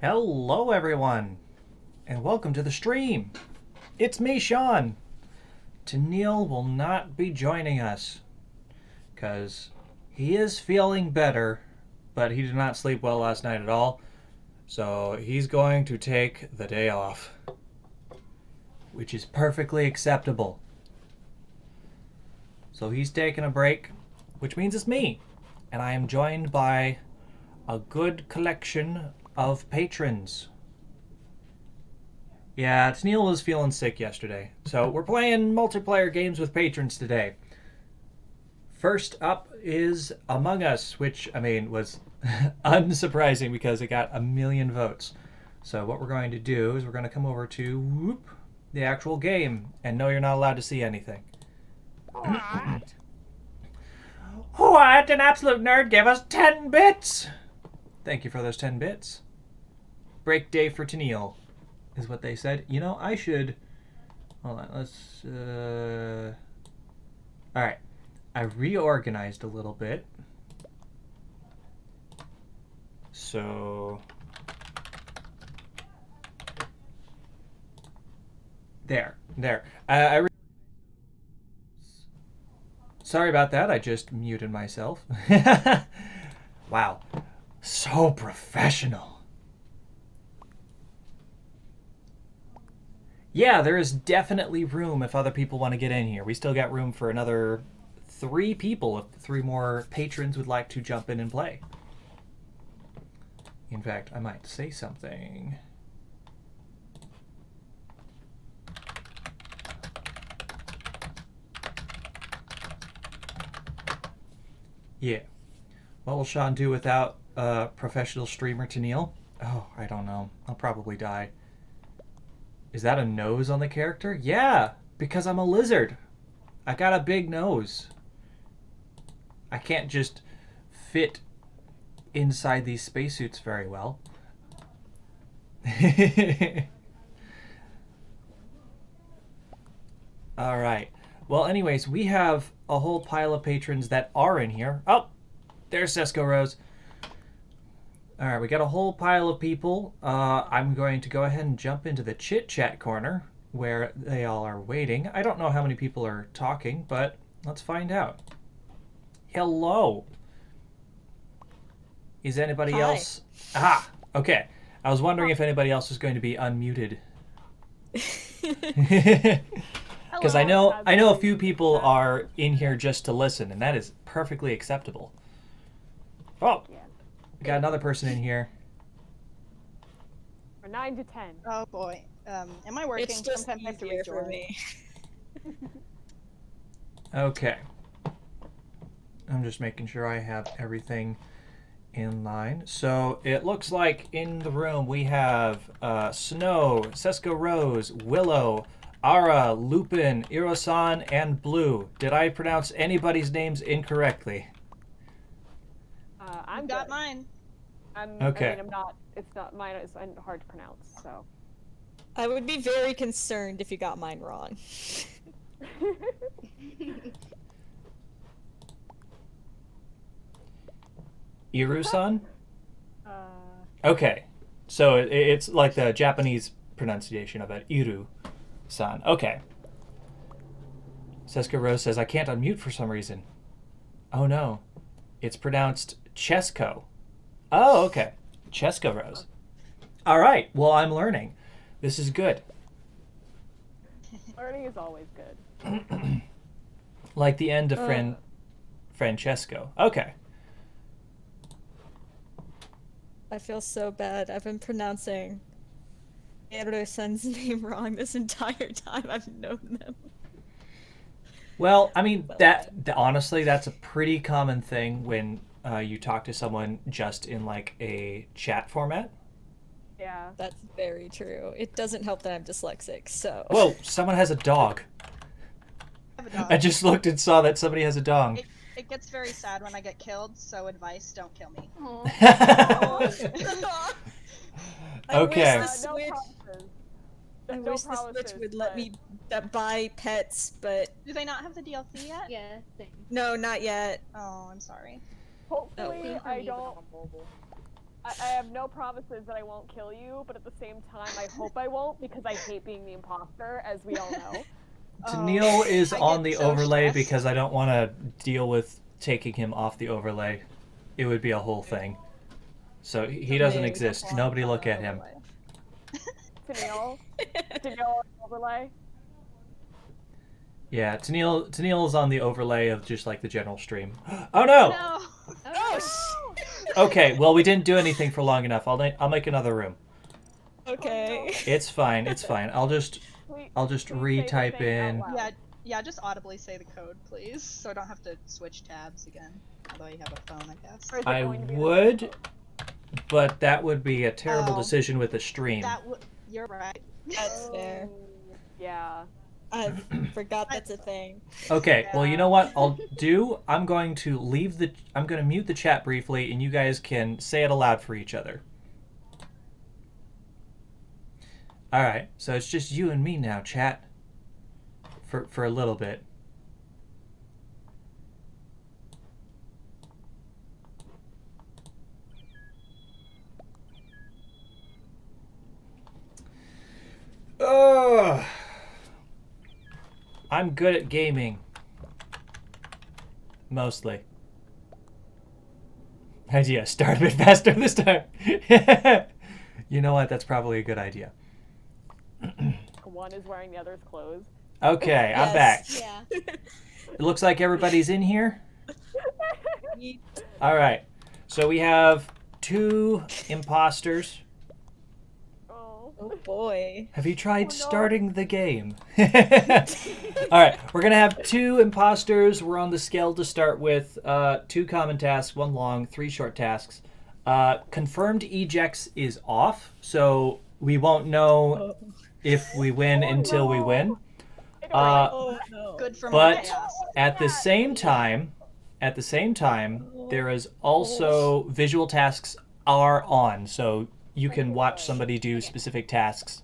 Hello, everyone, and welcome to the stream. It's me, Shawn. Tennille will not be joining us because he is feeling better, but he did not sleep well last night at all. So he's going to take the day off, which is perfectly acceptable. So he's taking a break, which means it's me, and I am joined by a good collection of patrons. Yeah, Tennille was feeling sick yesterday, so we're playing multiplayer games with patrons today. First up is Among Us, which, was unsurprising because it got 1,000,000 votes. So what we're going to do is we're going to come over to the actual game, and no, you're not allowed to see anything. What? What? An absolute nerd gave us 10 bits! Thank you for those 10 bits. Break day for Tennille is what they said. You know, I should... Hold on, let's... Alright. I reorganized a little bit. So... There. Sorry about that, I just muted myself. Wow. So professional. Yeah, there is definitely room if other people want to get in here. We still got room for another 3 people if 3 more patrons would like to jump in and play. In fact, I might say something. Yeah. What will Shawn do without a professional streamer Tennille? Oh, I don't know. I'll probably die. Is that a nose on the character? Yeah, because I'm a lizard. I got a big nose. I can't just fit inside these spacesuits very well. All right. Well, anyways, we have a whole pile of patrons that are in here. Oh, there's Cisco Rose. All right, we got a whole pile of people. I'm going to go ahead and jump into the chit chat corner where they all are waiting. I don't know how many people are talking, but let's find out. Hello. Is anybody Hi. else? Ah, okay. I was wondering if anybody else was going to be unmuted. Because I know a few people are in here just to listen, and that is perfectly acceptable. Oh, Yeah. we got another person in here. Or 9 to 10. Oh boy. Am I working? It's just Sometimes I have to easier for rejoin. me. Okay. I'm just making sure I have everything in line. So it looks like in the room we have Snow, Cisco Rose, Willow, Ara, Lupin, Irosan, and Blue. Did I pronounce anybody's names incorrectly? I'm Got good. mine. Okay. I'm not. It's not mine. It's hard to pronounce. So. I would be very concerned if you got mine wrong. Irusan? uh, Okay. So it's like the Japanese pronunciation of it. Iru-san. Okay. Seska Rose says, I can't unmute for some reason. Oh no. It's pronounced Chesko. Oh, okay. Cheska Rose. All right. Well, I'm learning. This is good. learning is always good. Like the end of Francesco. Okay. I feel so bad. I've been pronouncing Eero-san's name wrong this entire time I've known them. Well, I mean, honestly, that's a pretty common thing when you talk to someone just in like a chat format. Yeah. That's very true. It doesn't help that I'm dyslexic, so... Whoa, someone has a dog. I have a dog. I just looked and saw that somebody has a dog. It gets very sad when I get killed, so advice, don't kill me. Okay. I wish the Switch would let me buy pets, but Do they not have the DLC yet? Yeah, same. no, not yet. Oh, I'm sorry. Hopefully, Same for I me, but don't. on mobile. I have no promises that I won't kill you, but at the same time, I hope I won't because I hate being the imposter, as we all know. Tennille is I on get the so overlay stressed. because I don't want to deal with taking him off the overlay. It would be a whole thing. So he doesn't Amazing. exist. Nobody look at him. Tennille? Tennille overlay? Yeah, Tennille is on the overlay of just like the general stream. Oh no! No. Oh, Okay, well we didn't do anything for long enough. I'll make another room. okay. It's fine. It's fine. I'll just Please say the retype thing out in. loud. Yeah, just audibly say the code, please, so I don't have to switch tabs again. Although you have a phone, I guess. Or is it I going to be the would, same? but that would be a terrible Oh. decision with the stream. You're right. That's fair. Yeah. I forgot that's a thing. Okay, well you know what I'll do? I'm going to mute the chat briefly, and you guys can say it aloud for each other. All right, so it's just you and me now, chat. For a little bit. Ugh. I'm good at gaming. Mostly. Idea. Start a bit faster this time. You know what? That's probably a good idea. One is wearing the other's clothes. Okay, I'm back. Yeah. It looks like everybody's in here. All right. So we have 2 imposters. Oh. Oh boy. Have you tried Oh, no. starting the game? All right, we're gonna have 2 imposters. We're on the scale to start with. 2 common tasks, 1 long, 3 short tasks. Confirmed ejects is off, so we won't know if we win until we win. Oh no. Good for But my chaos. at the same time, there is also visual tasks are on, so you can watch somebody do specific tasks,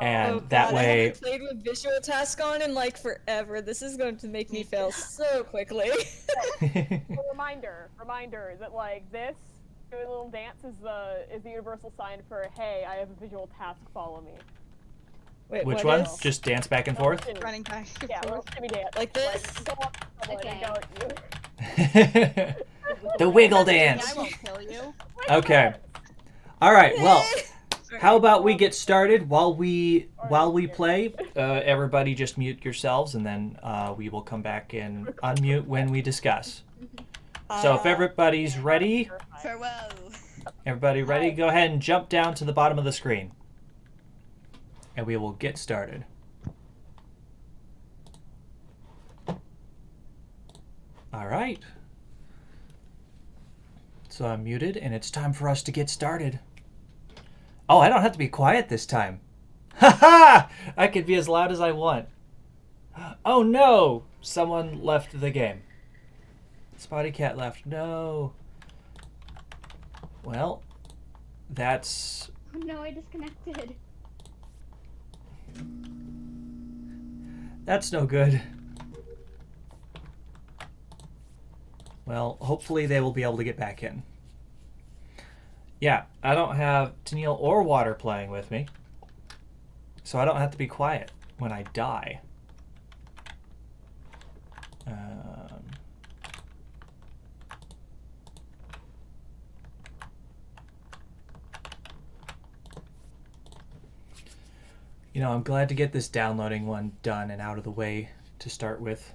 and Oh, that God, I way. haven't played with visual task on in like forever. This is going to make me fail so quickly. A reminder that like this doing a little dance is the universal sign for hey, I have a visual task, follow me. Wait, Which what one? is? Just dance back and forth. Running back and Yeah, forth. let's shimmy dance. Like this? Go up to someone and Okay. go, The wiggle Yeah, dance. I won't kill you. Okay. All right. Well, how about we get started while we play? Everybody just mute yourselves, and then we will come back and unmute when we discuss. So if everybody's ready, Farewell. everybody ready? Go ahead and jump down to the bottom of the screen, and we will get started. All right. So I'm muted, and it's time for us to get started. Oh, I don't have to be quiet this time. Ha ha! I can be as loud as I want. Oh no! Someone left the game. Spotty Cat left. No. Well, that's... Oh no, I disconnected. That's no good. Well, hopefully they will be able to get back in. Yeah, I don't have Tennille or Water playing with me, so I don't have to be quiet when I die. You know, I'm glad to get this downloading one done and out of the way to start with.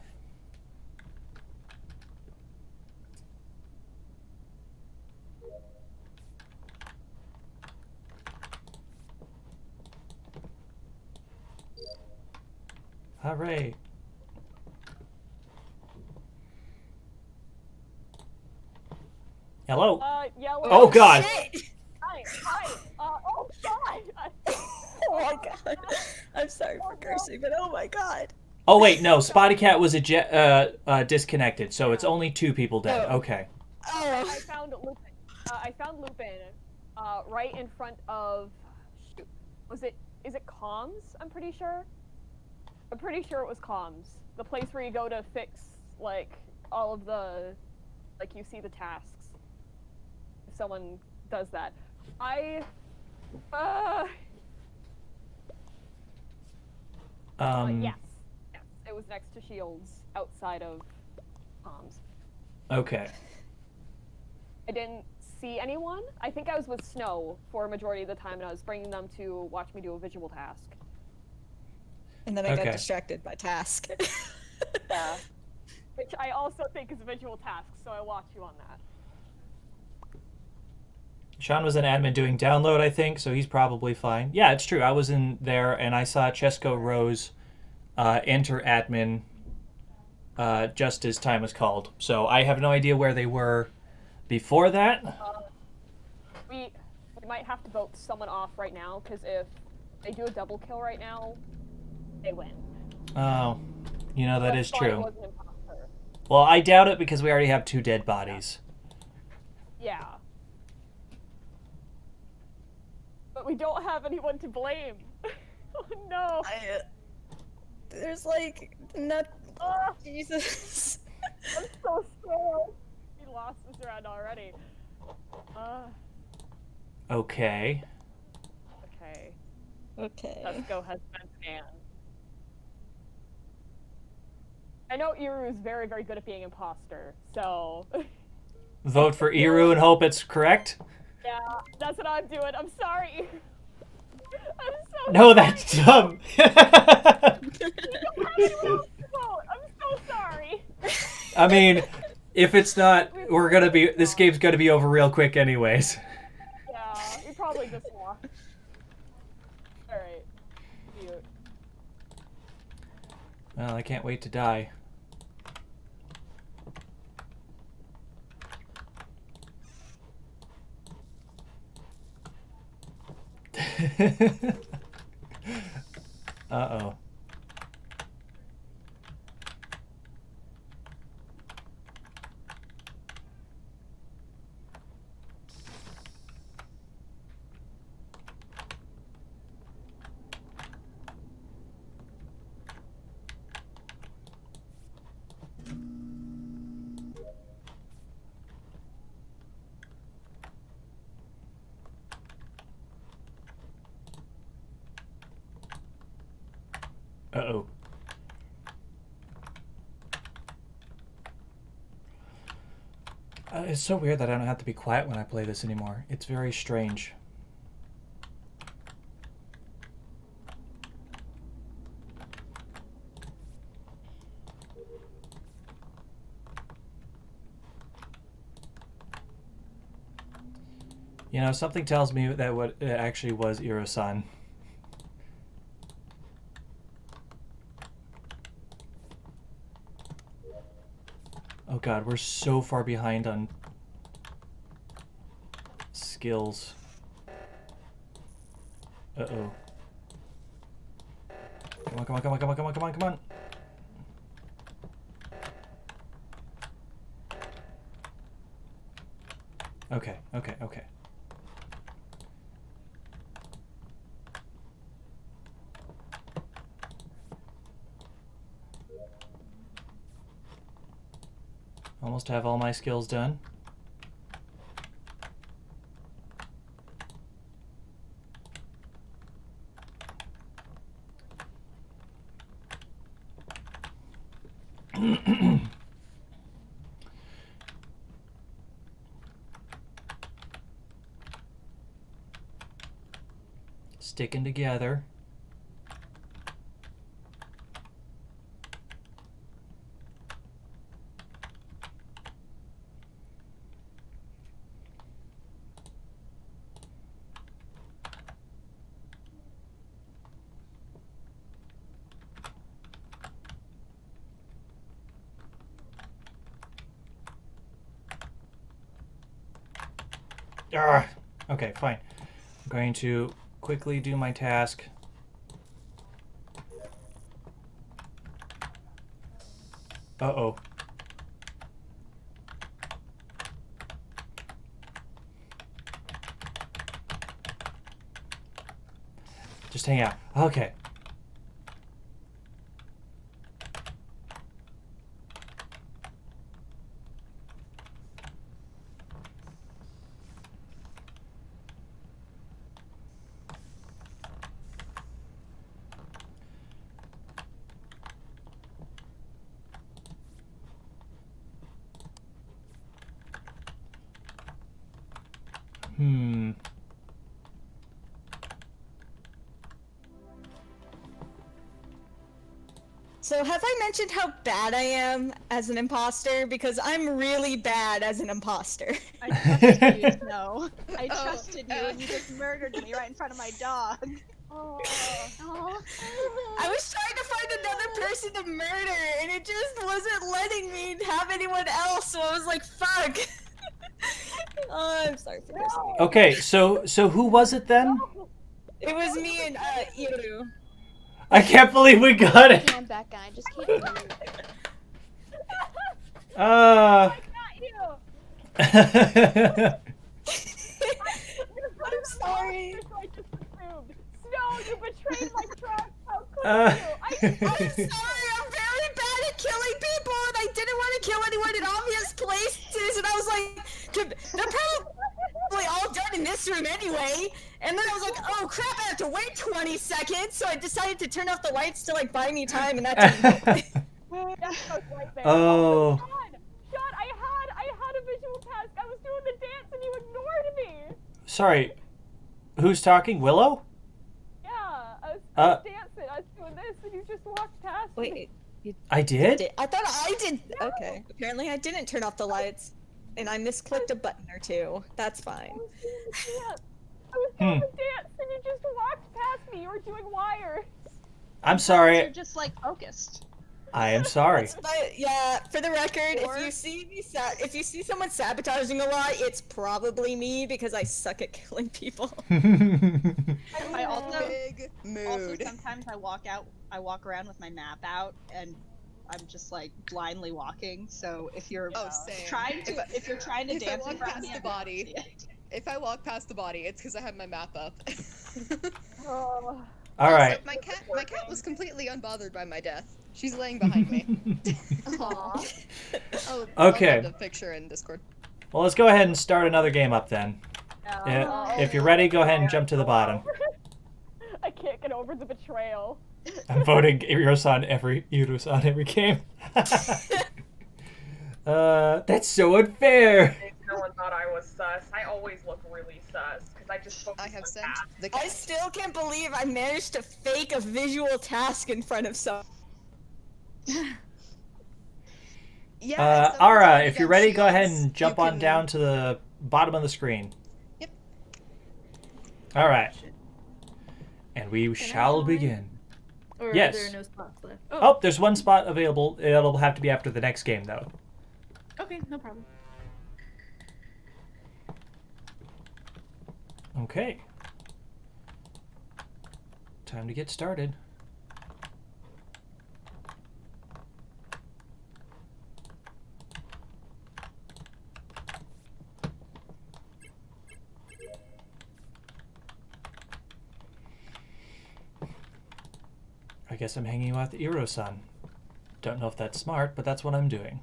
Hooray. Hello. Yellow. Oh, God. Shit! Hi. Oh God. Oh my god. I'm sorry for cursing, but oh my god. Oh wait, no. Spotty Cat was disconnected, so it's only 2 people dead. Oh. Okay. I Oh. found Lupin. I found Lupin right in front of. Shoot, is it comms? I'm pretty sure it was comms. The place where you go to fix like all of the, like you see the tasks. If someone does that. Yes, it was next to Shields, outside of comms. Okay. I didn't see anyone. I think I was with Snow for a majority of the time, and I was bringing them to watch me do a visual task. And then I Okay. got distracted by task. Yeah. Which I also think is a visual task, so I watch you on that. Shawn was an admin doing download, I think, so he's probably fine. Yeah, it's true. I was in there, and I saw Chesko Rose enter admin just as time was called. So I have no idea where they were before that. We might have to vote someone off right now, because if they do a double kill right now, they win. Oh, you know, that is Shawn true. was an imposter. Well, I doubt it because we already have 2 dead bodies. Yeah. But we don't have anyone to blame. Oh no. There's like not. Ah, Jesus. I'm so scared. We lost this round already. Okay. Okay. Okay. Tesco has been scanned. I know Iru is very, very good at being imposter, so... Vote for Iru and hope it's correct? Yeah, that's what I'm doing. I'm sorry. I'm so No, sorry. that's dumb. You don't have anyone else to vote. I'm so sorry. I mean, if it's not, this game's gonna be over real quick anyways. Yeah, you probably just lost. Alright. Cute. Well, I can't wait to die. Uh-oh. Uh-oh. It's so weird that I don't have to be quiet when I play this anymore. It's very strange. You know, something tells me that what it actually was Iro-san. Oh god, we're so far behind on skills. Uh-oh. Come on, come on, come on, come on, come on, come on, come on. Okay, okay, okay. Almost have all my skills done. Sticking together. Arrgh. Okay, fine. I'm going to quickly do my task. Uh-oh. Just hang out. Okay. So have I mentioned how bad I am as an imposter? Because I'm really bad as an imposter. I trusted you, no. I trusted you, and you just murdered me right in front of my dog. Oh. Oh. I was trying to find another person to murder, and it just wasn't letting me have anyone else, so I was like, fuck! Oh, I'm sorry for cursing you. Okay, so who was it then? It was me and, Iru. I can't believe we got it. I'm back, and I just can't move. Uh. Not you. I'm sorry. I just assumed. Snow, you betrayed my trust. How could Uh. you? I'm sorry, I'm very bad at killing people, and I didn't want to kill anyone in obvious places, and I was like, they're probably all done in this room anyway, and then I was like, oh crap, I have to wait 20 seconds, so I decided to turn off the lights to like buy me time, and that didn't help. Yes, I was right there. Oh. Sean, I had a visual task. I was doing the dance and you ignored me. Sorry. Who's talking? Willow? Yeah, I was dancing. I was doing this and you just walked past me. Wait, I did? I thought I did. Okay, apparently I didn't turn off the lights, and I misclicked a button or two. That's fine. I was doing the dance and you just walked past me. You were doing wires. I'm You're sorry. just like focused. I am sorry. But yeah, for the record, Or- if you see someone sabotaging a lot, it's probably me because I suck at killing people. I also Big Also, mood. sometimes I walk around with my map out, and I'm just like blindly walking. So if you're Oh, same. if you're trying to if I dance walk in front of past me, the I'm not body- gonna see it. If I walk past the body, it's because I have my map up. Oh. All right. My cat was completely unbothered by my death. She's laying behind me. Aw. Okay. I'll send a picture in Discord. Well, let's go ahead and start another game up then. If you're ready, go ahead and jump to the bottom. I can't get over the betrayal. I'm voting Irus on every game. That's so unfair. No one thought I was sus. I always look really sus because I just focus I have on sent that. the I cat. still can't believe I managed to fake a visual task in front of someone. Yeah. Ara, if you're ready, go ahead and jump on down to the bottom of the screen. Yep. All right. And we shall begin. Or Yes. are there no spots left? Oh, there's one spot available. It'll have to be after the next game, though. Okay, no problem. Okay. Time to get started. I guess I'm hanging out with Iro-san. Don't know if that's smart, but that's what I'm doing.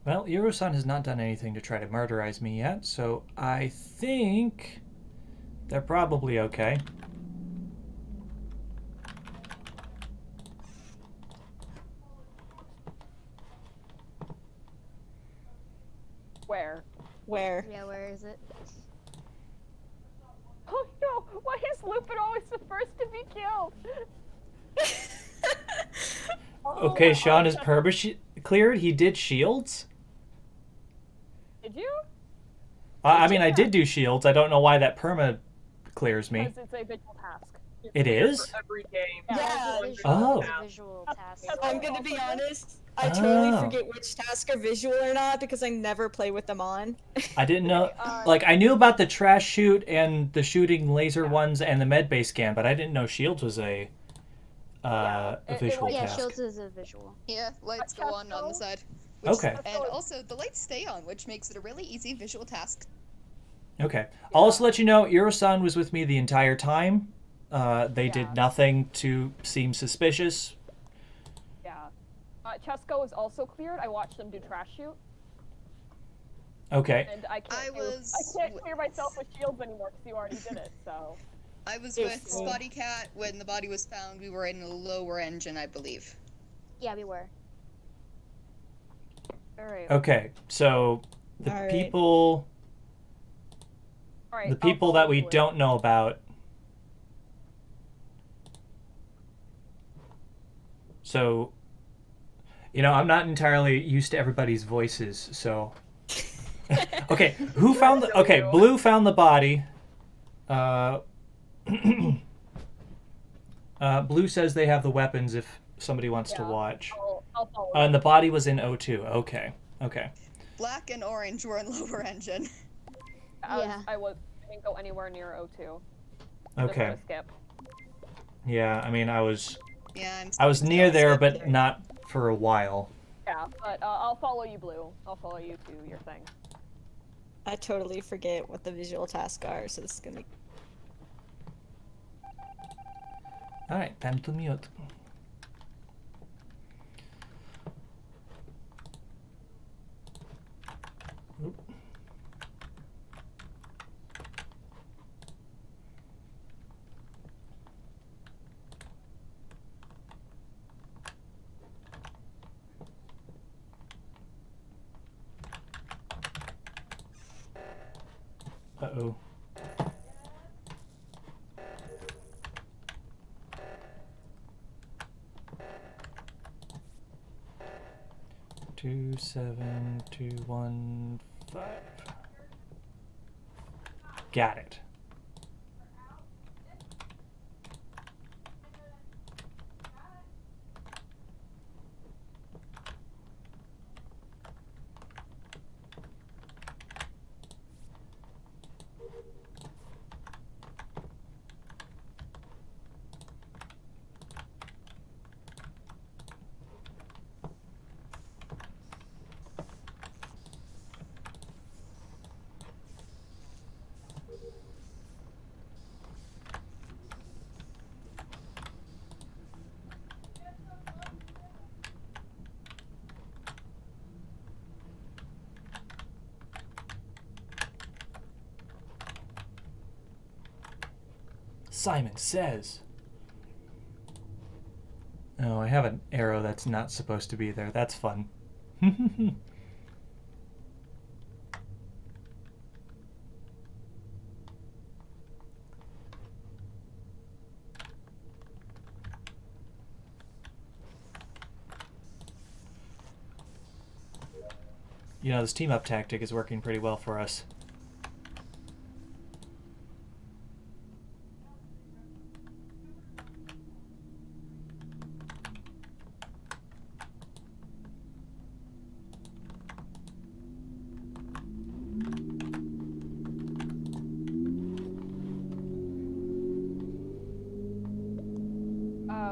Well, Iro-san has not done anything to try to murderize me yet, so I think they're probably okay. Where? Where? Yeah, where is it? Oh no! Why is Lupin always the first to be killed? Okay, Shawn is cleared. He did shields. Did you? I mean, I did do shields. I don't know why that perma clears me. Because it's a visual task. It is? For every game. Yeah. Oh. It's a visual task. I'm gonna be honest. I totally Oh. forget which tasks are visual or not because I never play with them on. I didn't know. Like, I knew about the trash shoot and the shooting laser ones and the med base scan, but I didn't know shields was a a it visual like- Yeah, task. shields is a visual. Yeah, lights go on the Chesto? side. Okay. And also, the lights stay on, which makes it a really easy visual task. Okay. I'll also let you know, Iro-san was with me the entire time. They did Yeah. nothing to seem suspicious. Yeah. Chesko is also cleared. I watched them do trash shoot, Okay. and I can't. I was- I can't clear myself with shields anymore because you already did it. So. I was Yes, with me. Spotty Cat when the body was found. We were in a lower engine, I believe. Yeah, we were. All right. Okay. So the All right. people All right. the I'll people follow that we Blue. don't know about. So, I'm not entirely used to everybody's voices, so. Okay, who found the? Okay, Blue found the body. Blue says they have the weapons if somebody wants to Yeah. watch. I'll follow. And the body was in O2. Okay. Black and orange were in lower engine. Yeah. I didn't go anywhere near O2. Okay. Just skip. Yeah, I mean, I was Yeah, near there, but not for a while. Yeah, but I'll follow you, Blue. I'll follow you to your thing. I totally forget what the visual tasks are, so this is gonna be. All right, time to mute. Oop. Uh-oh. Two, 7, 2, 1, 5. Got it. Simon says. Oh, I have an arrow that's not supposed to be there. That's fun. This team up tactic is working pretty well for us.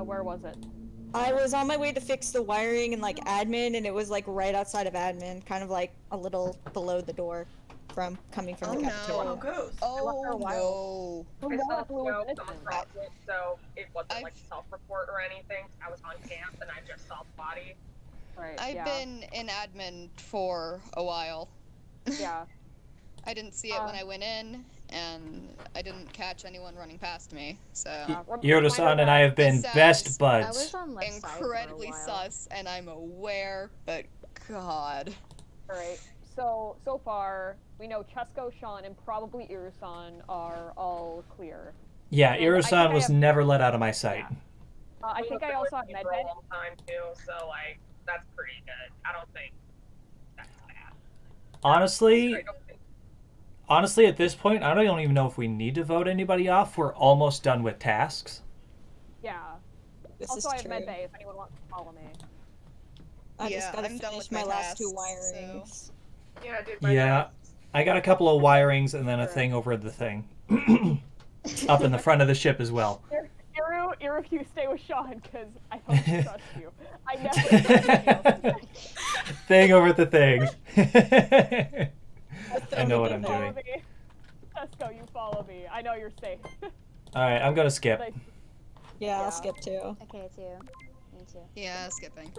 Where was it? I was on my way to fix the wiring in like admin, and it was like right outside of admin, kind of like a little below the door from coming from the Oh, cafeteria. no. Ghost. left her a Oh no. I saw Blue was smoke innocent. on Project, so it wasn't like I've- a self-report or anything. I was on camp and I just saw the body. Right. I've yeah. been in admin for a while. Yeah. I didn't see it when I went in, and I didn't catch anyone running past me, so Yoda-san and I have been Says, best I buds. was on left side for a incredibly while. sus, and I'm aware, but God. All right. So far, we know Chesko, Shawn, and probably Irusan are all clear. Yeah, And I think Iro-san I was have- never let out of my sight. Yeah. I think I also have been for a medbay. long time too, so like that's pretty good. I don't think that's bad. Honestly, I don't think at this point, I don't even know if we need to vote anybody off. We're almost done with tasks. Yeah. This Also, is I have true. medbay if anyone wants to follow me. I Yeah, just gotta I'm done finish with my my last two tasks, so- wirings. yeah, dude. My Yeah, bad. I got a couple of wirings and then a thing over the thing. Up in the front of the ship as well. Iru if you stay with Shawn, because I don't trust you. I never trust you. Thing over the thing. I know what I'm Follow doing. me. Tesco, you follow me. I know you're safe. Alright, I'm gonna skip. Like, Yeah, Yeah. I'll skip too. Okay, too. Me too. Yeah, skipping.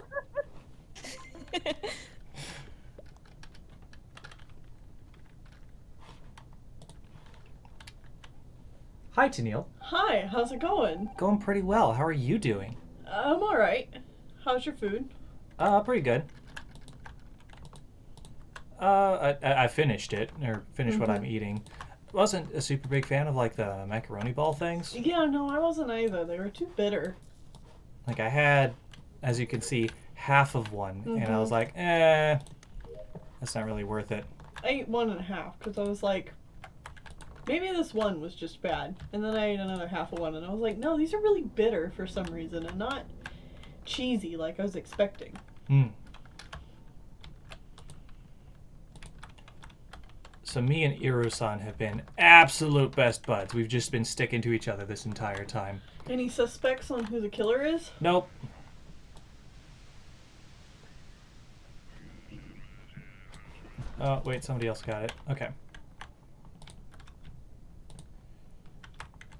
Hi, Tennille. Hi, how's it going? Going pretty well. How are you doing? I'm alright. How's your food? Pretty good. I finished it, or finished what I'm eating. Wasn't a super big fan of like the macaroni ball things. Yeah, no, I wasn't either. They were too bitter. Like I had, as you can see, half of one, and I was like, that's not really worth it. I ate 1.5 because I was like, maybe this one was just bad. And then I ate another half of one, and I was like, no, these are really bitter for some reason, and not cheesy like I was expecting. So me and Iru-san have been absolute best buds. We've just been sticking to each other this entire time. Any suspects on who the killer is? Nope. Oh, wait, somebody else got it. Okay.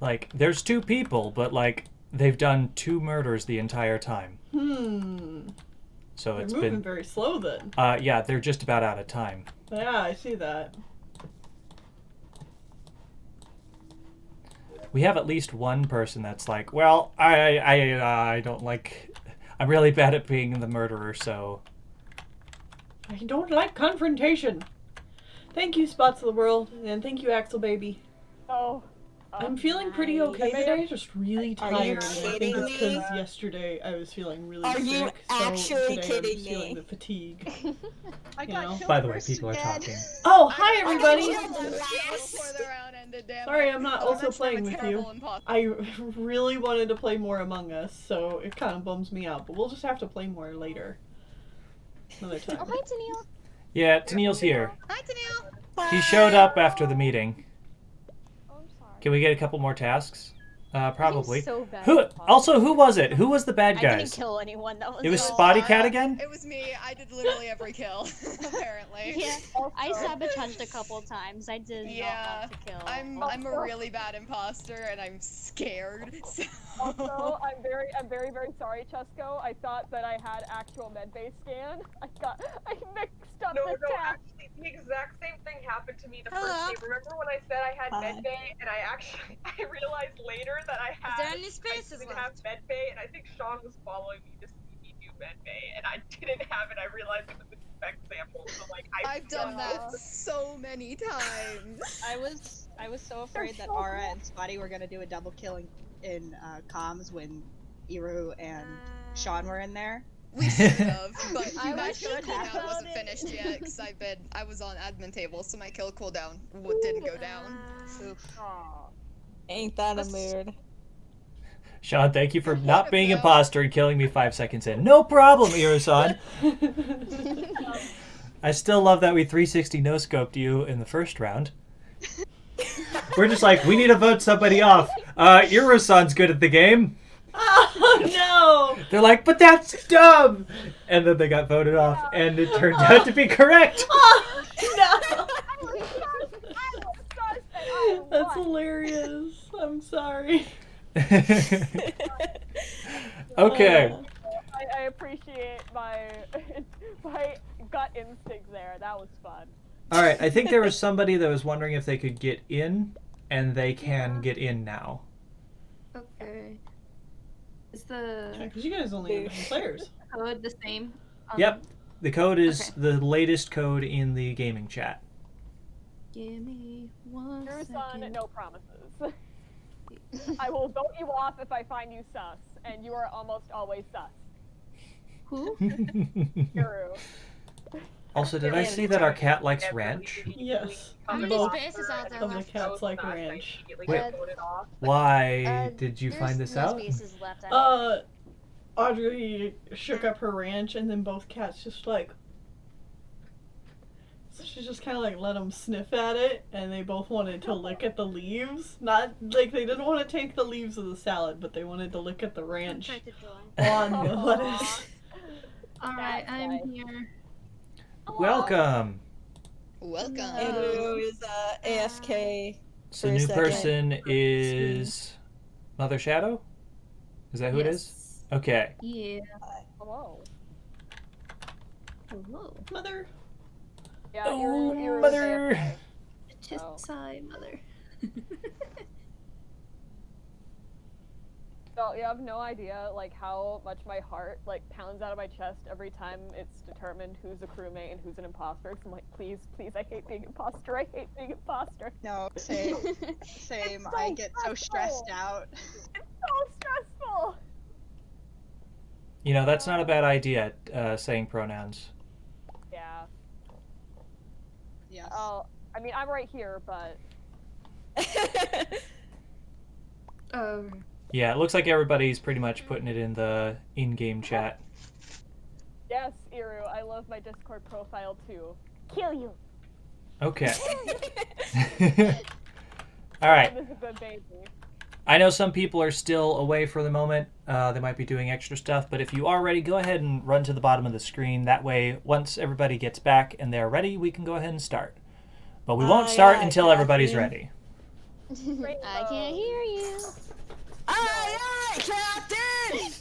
Like, there's 2 people, but, like, they've done 2 murders the entire time. So They're it's moving been... very slow then. Yeah, they're just about out of time. Yeah, I see that. We have at least one person that's like, well, I don't like... I'm really bad at being the murderer, so... I don't like confrontation. Thank you, Spots of the World, and thank you, Axel Baby. oh. I'm feeling pretty okay today, just really Are you tired. And I think kidding it's because me? yesterday I was feeling really Are sick. you so actually today I'm kidding just feeling me? the fatigue. I You got know? killed By the way, first people are again. talking. Oh, hi everybody! Before the round ended, damn Sorry, it. I'm not Oh, also that's from a playing with terrible you. imposter. I really wanted to play more Among Us, so it kind of bums me out. But we'll just have to play more later. Another time. Oh, hi, Tennille. Yeah, Tennille's here. Hi, Tennille. He showed up after the meeting. Oh, I'm sorry. Can we get a couple more tasks? Probably. I'm so bad Who? at imposter. Also, who was it? Who was the bad I didn't guys? kill anyone. That was It was all. Spotty Cat again? It was me. I did literally every kill, apparently. Yeah, I Also- sabotaged a couple times. I did Yeah, not want to kill. I'm a really bad imposter, and I'm scared. So. Also, I'm very, very sorry, Chesco. I thought that I had actual medbay scan. I mixed up No, the no, tab. actually, the exact same thing happened to me the Hello. first day. Remember when I said I had Hi. medbay, and I realized later that I had. there any spaces I didn't left? have medbay, and I think Shawn was following me to see me do medbay, and I didn't have it. I realized it was a defect sample, so like I've done that so many times. I was so afraid that Aura and Spotty were gonna do a double kill in comms when Iru and Shawn were in there. We should have, but I my was kill thinking cooldown about wasn't it. finished yet because I was on admin table, so my kill cooldown didn't go down. Aw. Ain't that a mood? Sean, thank you for not being imposter and killing me 5 seconds in. No problem, Iru-san. I still love that we 360 no-scoped you in the first round. We're just like, we need to vote somebody off. Iru-san's good at the game. Oh no! They're like, but that's dumb! And then they got voted off, and it turned out to be correct. Oh no! I was sus, and I That's won. hilarious. I'm sorry. Okay. I appreciate my my gut instinct there. That was fun. All right, I think there was somebody that was wondering if they could get in, and they can get in now. Okay. Is the because you guys only have 9 players. Code the same? Yep. The code is Okay. the latest code in the gaming chat. Give me 1 Your-san, second. no promises. I will vote you off if I find you sus, and you are almost always sus. Who? Guru. Also, did I see that our cat likes ranch? Yes. How many Both spaces out there of the left? cats like ranch. Wait. Why Uh, did you There's find this no out? spaces left. I don't Audrey shook up her ranch, and then both cats just like So she just kind of like let them sniff at it, and they both wanted to lick at the leaves. Not like they didn't want to take the leaves of the salad, but they wanted to lick at the ranch Tried to join. on the lettuce. Alright, That's I'm nice. here. Welcome. Welcome. Andrew is AFK. So For a new second. person is Mother Shadow? Is that who it is? Yes. Okay. Yeah. Hello. Hello. Mother. Yeah, Oh, you're Mother. AFK. Tis Oh. I, mother. So you have no idea like how much my heart like pounds out of my chest every time it's determined who's a crewmate and who's an imposter. 'Cause I'm like, please, please, I hate being imposter. I hate being imposter. No, same. Same. so I get so stressed stressful. out. It's so stressful. You know, that's not a bad idea, saying pronouns. Yeah. Yes. Oh, I mean, I'm right here, but Yeah, it looks like everybody's pretty much putting it in the in-game chat. yes, Iru, I love my Discord profile too. Kill you. Okay. All right. This is a good baby. I know some people are still away for the moment. They might be doing extra stuff, but if you are ready, go ahead and run to the bottom of the screen. That way, once everybody gets back and they're ready, we can go ahead and start. But we won't start until everybody's ready. I can't hear you. Aye, aye, Captain!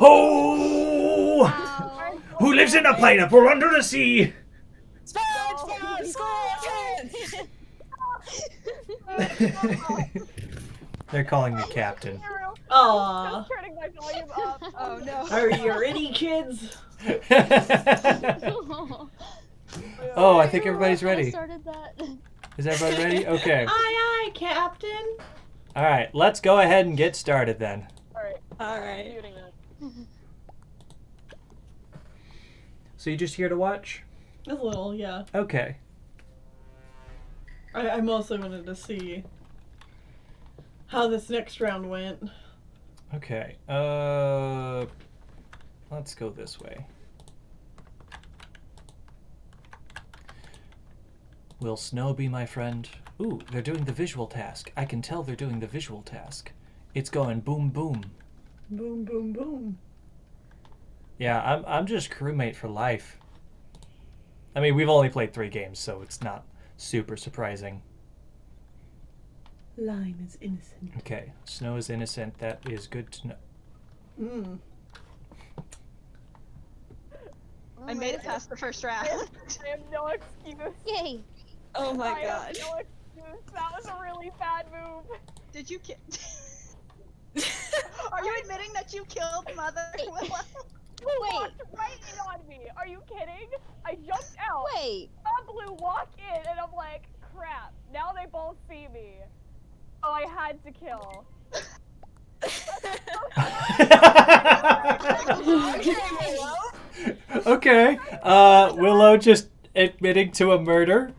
Oh! Ow. Who lives in a pineapple under the sea? SpongeBob SquarePants! They're calling me Captain. Iru, Aww. just turning my volume up. Oh no. Are you ready, kids? Oh, I think everybody's I ready. started that. Is everybody ready? Okay. Aye, aye, Captain. All right, let's go ahead and get started then. Alright, Alright. muting that. So you just here to watch? A little, yeah. Okay. I mostly wanted to see how this next round went. Okay. Let's go this way. Will snow be my friend? Ooh, they're doing the visual task. I can tell they're doing the visual task. It's going boom boom. Boom, boom, boom. Yeah, I'm just crewmate for life. I mean, we've only played 3 games, so it's not super surprising. Lime is innocent. Okay, snow is innocent. That is good to know. Mm. I made it past the first round. I have no excuse. Yay. Oh my I have god. no excuse. That was a really bad move. Did you kill? Are you admitting that you killed Mother Willow? Blue walked right in on me. Are you kidding? I jumped out. Wait. Saw Blue walk in, and I'm like, crap. Now they both see me. Oh, I had to kill. Okay, Willow just admitting to a murder.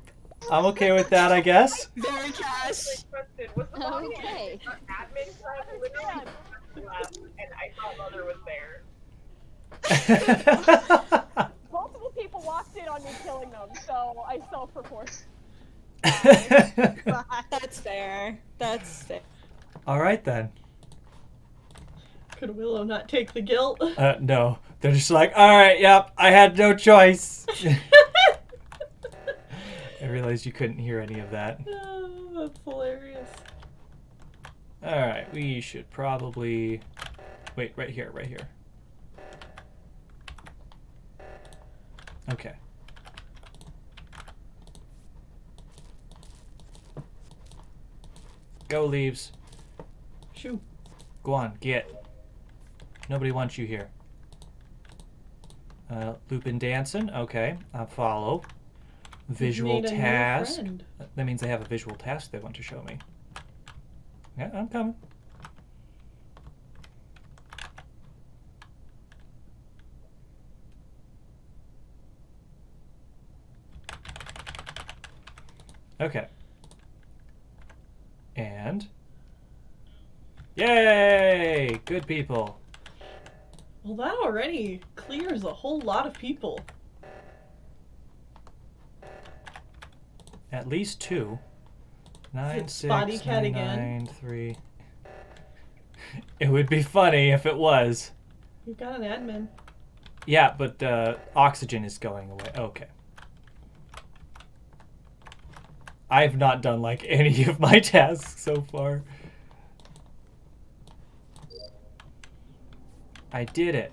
I'm okay with that, I guess. Very cash. Question, was the body Okay. admin side literally left and I thought Mother was there? Multiple people walked in on me killing them, so I self-report. That's fair. That's fair. All right then. Could Willow not take the guilt? No, they're just like, all right, yep, I had no choice. I realized you couldn't hear any of that. Oh, that's hilarious. All right, we should probably wait right here, right here. Okay. Go, Leaves. Shoo. Go on, get. Nobody wants you here. Lupin dancing. Okay, I'll follow. Visual Made a new task. friend. That means they have a visual task they want to show me. Yeah, I'm coming. Okay. And yay! Good people. Well, that already clears a whole lot of people. At least 2. 9, it 6, Spotty Cat 9, again? 9, 3. It would be funny if it was. You've got an admin. Yeah, but oxygen is going away. Okay. I've not done like any of my tasks so far. I did it.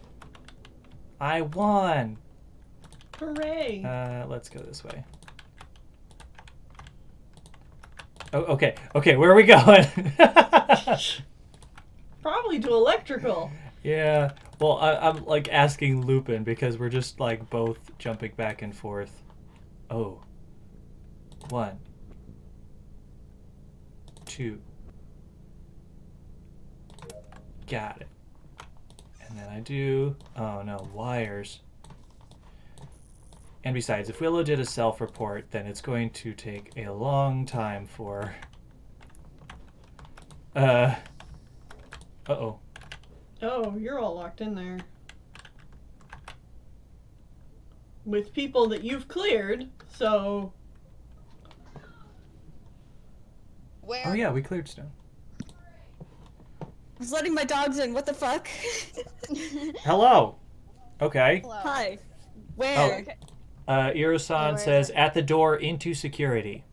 I won. Hooray! Let's go this way. Oh, okay. Okay, where are we going? Probably to electrical. Yeah. Well, I'm like asking Lupin because we're just like both jumping back and forth. Oh. 1, 2. Got it. And then I do... Oh no, wires. And besides, if Willow did a self-report, then it's going to take a long time for... Uh-oh. Oh, you're all locked in there. With people that you've cleared, so... Where? Oh yeah, we cleared stone. I was letting my dogs in. What the fuck? Hello! Okay. Hello. Hi. Where? Iro-san Where says, is it? at the door into security.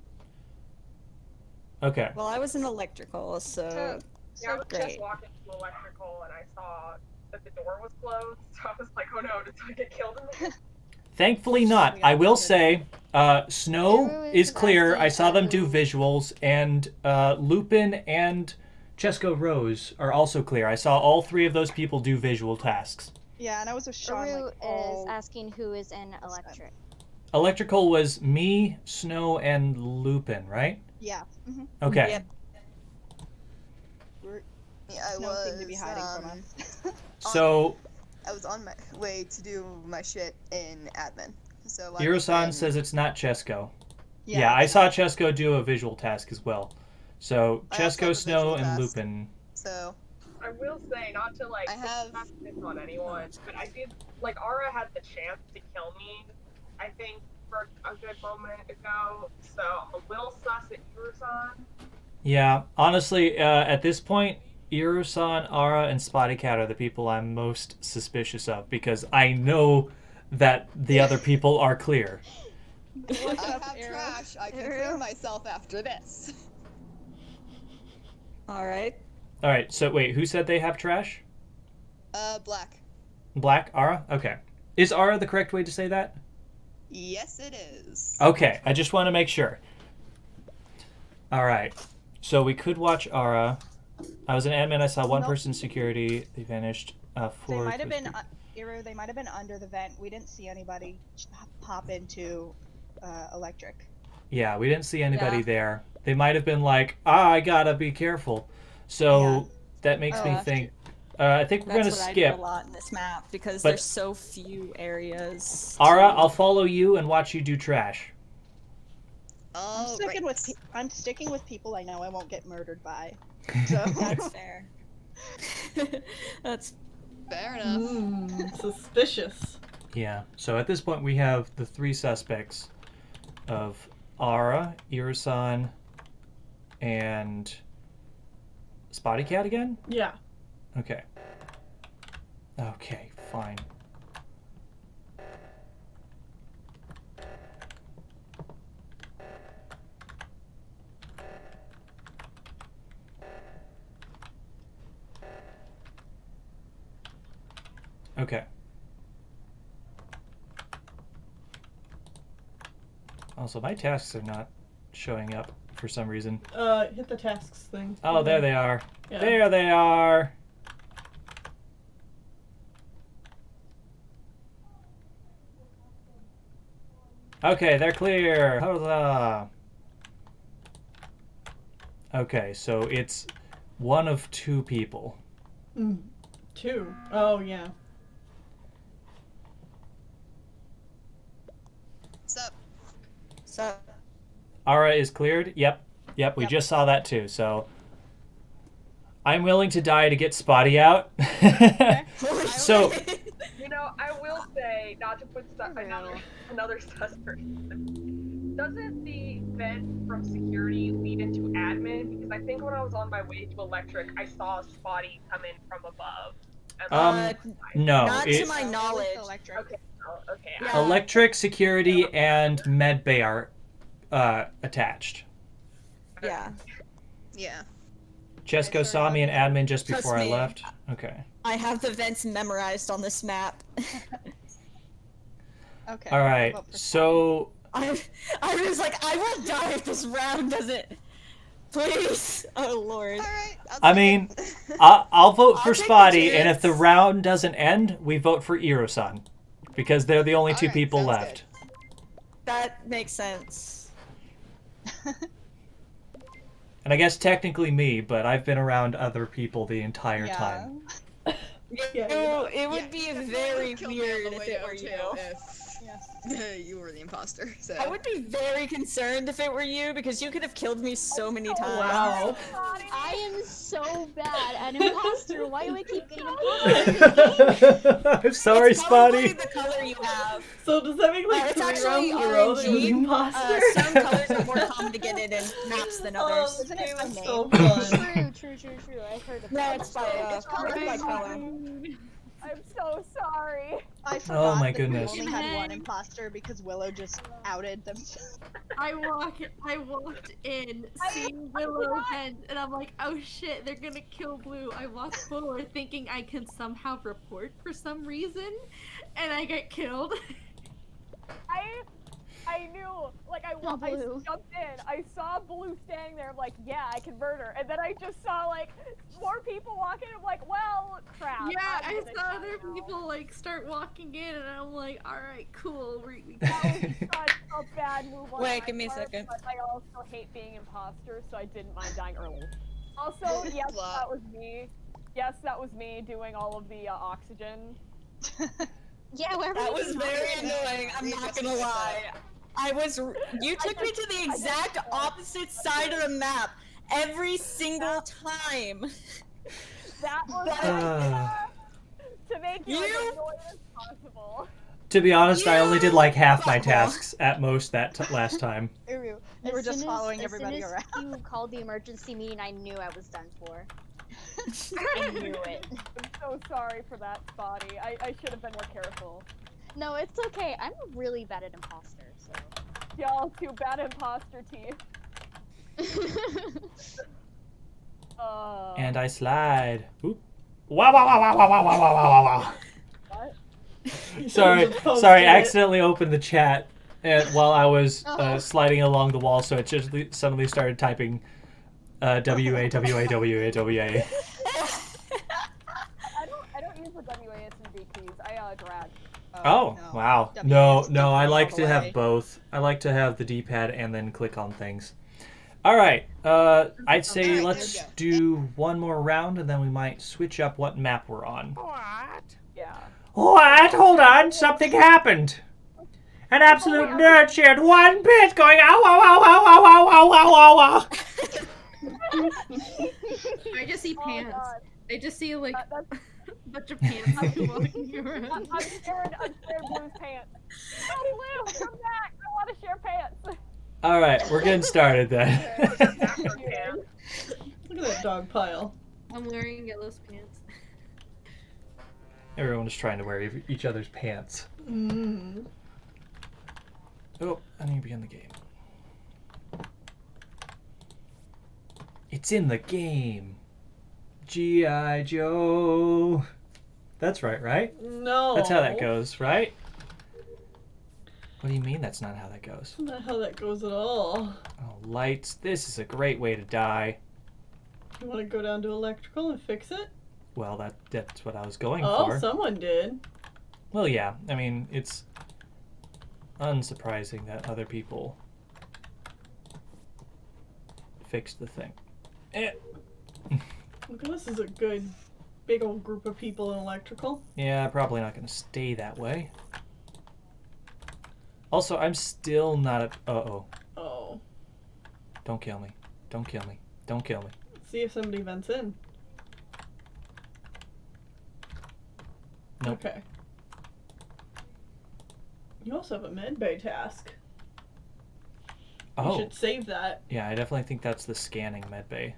Okay. Well, I was in electrical, so Yeah, I was great. just walking to electrical and I saw that the door was closed, so I was like, oh no, did I get killed in there? Thankfully not. I will say, Snow Iro is is clear. I asking saw them do who- visuals, and Lupin and Chesko Rose are also clear. I saw all 3 of those people do visual tasks. Yeah, and I was with Shawn Aru like is all. asking who is in electric. Electrical was me, Snow, and Lupin, right? Yeah. Mm-hmm. Okay. Yep. Yeah, I Snow was. seemed to be hiding from us. So, I was on my way to do my shit in admin. So I Iro-san was in- says it's not Chesko. Yeah, I saw Chesko do a visual task as well. So, I also have Chesko, a Snow, visual and task. Lupin. So I will say, not to like I have- not pick on anyone, but I did like Ara had the chance to kill me, I think, for a good moment ago. So I'm a little sus at Uro-san. Yeah, honestly, at this point, Iro-san, Ara, and Spotty Cat are the people I'm most suspicious of because I know that the other people are clear. I have trash. I can clear myself after this. All right. All right, so wait, who said they have trash? Black. Black? Ara? Okay. Is Ara the correct way to say that? Yes, it is. Okay, I just want to make sure. All right, so we could watch Ara. I was an admin. I saw one Nope. person in security. They vanished. They Four. might have been, Iru, they might have been under the vent. We didn't see anybody pop into electric. Yeah, we didn't see anybody Yeah. there. They might have been like, I gotta be careful. So Yeah. that makes Oh, me that's think. I think we're That's gonna what I do a skip. lot in this map because But- there's so few areas. Ara, to- I'll follow you and watch you do trash. Oh, I'm sticking right. with I'm sticking with people I know I won't get murdered by. So That's fair. That's Fair enough. Suspicious. Yeah. So at this point, we have the 3 suspects of Ara, Iro-san, and Spotty Cat again? Yeah. Okay. Okay, fine. Okay. Also, my tasks are not showing up for some reason. Hit the tasks thing. Oh, there they are. Yeah. There they are. Okay, they're clear. Huzzah. Okay, so it's one of 2 people. 2. Oh, yeah. Sup? so. Ara is cleared. Yep, we Yep. just saw that too. So I'm willing to die to get Spotty out. So You know, I will say, not to put another sus person, Doesn't the vent from security lead into admin? Because I think when I was on my way to electric, I saw a Spotty come in from above. And No, not it- to my So it was knowledge. Electric. Okay, oh, okay. Yeah. Electric, security, and med bay are attached. Yeah. Yeah. Chesco saw me in admin just Trust before I me. left. Okay. I have the vents memorized on this map. Okay. All right. vote for So I was like, I will die if this round doesn't. Please. Oh lord. All right. I mean, I'll vote I'll for take the Spotty, and if the chance. round doesn't end, we vote for Iro-san, because they're the only two Alright, people sounds left. That makes sense. And I guess technically me, but I've been around other people the entire Yeah. time. Yeah, It would be very Kill me on weird the if way it to were O2 you. if you were the imposter. So. I would be very concerned if it were you because you could have killed me so many times. Wow. I am so bad at imposter. Why do I keep getting imposter? I'm sorry, It's probably Spotty. the color you have. So does that make like It's 3 actually rounds in a row that it was RNG. imposter? Some colors are more common to get it in maps than Oh, others. this Isn't it game some is name? so fun. True. I heard of No, that. it's by color. I'm so sorry. I forgot my that goodness. we only had one imposter because Willow just outed them. I walked in, seeing Willow vent, and I'm like, oh shit, they're gonna kill Blue. I walked forward thinking I can somehow report for some reason, and I get killed. I knew, like, I Blue. jumped in, I saw Blue standing there, I'm like, yeah, I can murder, and then I just saw, like, more people walking, I'm like, well, crap. Yeah, I'm I gonna saw die other now. people like start walking in, and I'm like, all right, cool. That was such a bad move on Wait, my give me a part, second. But I also hate being imposter, so I didn't mind dying early. Also, yes, Blah. that was me. Yes, that was me doing all of the oxygen. Yeah, wherever That you was can very hide. annoying. I'm not gonna lie. You took me to the exact opposite side of the map every single time. That was to make you as You- annoyed as possible. To be honest, I only did like half my Yeah. tasks at most that last time. You As were just soon following as everybody soon around. as you called the emergency meeting, I knew I was done for. I knew it. I'm so sorry for that, Spotty. I should have been more careful. No, it's okay. I'm really bad at imposter, so. Y'all too bad imposter team. And I slide. Oop. Wow, wow, wow, wow, wow, wow, wow, wow, wow, wow. What? Sorry, Posted sorry, it. I accidentally opened the chat while I was Oh. sliding along the wall, so it just suddenly started typing WA, WA, WA, WA. I don't use the WASD keys. I drag. Oh, no. wow. W No, is no, I all like the to way. have both. I like to have the D-pad and then click on things. All right, I'd say Alright, let's there we do one more round, and then we might switch up what map we're on. Yeah. What? Hold on, something happened. An absolute nerd shared one bit going ow, ow, ow, ow, ow, ow, ow, ow, ow, ow. I just see Oh, pants. God. I just see like That's, a bunch of pants walking around. I'm scared Blue's pants. Oh, Blue, come back! I want to share pants. All right, we're getting started then. Look at that dog pile. I'm wearing yellow's pants. Everyone is trying to wear each other's pants. Mm. Oh, I need to begin the game. It's in the game. G.I. Joe. That's right? No. That's how that goes, right? What do you mean that's not how that goes? That's not how that goes at all. Oh, lights. This is a great way to die. You want to go down to electrical and fix it? Well, that's what I was going Oh, for. someone did. Well, yeah. I mean, it's unsurprising that other people fixed the thing. Look, this is a good, big old group of people in electrical. Yeah, probably not going to stay that way. Also, I'm still not at... Uh-oh. Oh. Don't kill me. Don't kill me. Don't kill me. Let's see if somebody vents in. Nope. Okay. You also have a med bay task. You Oh. should save that. Yeah, I definitely think that's the scanning medbay.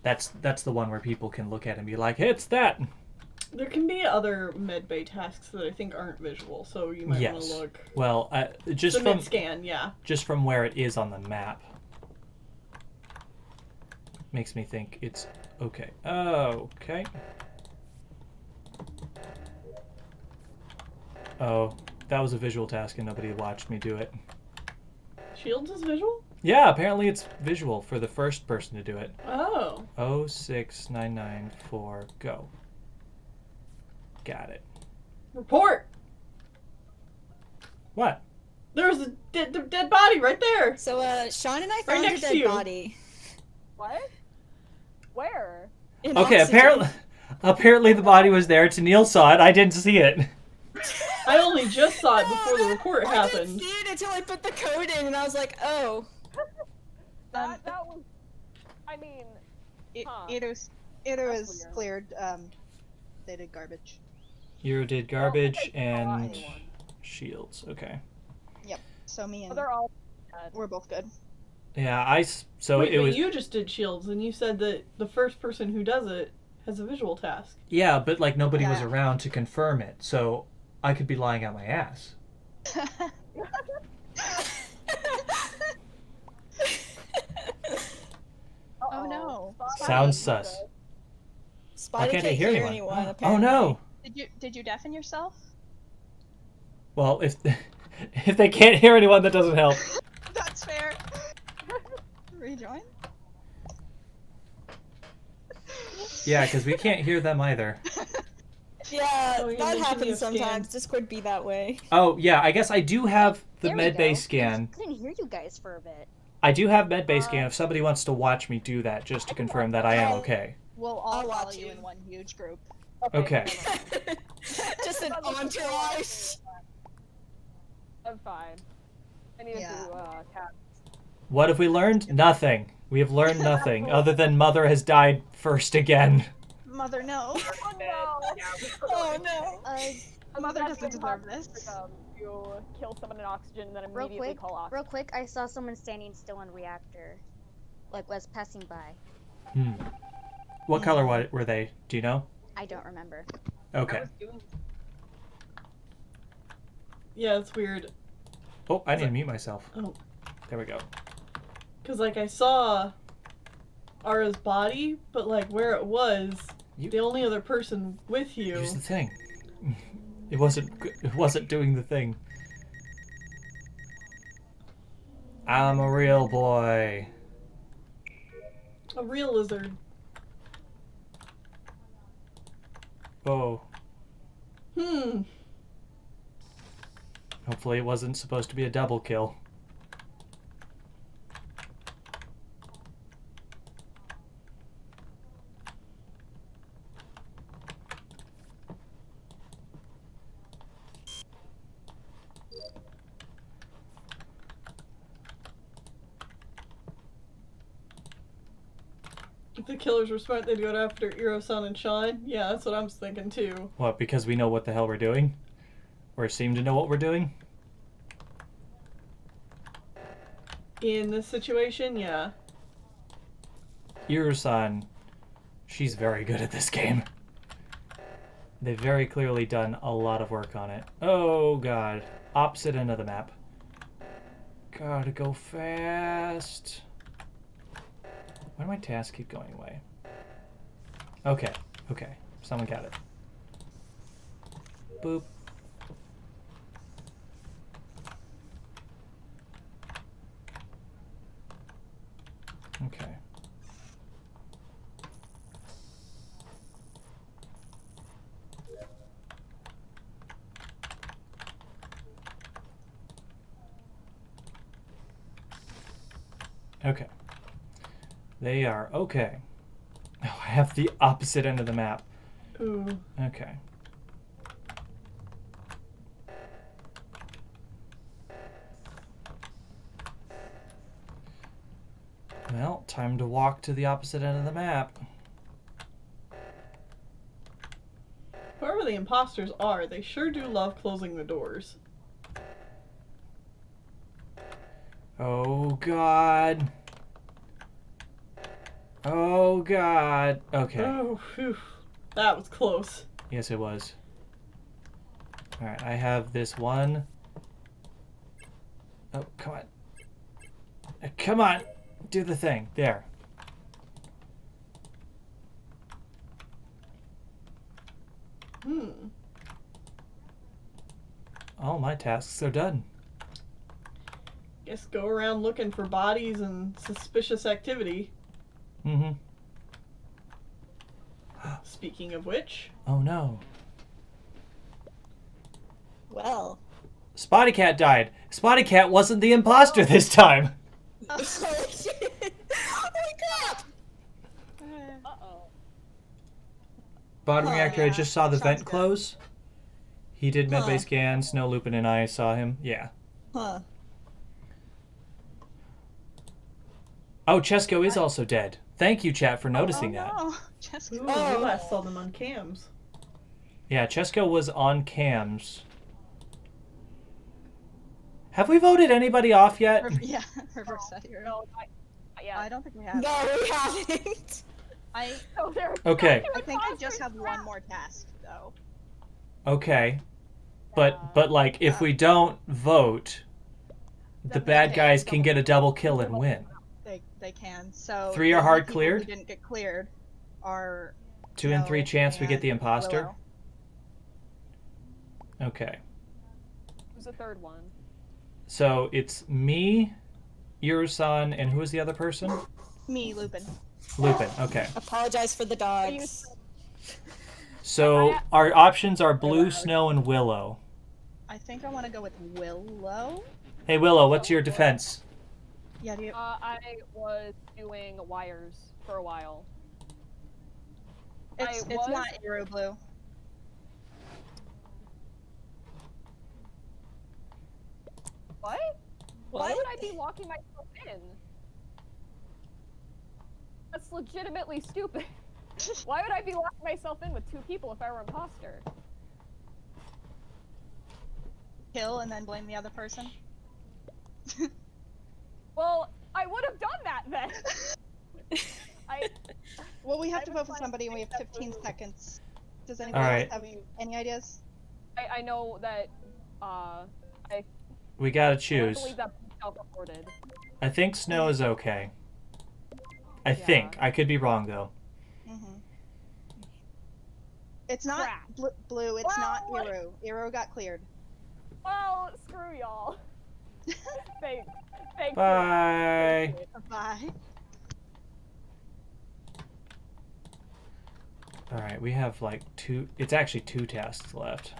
That's the one where people can look at it and be like, hey, it's that! There can be other medbay tasks that I think aren't visual, so you might want to look. Well, just Submit from scan, yeah. just from where it is on the map makes me think it's okay. Okay. Oh, that was a visual task and nobody watched me do it. Shields is visual? Yeah, apparently it's visual for the first person to do it. Oh. 06994 go. Got it. Report! What? There's a dead body right there! So, Shawn and I Right found a next to dead you. body. What? Where? in Okay, oxygen. apparently the body was there. Neil saw it. I didn't see it. I only just saw it before the report I didn't happened. see it until I put the code in, and I was like, oh. That was. I mean. Huh. It was That's cleared. They did garbage. You did garbage I and didn't saw anyone. shields. Okay. Yep. So me Oh, and they're all dead. we're both good. Yeah, so Wait, it but was. you just did shields, and you said that the first person who does it has a visual task. Yeah, but like nobody was Yeah. around to confirm it, so I could be lying out my ass. Oh no. Sounds sus. Spotty can't I can't hear hear anyone? anyone, Oh apparently. no. Did you deafen yourself? Well, if if they can't hear anyone, that doesn't help. That's fair. Rejoin? Yeah, because we can't hear them either. Yeah, Oh, you're that making me happens a scan. sometimes. Discord be that way. Oh yeah, I guess I do have the There we medbay go. scan. I couldn't hear you guys for a bit. I do have medbay scan. If somebody wants to watch me do that, just to confirm that I am okay. We'll all I'll follow watch you you. in one huge group. Okay. Just an entourage. I'm fine. I need Yeah. to do cat. What have we learned? Nothing. We have learned nothing other than Mother has died first again. Mother, no. Oh no! Yeah, Oh no. Mother That's doesn't what deserve happens this. to kill someone in oxygen and then Real immediately quick, call oxygen. real quick, I saw someone standing still in reactor, like was passing by. Hmm. What color were they? Do you know? I don't remember. Okay. Yeah, it's weird. Oh, I didn't mute myself. Oh. There we go. Because, like, I saw Ara's body, but, like, where it was, the only other person with you... Here's the thing. It wasn't doing the thing. I'm a real boy. A real lizard. Oh. Hmm. Hopefully it wasn't supposed to be a double kill. If the killers were smart, they'd go after Iro-san and Shawn. Yeah, that's what I was thinking, too. What, because we know what the hell we're doing? Or seem to know what we're doing? In this situation, yeah. Irusan, she's very good at this game. They've very clearly done a lot of work on it. Oh god. Opposite end of the map. Gotta go fast. Why do my tasks keep going away? Okay, okay. Someone got it. Boop. Okay. Okay. They are okay. Oh, I have the opposite end of the map. Ooh. Okay. Well, time to walk to the opposite end of the map. Whoever the imposters are, they sure do love closing the doors. Oh god. Oh god. Okay. Oh, phew. That was close. Yes, it was. Alright, I have this one. Oh, come on. Come on! Do the thing. There. All my tasks are done. Guess go around looking for bodies and suspicious activity. Mm-hmm. Speaking of which. Oh no. Well. Spotty Cat died. Spotty Cat wasn't the imposter this time. Oh shit! Oh my god! Uh-oh. Bottom Oh, reactor, I yeah. just saw the Sounds vent good. close. He did medbay Huh. scans. No, Lupin and I saw him. Yeah. Huh. Oh, Chesko is also dead. Thank you, chat, for noticing that. Oh, no. Just Ooh, Oh. you last saw them on cams. Yeah, Chesko was on cams. Have we voted anybody off yet? yeah, reverse that hero. No, yeah. I don't think we have. No, we haven't. I So there- Okay. I think I just have one more task though. Okay. But like, if we don't vote, the Then bad they guys double- can get a double kill and win. They can. So 3 the are only hard people cleared? Who didn't get cleared are 2 and 3 Joe chance we get the and imposter. Willow. Okay. Who's the third one? So it's me, Yuru-san, and who was the other person? Me, Lupin. Lupin. Okay. Apologize for the dogs. So our options are Blue, Snow, and Willow. I think I want to go with Willow. Hey Willow, what's your defense? Yeah, do you? I was doing wires for a while. It's was- not Hero Blue. What? Why would I be locking myself in? That's legitimately stupid. Why would I be locking myself in with 2 people if I were an imposter? Kill and then blame the other person. Well, I would have done that then. Well, we have to I vote was for like, somebody and we have that's 15 rude. seconds. Does anybody Alright. else have any ideas? I know that I We gotta don't choose. believe that self-reported. I think Snow is okay. I think. I could be wrong though. Mm-hmm. It's not Crap. Blue. It's not Well, Iru. Iru got cleared. Well, screw y'all. Thanks. Bye. Bye. Alright, we have like 2. It's actually 2 tasks left.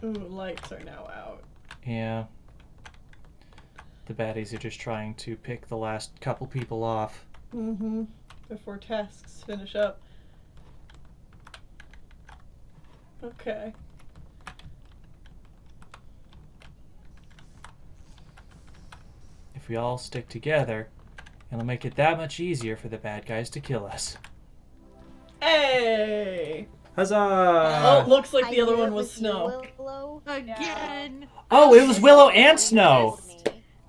Ooh, lights are now out. Yeah. The baddies are just trying to pick the last couple people off. Mm-hmm. Before tasks finish up. Okay. If we all stick together, it'll make it that much easier for the bad guys to kill us. Hey! Huzzah! Oh, looks like the I other knew one it was you, Snow. Willow. Again. Oh, it was Willow and Snow!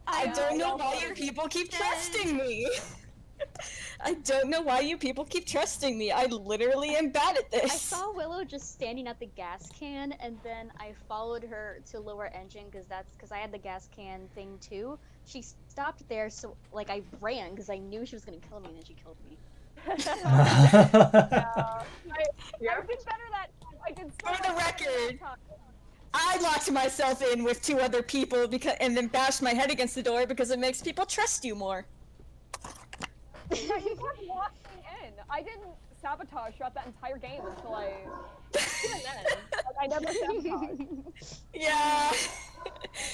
I don't know why you people keep trusting me. I don't know why you people keep trusting me. I literally am bad at this. I saw Willow just standing at the gas can, and then I followed her to lower engine because I had the gas can thing too. She stopped there, so like I ran because I knew she was gonna kill me, and then she killed me. I did better that time. I did so For the much better record. that time. I locked myself in with 2 other people and then bashed my head against the door because it makes people trust you more. Yeah, you kept locking me in. I didn't sabotage throughout that entire game until even then. Like, I never sabotaged. Yeah.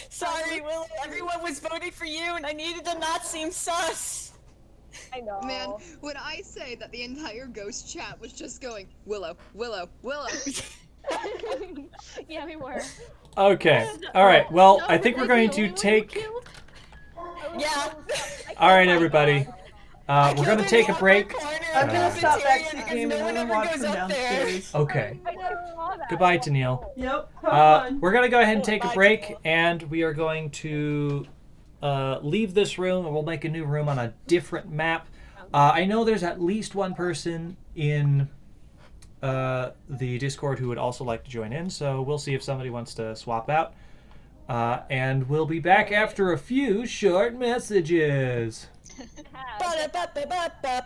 Sorry, Will. Everyone was voting for you, and I needed to not seem sus. I know. Man, when I say that the entire ghost chat was just going, Willow, Willow, Willow. Yeah, we were. Okay. Alright, well, I think we're going to take... Yeah. Alright, everybody. We're gonna take a break. I'm gonna stop Cafeteria backseat because game no and one I'm gonna ever watch goes from up there. downstairs. Okay. I saw that. Goodbye, That was Tennille. cool. Yep. Have fun. We're gonna go ahead and take a Bye, break, Tennille. and we are going to leave this room, and we'll make a new room on a different map. I know there's at least one person in the Discord who would also like to join in, so we'll see if somebody wants to swap out. And we'll be back after a few short messages. Ba-da-ba-ba-ba-ba.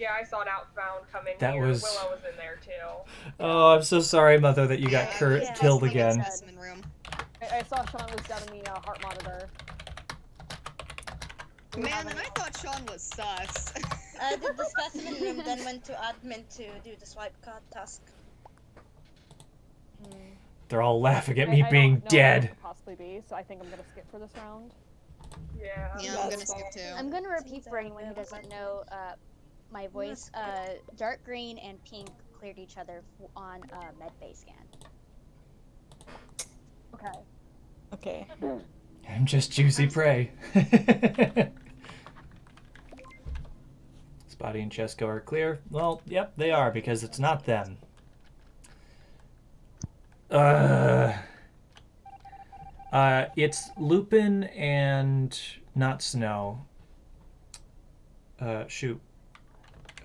Yeah, I saw an outbound come in That here. was- Willow was in there too. Oh, I'm so sorry, Mother, that you got Yeah, Kurt yeah. killed Testing in again. Specimen room. I saw Shawn was down in the heart monitor. Do we Man, have and any- I thought Shawn was sus. I did the specimen room, then went to admin to do the swipe card task. They're all laughing at me I being don't know dead. what it could possibly be, so I think I'm gonna skip for this round. Yeah. Yeah, I'm gonna skip too. I'm gonna repeat for anyone who doesn't know my voice. Dark green and pink cleared each other on med bay scan. Okay. Okay. I'm just juicy prey. Spotty and Chesko are clear. Well, yep, they are, because it's not them. It's Lupin and not Snow. Shoot.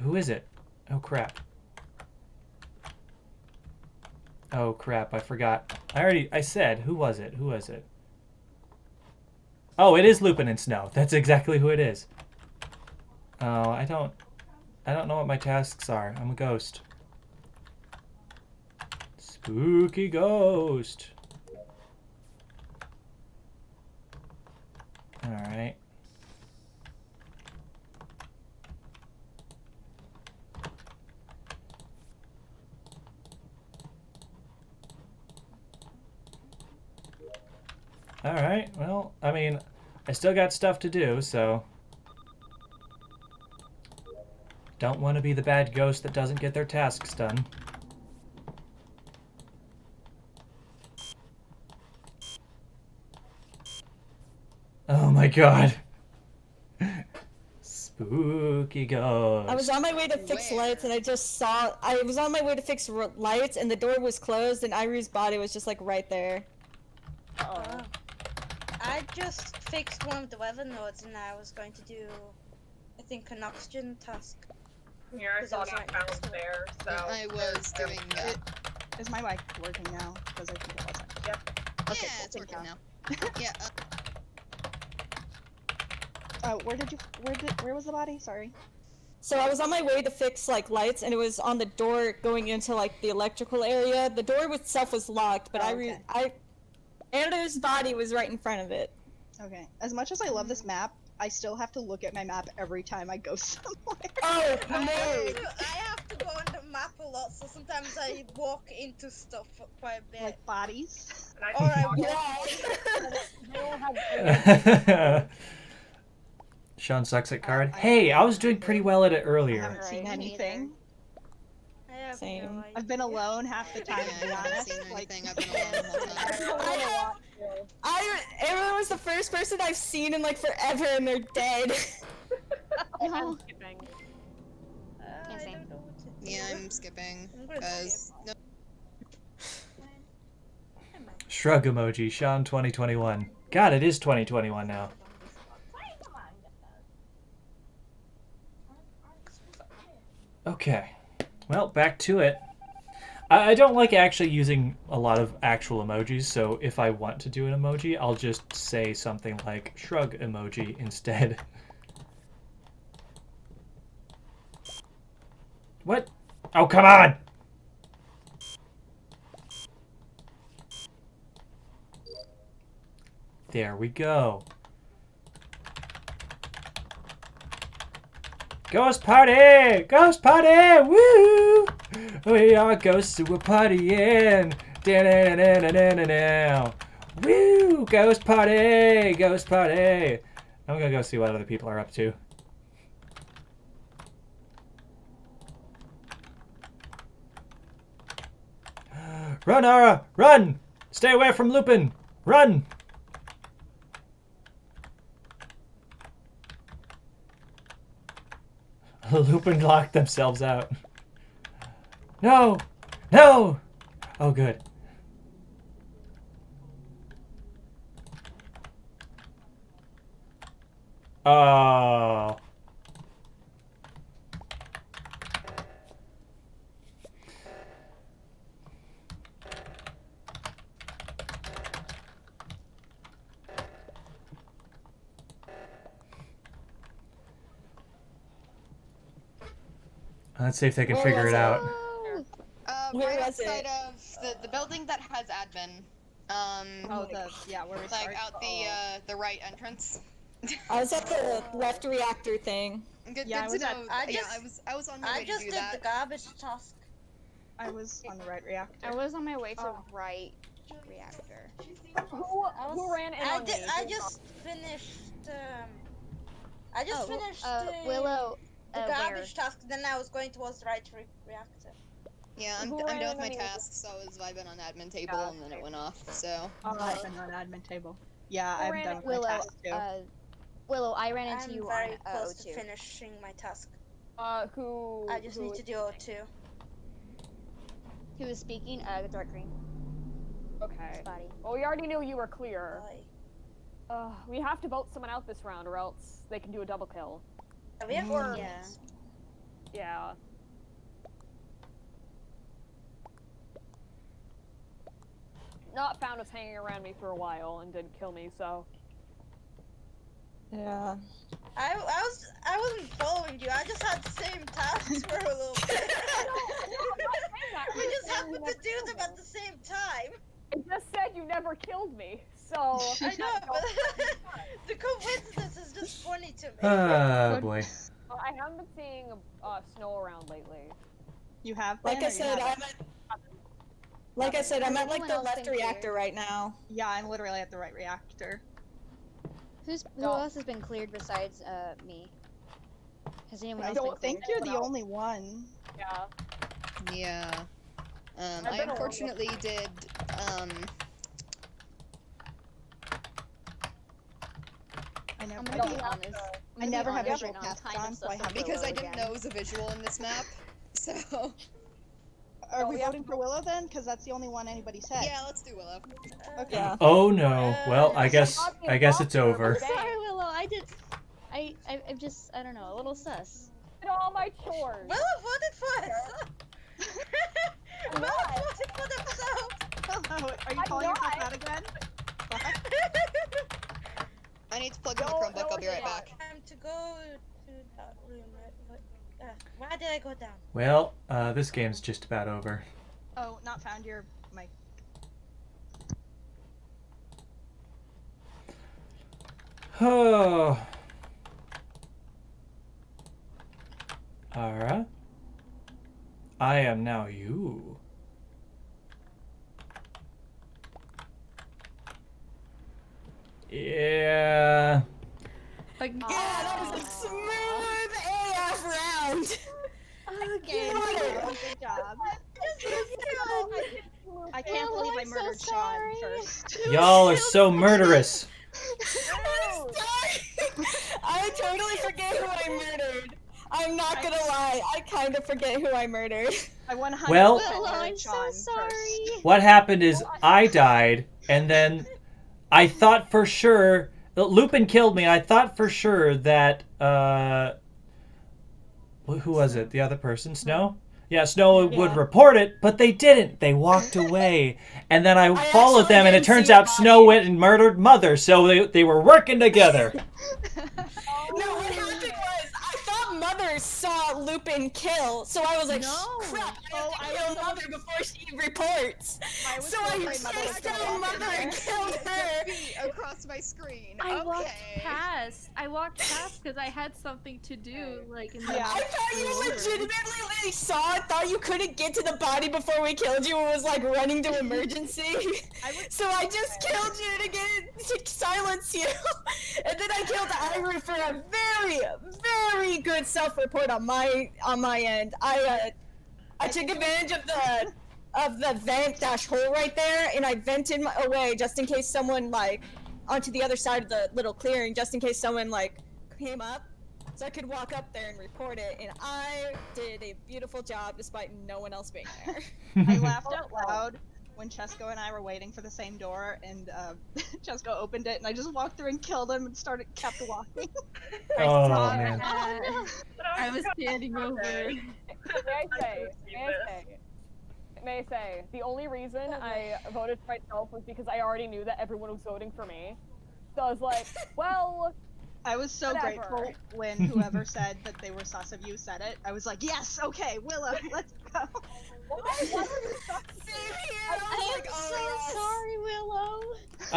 Who is it? Oh, crap. Oh, crap, I forgot. I said, who was it? Who was it? Oh, it is Lupin and Snow. That's exactly who it is. Oh, I don't know what my tasks are. I'm a ghost. Spooky ghost. Alright. Alright, well, I mean, I still got stuff to do, so... Don't want to be the bad ghost that doesn't get their tasks done. Oh my god. Spooky ghost. I was on my way to fix Where? lights and I just saw. I was on my way to fix lights and the door was closed and Iru's body was just like right there. Oh. I just fixed one of the weather nodes and I was going to do, I think, an oxygen task. Here, I saw an outbound there, so. I was doing Is my mic working now? Because I think it wasn't. Yep. Okay, yeah, cool, it's thank working you. now. Yeah, Where was the body? Sorry. So I was on my way to fix like lights and it was on the door going into like the electrical area. The door itself was locked, but Oh, okay. Iru's body was right in front of it. Okay. As much as I love this map, I still have to look at my map every time I go somewhere. Oh, I amazing! have to go on the map a lot, so sometimes I walk into stuff quite a bit. Like bodies. And I Or I walked- walk. Shawn sucks at card. Hey, I was doing pretty well at it I earlier. haven't seen Right. anything. I have Same. no idea. I've been alone half the time, to be yeah, I haven't honest. seen Like, anything. I've been alone the whole time. Iru was the first person I've seen in like forever and they're dead. I'm skipping. I Yeah, don't know what to do. Yeah, I'm skipping. I'm gonna Because no, Shrug emoji, Shawn 2021. God, it is 2021 now. Okay. Well, back to it. I don't like actually using a lot of actual emojis, so if I want to do an emoji, I'll just say something like shrug emoji instead. What? Oh, come on! There we go. Ghost party! Ghost party! Woo! We are ghosts who are partying. Da-na-na-na-na-na-na. Woo! Ghost party! Ghost party! I'm gonna go see what other people are up to. Run, Ara! Run! Stay away from Lupin! Run! Lupin locked themselves out. No! No! Oh, good. Oh. Let's see if they can Where figure was it it? out. Where Right was it? outside of the building that has admin. Oh, yeah, where we Like start. out the right entrance. I was at the left reactor thing. Good, Yeah, good to I know. I was on my I way to just do did that. the garbage task. I was on the right reactor. I was on my way to right reactor. Who ran in on me? I just finished. I just finished Willow. the where? garbage task. Then I was going towards the right reactor. Yeah, I'm Who done ran with my in on me? tasks, so I was vibing on admin table, Yeah. and then it went off, so... I've been on admin table. Yeah, Who I'm ran done it? with my Willow. task too. Willow, I ran into I'm you very on close to O2. finishing my task. Who? I just need to do O2. Who was speaking? Dark green. Okay. Spotty. Well, we already knew you were clear. Bye. We have to vote someone out this round, or else they can do a double kill. We have Yeah. Yeah. Not found was hanging around me for a while and didn't kill me, so. Yeah. I wasn't following you. I just had the same tasks for a little bit. We just happened to do them at the same time. I just said you never killed me, so. I know, but the coincidence is just funny to me. Oh boy. I haven't been seeing snow around lately. You have Like been, I or you said, haven't? I'm at like Everyone the else left been reactor cleared. right now. Yeah, I'm literally at the right reactor. Who else has been cleared besides me? Has anyone I else don't been think cleared? you're the only one. Yeah. Yeah. I've I been unfortunately did, I never, I'm gonna be honest. I never have honest visual right now, I'm tasks kind of on, so sus I of have because I Willow didn't again. know it was a visual in this map, so... Are we voting for Willow then? Because that's the only one anybody said. Yeah, let's do Willow. Okay. Yeah. Oh no. Well, I guess it's over. Sorry, Willow. I'm just, I don't know, a little sus. Did all my chores. Willow voted for us. Willow voted for themselves. Hello, are you I'm calling yourself not. that again? I need to plug in the Chromebook, I'll be right back. Time to go to that room. Why did I go down? Well, this game's just about over. Oh, not found your mic. Oh. Ara, I am now you. Yeah. Yeah, that was a smooth AF round. Again, good job. I can't believe I murdered Shawn first. Y'all are so murderous. I'm sorry. I totally forget who I murdered. I'm not gonna lie, I kind of forget who I murdered. I 100% Well- murdered Shawn first. What happened is I died, and then I thought for sure Lupin killed me. I thought for sure that who was it? The other person, Snow? Yeah, Snow would report it, but they didn't. They walked away, and then I followed actually them, and it didn't turns see out the Snow body. went and murdered Mother, so they were working together. No, what happened was I thought Mother saw Lupin kill, so I was like, crap, I have to kill Mother before she reports. So I chased down Mother and killed her. Across my screen. I walked Okay. past. I walked past because I had something to do. Like, in the Yeah. I thought you legitimately saw it, thought you couldn't get to the body before we killed you and was like running to emergency. So I just killed you to silence you. And then I killed Ivory for a very, very good self-report on my end. I took advantage of the vent hole right there, and I vented away just in case someone like onto the other side of the little clearing, just in case someone like came up, so I could walk up there and report it. And I did a beautiful job despite no one else being there. I laughed out loud when Chesko and I were waiting for the same door, and Chesko opened it, and I just walked through and killed him and kept walking. Oh man. I was standing over. May I say, the only reason I voted for myself was because I already knew that everyone was voting for me. So I was like, well, I was so Whatever. grateful when whoever said that they were sus of you said it. I was like, yes, okay, Willow, let's go. Same here. I was I am like, oh, so yes. sorry, Willow.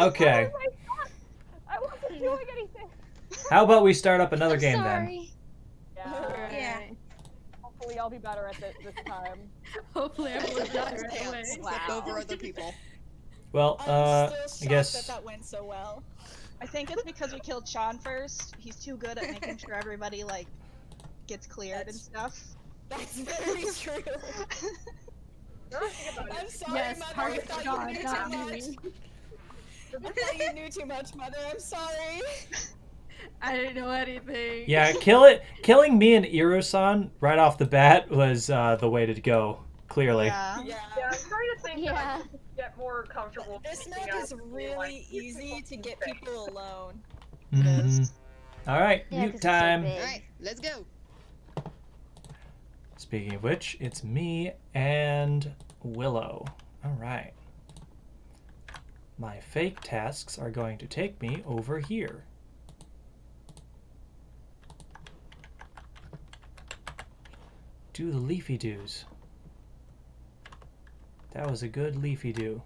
Okay. I wasn't doing anything. How about we start up another I'm game sorry. Yeah. Yeah. Hopefully I'll be better at this time. Hopefully everyone's better at the way. Flip over other people. then? Well, I'm I still shocked guess. that went so well. I think it's because we killed Shawn first. He's too good at making sure everybody like gets cleared and stuff. That's very true. I'm sorry, Yes, Mother. I target thought Shawn, you knew not too much. me. I thought you knew too much, Mother. I'm sorry. I didn't know anything. Yeah, killing me and Iro-san right off the bat was the way to go. Clearly. Yeah. Yeah. Yeah, I'm trying to think that I Yeah. could get more comfortable. This picking map up is and being really like, these easy to get things. people alone. Mhm. All right, Yeah, 'cause mute it's so time. big. Alright, let's go. Speaking of which, it's me and Willow. All right. My fake tasks are going to take me over here. Do the leafy doos. That was a good leafy do.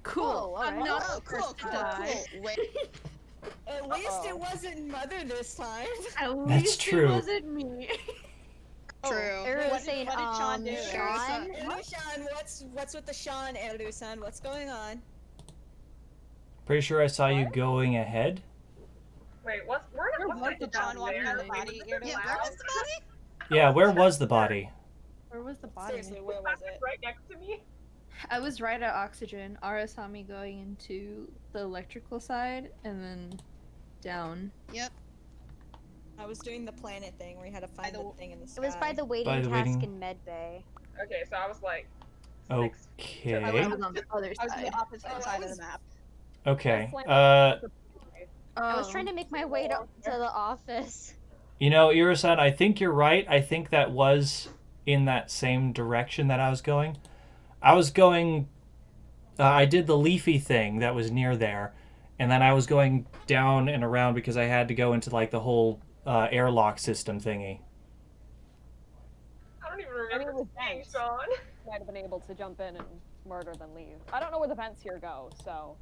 Cool. alright. I'm not Oh, the cool, first to cool, die. cool. Wait, At least it wasn't Mother this time. At That's least true. it wasn't me. true. Eru was saying, what did Shawn do? Shawn. Sean, what's with the Sean Eru-san? What's going on? Pretty sure I saw you going ahead. Wait, what's where Where was the the Shawn walk there? out of the body? Was You're it Yeah, doing where loud? was the body? Yeah, where was the body? Where was the body? Seriously, where was it? Right next to me. I was right at oxygen. Ara saw me going into the electrical side and then down. Yep. I was doing the planet thing where you had to find the thing in the It sky. was by the waiting By the task waiting- in medbay. Okay, so I was like. Okay. I was on the other I was on side. the opposite side of the map. Okay. I was trying to make my way to the office. You know, Iro-san, I think you're right. I think that was in that same direction that I was going. I was going... I did the leafy thing that was near there, and then I was going down and around because I had to go into, like, the whole airlock system thingy. I don't even remember it was seeing vents. Shawn. Might have been able to jump in and murder then leave. I don't know where the vents here go, so.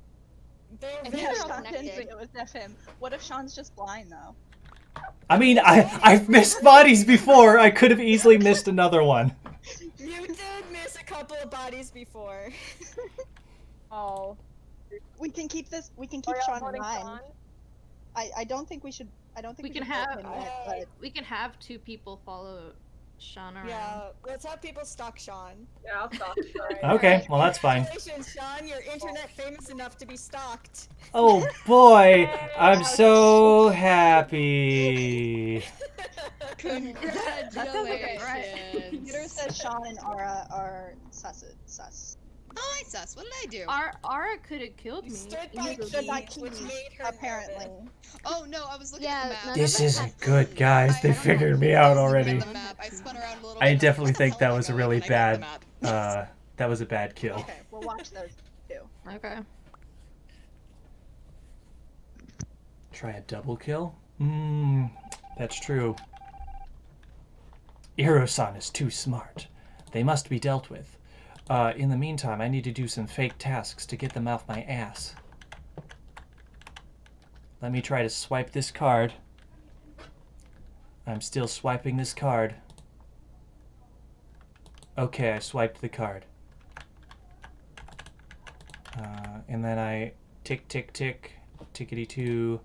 They're I think very they're all Shawn didn't connected. think it was just him. What if Shawn's just blind though? I mean, I've missed bodies before. I could have easily missed another one. You did miss a couple of bodies before. Oh. We can keep this. We can Oh, keep yeah, Shawn in voting mind. Shawn? I don't think we should. I don't think We we can should vote have him yet, but we can have two people follow Shawn around. Yeah, let's have people stalk Sean. Yeah, I'll stop. Okay, well, that's fine. Congratulations, Sean. You're internet famous enough to be stalked. Oh, boy. I'm so happy. Congratulations. Computer says Shawn and Aura are sus. Oh, I sus. What did I do? Ara could have killed You me. stood by easily. Stood by keys, which keys, made her apparently. nervous. Oh no, I was looking Yeah, at the map. none This of us isn't had good, keys. guys. They I don't know. figured me I out was looking already. at the map. I spun around a little I bit. definitely Where the think that hell am I was a going really when I got the bad, map? that was a bad kill. Okay, we'll watch those too. Okay. Try a double kill? That's true. Iro-san is too smart. They must be dealt with. In the meantime, I need to do some fake tasks to get them off my ass. Let me try to swipe this card. I'm still swiping this card. Okay, I swiped the card. And then I tick, tick, tick, tickety-two,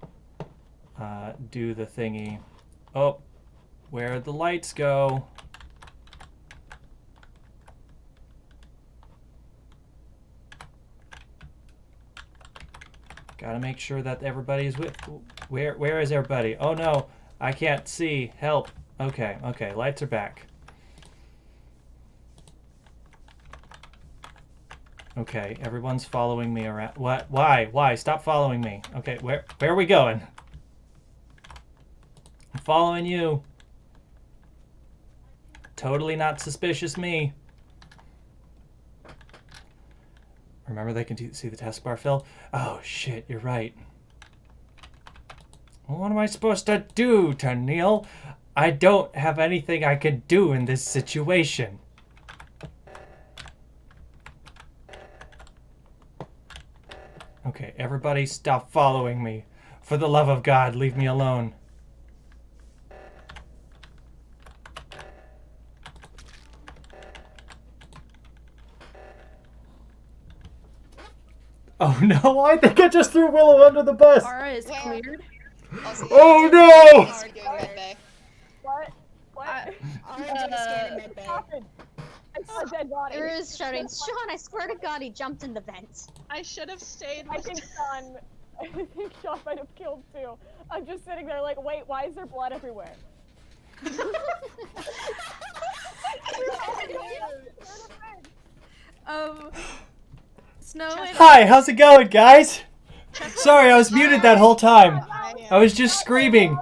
do the thingy. Oh, where'd the lights go? Gotta make sure that everybody's with. Where is everybody? Oh no, I can't see. Help. Okay, okay, lights are back. Okay, everyone's following me around. What? Why? Why? Stop following me. Okay, where are we going? I'm following you. Totally not suspicious me. Remember they can see the taskbar fill? Oh shit, you're right. What am I supposed to do, Neil? I don't have anything I can do in this situation. Okay, everybody stop following me. For the love of God, leave me alone. Oh no, I think I just threw Willow under the bus. Aura is Where? cleared. Also, Oh no! doing med bay. What? What? I'm doing a scan in med bay. happened? I saw a dead body. Ira is shouting, Shawn, I swear to God, he jumped in the vent. I should have stayed I with think Shawn. I think Shawn might have killed too. I'm just sitting there like, wait, why is there blood everywhere? Snow and Hi, how's it going, guys? Sorry, I was muted that whole time. I was just screaming.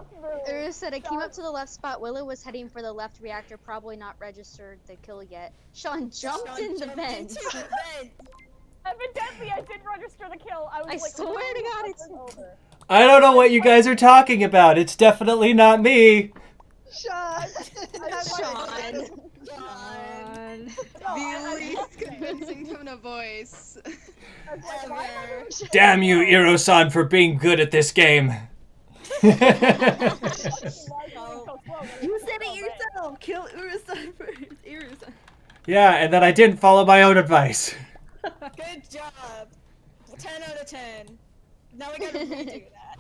Ira said, I came up to the left spot. Willow was heading for the left reactor, probably not registered the kill yet. Shawn jumped in the vent. Evidently, I did register the kill. I was I like, swear to God, it's over. I don't know what you guys are talking about. It's definitely not me. Shawn. Shawn. The least convincing tone of voice ever. Damn you, Iro-san, for being good at this game. you said it yourself. Kill Ura-san first. Ura-san. Yeah, and then I didn't follow my own advice. Good job. 10 out of 10. Now we gotta redo that.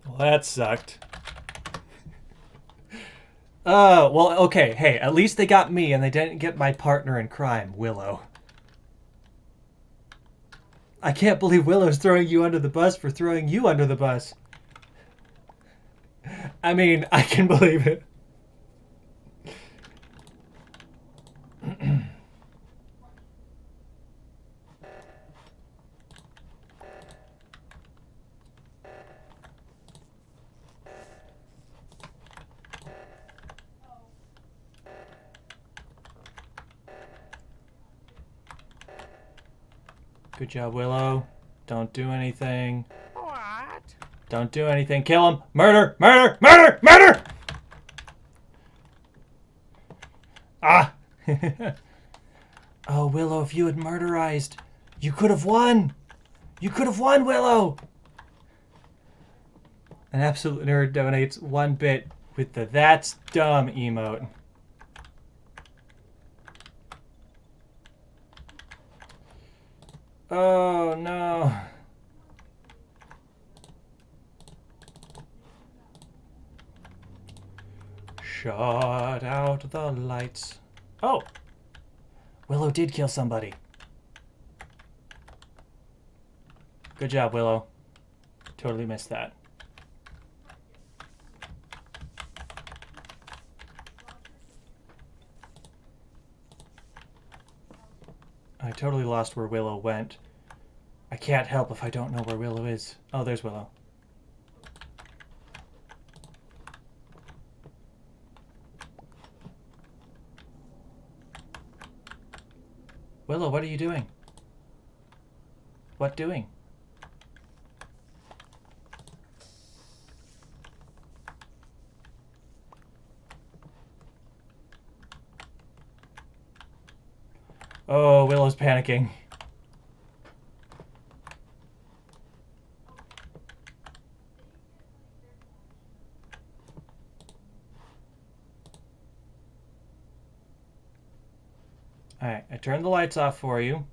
Well, that sucked. Well, okay, hey, at least they got me and they didn't get my partner in crime, Willow. I can't believe Willow's throwing you under the bus for throwing you under the bus. I mean, I can believe it. Good job, Willow. Don't do anything. What? Don't do anything. Kill him. Murder! Murder! Murder! Murder! Ah! Oh, Willow, if you had murderized, you could have won! You could have won, Willow! An absolute nerd donates 1 bit with the "that's dumb" emote. Oh no. Shut out the lights. Oh! Willow did kill somebody. Good job, Willow. Totally missed that. I totally lost where Willow went. I can't help if I don't know where Willow is. Oh, there's Willow. Willow, what are you doing? What doing? Oh, Willow's panicking. Alright, I turned the lights off for you.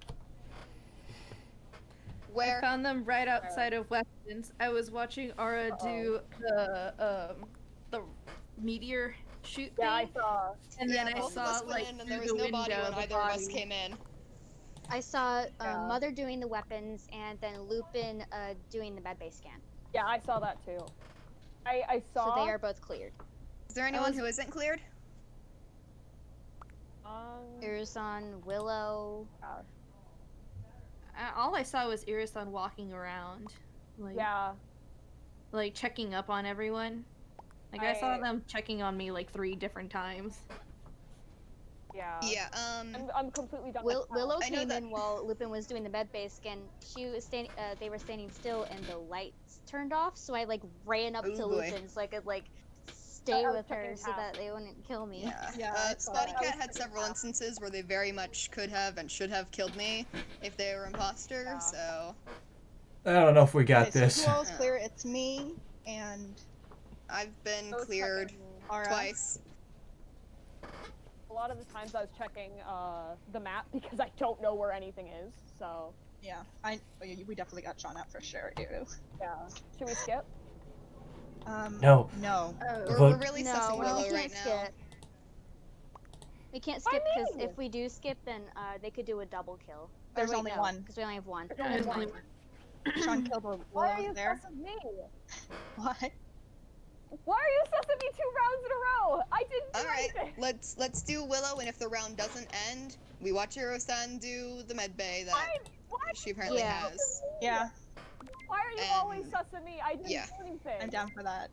I Where? found them right outside of weapons. I was watching Aura do the meteor shoot thing. Yeah, I saw. And then I both of saw us went like in and through there was the no body window when the either of us body. came in. I saw Yeah. Mother doing the weapons and then Lupin doing the med bay scan. Yeah, I saw that too. I saw. So they are both cleared. Is there anyone who isn't cleared? Irizon, Willow. All I saw was Irisan walking around, like Yeah. like checking up on everyone. Like I saw them checking on me like 3 different times. Yeah. Yeah. I'm completely done. Willow I know came that- in while Lupin was doing the med bay scan. She was standing. They were standing still, and the lights turned off. So I like ran up Ooh, to boy. Lupin so I could like stay I was with her checking so past. that they wouldn't kill me. Yeah. Yeah, I saw Spotty that. Cat had several instances where they very much could have and should have killed me if they were imposters. Yeah. So I don't know if we got Okay, this. So who all's clear? It's me and I've been I was cleared checking- Ara. twice. A lot of the times I was checking the map because I don't know where anything is. So Yeah, we definitely got Shawn out for sure. Ew. yeah. Should we skip? No. No. We're Vote- really No, sussing we Willow can't right now. skip. We can't Why skip because me? if we do skip, then they could do a double kill. There's only one. Because we only have one. There's only one. Shawn killed a Why are Willow you there. sussing me? What? Why are you sussing me 2 rounds in a row? I didn't do All right, anything. let's do Willow, and if the round doesn't end, we watch Hiro-san do the med bay that Why? she apparently Yeah. has. Yeah, Why are you And- always sussing me? I didn't yeah. do anything. I'm down for that.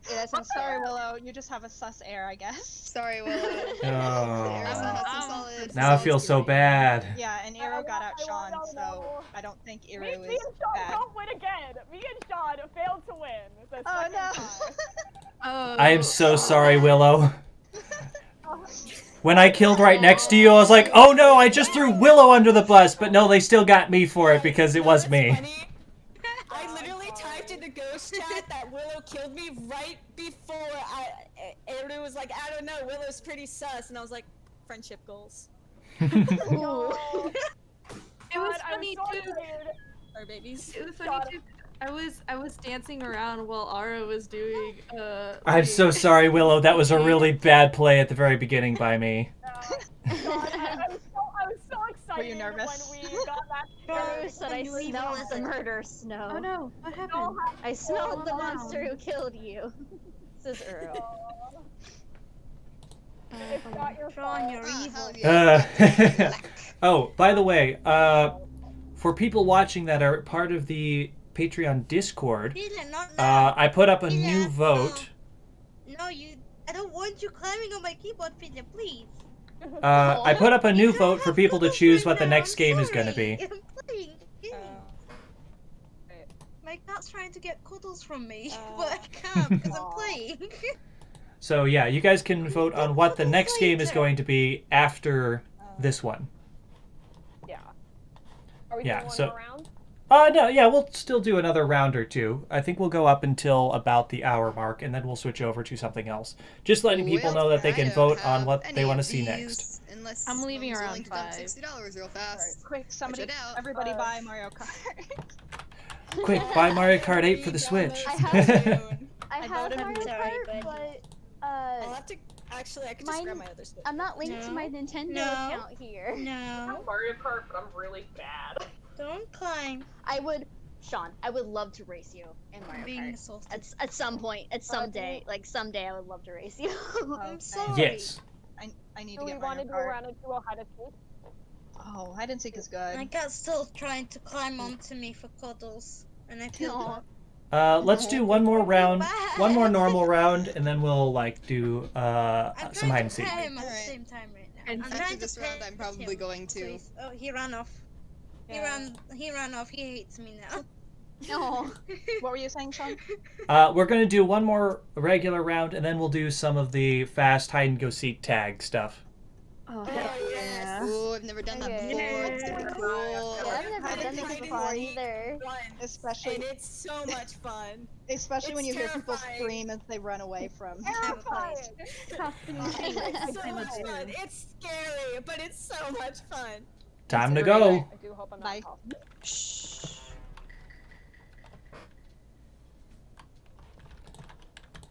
Yeah, that sounds Sorry, fair. Willow. You just have a sus air, I guess. Sorry, Willow. Oh. Hiro-san has some solid. Now I solid feel so theory. bad. Yeah, and Iro got out I Shawn, want- so I don't think Iro Me is and Shawn bad. don't win again. Me and Shawn failed to win. The Oh second no! time. Oh. I am so sorry, Willow. When I killed right next to you, I was like, oh no, I just threw Willow under the bus. But no, they still got me for it because it was me. Funny? I literally typed in the ghost chat that Willow killed me right before everyone was like, I don't know, Willow's pretty sus, and I was like, friendship goals. Ooh. It was God, I funny so too. excited. Our babies. It was funny too. I was dancing around while Ara was doing I'm so sorry, Willow. That was a really bad play at the very beginning by me. God, I was so excited Were you nervous? when we got that. Rose said I smelled the murder snow. Oh no, what happened? I smelled the Oh, monster who killed you. This is Earl. It's not your fault. Shawn, you're Ah, evil. hell yeah. Oh, by the way, for people watching that are part of the Patreon Discord, Dylan, not now. I put up a Dylan, new vote. No, I don't want you climbing on my keyboard, Dylan, please. I put up a new You vote for have people to cuddles choose right what the now, next I'm game is going to sorry. be. I'm playing a game. Wait. My cat's trying to get cuddles from me, but I can't because I'm Aw. playing. So yeah, you guys can vote on what the next game is going to be after this one. Yeah. Are we Yeah, doing one so- more round? No, yeah, we'll still do another round or two. I think we'll go up until about the hour mark, and then we'll switch over to something else. Just letting people know that they can vote on what they want to see next. Unless I'm leaving someone's around willing to dump 5. $60 real fast. Quick, somebody, it out. everybody buy Mario Kart. Quick, buy Mario Kart 8 for the Switch. I have- I I have voted Mario sorry, Kart, buddy. but I'll have to. Actually, I could just grab Mine- my other Switch. I'm not linked to No. my Nintendo No. account here. I No, have Mario Kart, but I'm really bad. don't climb. I would, Shawn, I would love to race you in Mario Being Kart. assaulted. At some point, someday, like someday, I would love to race you. I'm sorry. Yes. I need Do to we get want Mario to do a Kart. round of duo hide and seek? Oh, hide and seek is good. My cat's still trying to climb onto me for cuddles, and I feel Aw. bad. Let's do one more round, bad. one more normal round, and then we'll like do I'm some hide trying and to seek. pet him at the Alright. same time right now. And I'm after trying to this round, pet I'm probably him, going to. please. Oh, he ran off. Yeah. He ran off. He hates me now. No. What were you saying, Shawn? We're gonna do one more regular round, and then we'll do some of the fast hide and go seek tag stuff. Oh, yes. Ooh, I've never done that Okay. before. It's super cool. Yeah, I've never Hide done and this seek before fun. either. Fun. Especially, And it's so much fun. especially when you it's hear people terrifying. scream as they run away from. Terrifying! It's so much fun. It's scary, but it's so much fun. Time to I go. do hope I'm Bye. not off.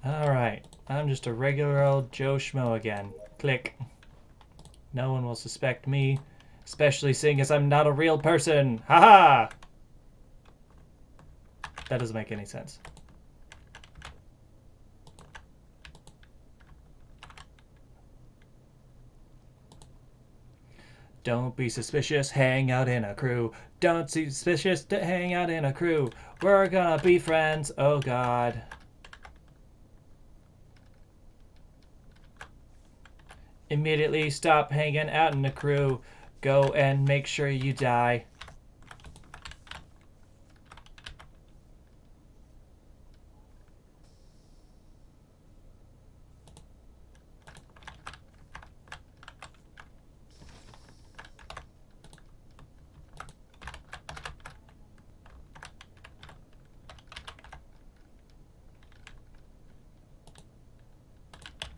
All right, I'm just a regular old Joe Schmo again. Click. No one will suspect me, especially seeing as I'm not a real person. Haha! That doesn't make any sense. Don't be suspicious, hang out in a crew. Don't be suspicious, hang out in a crew. We're gonna be friends, oh god. Immediately stop hanging out in the crew. Go and make sure you die.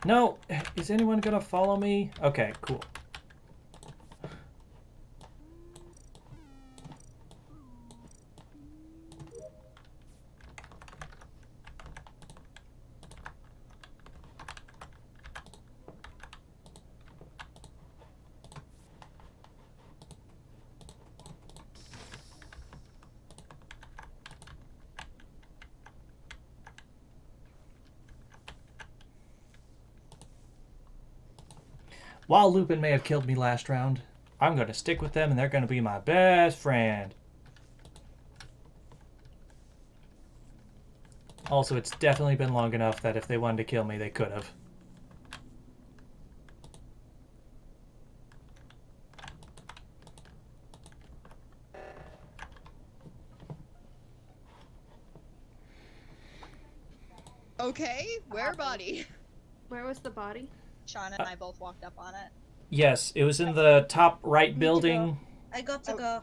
No, is anyone gonna follow me? Okay, cool. While Lupin may have killed me last round, I'm going to stick with them and they're going to be my best friend. Also, it's definitely been long enough that if they wanted to kill me, they could have. Okay, where body? Where was the body? Shawn and I both walked up on it. Yes, it was in the top right building. I got to go.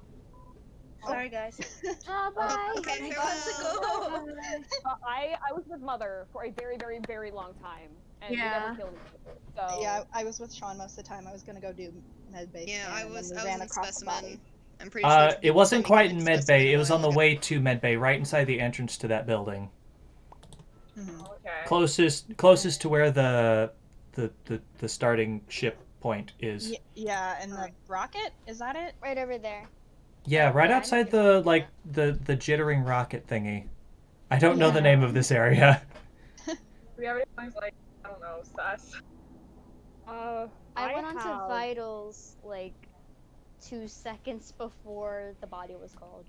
Sorry, guys. Oh, bye. Okay, I got to go. I was with Mother for a very, very, very long time, and we Yeah. never killed each other. So Yeah, I was with Shawn most of the time. I was gonna go do medbay. Yeah, scan, I and was then we ran in across the body. specimen. I'm pretty sure It wasn't quite in specimen medbay. It was a on the while ago. way to medbay, right inside the entrance to that building. Mhm. Okay. Closest to where the starting ship point is. Yeah, and the rocket, is that it? Right over there. Yeah, right Yeah, I know outside what you're talking the jittering rocket thingy. I don't know the name of this area. Do we have any like, I don't know, sus? I went on to have- vitals like 2 seconds before the body was called,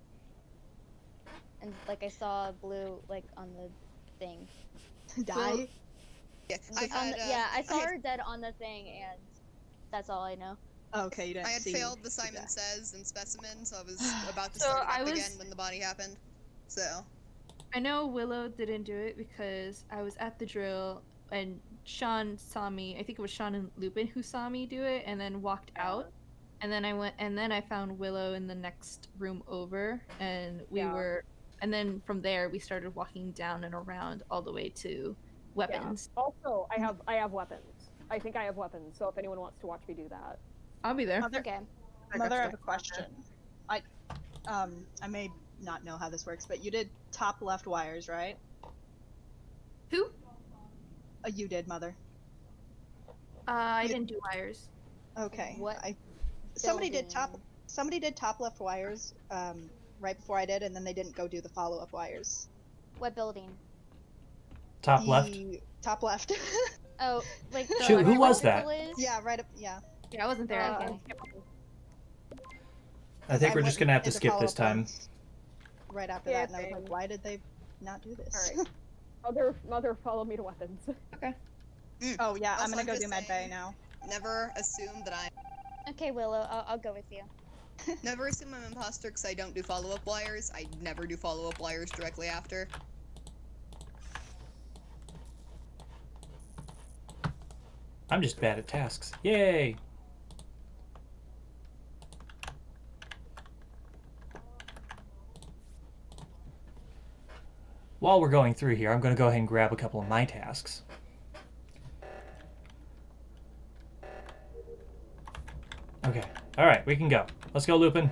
and like I saw blue like on the thing. Die? Yeah, Just on the- yeah, I saw her dead on the thing, and that's all I know. Okay, you didn't I had see failed the the Simon death. Says in specimen, so I was about to So start it I up was- again when the body happened. So I know Willow didn't do it because I was at the drill and Shawn saw me. I think it was Shawn and Lupin who saw me do it and then walked out. And then I found Willow in the next room over and and then from there we started walking down and around all the way to weapons. Yeah. Also, I have weapons. I think I have weapons. So if anyone wants to watch me do that, I'll be there. Mother, Okay. Mother, I have a question. I may not know how this works, but you did top left wires, right? Who? You did, Mother. I didn't do wires. Okay. What Somebody did building? Somebody did top left wires right before I did, and then they didn't go do the follow up wires. What building? Top left. Top left. Oh, like the Shoot, who was that? electrical is? Yeah, right up. Yeah. Yeah, I wasn't there. Okay. I think we're went just gonna have to and did the skip this follow-up time. ones Right after Yeah, that, and I was like, same. why did they not do this? Alright. Mother, follow me to weapons. Oh yeah, I'm Also, gonna I'm go just do medbay saying- now. never assume that I'm Okay, Willow, I'll go with you. never assume I'm imposter because I don't do follow-up wires. I never do follow-up wires directly after. I'm just bad at tasks. Yay! While we're going through here, I'm going to go ahead and grab a couple of my tasks. Okay. Alright, we can go. Let's go, Lupin.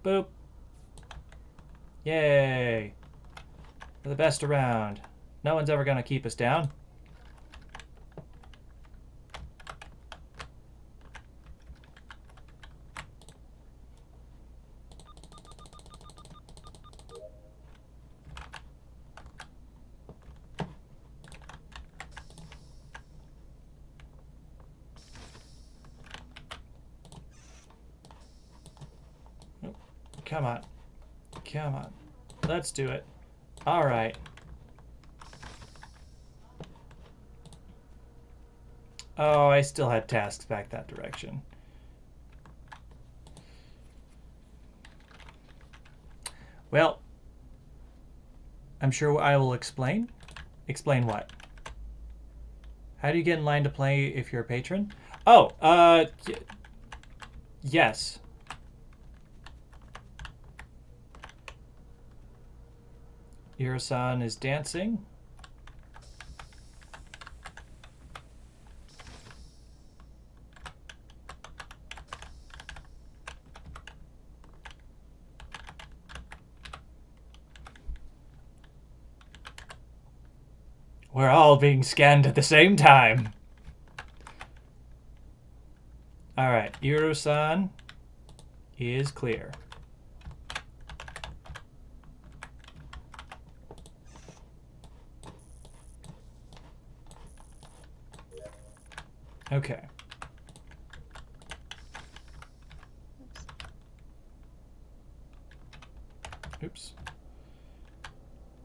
Boop. Yay. We're the best around. No one's ever going to keep us down. Come on. Come on. Let's do it. Alright. Oh, I still had tasks back that direction. Well, I'm sure I will explain. Explain what? How do you get in line to play if you're a patron? Oh, yes. Iro-san is dancing. We're all being scanned at the same time. Alright, Iro-san is clear. Okay. Oops.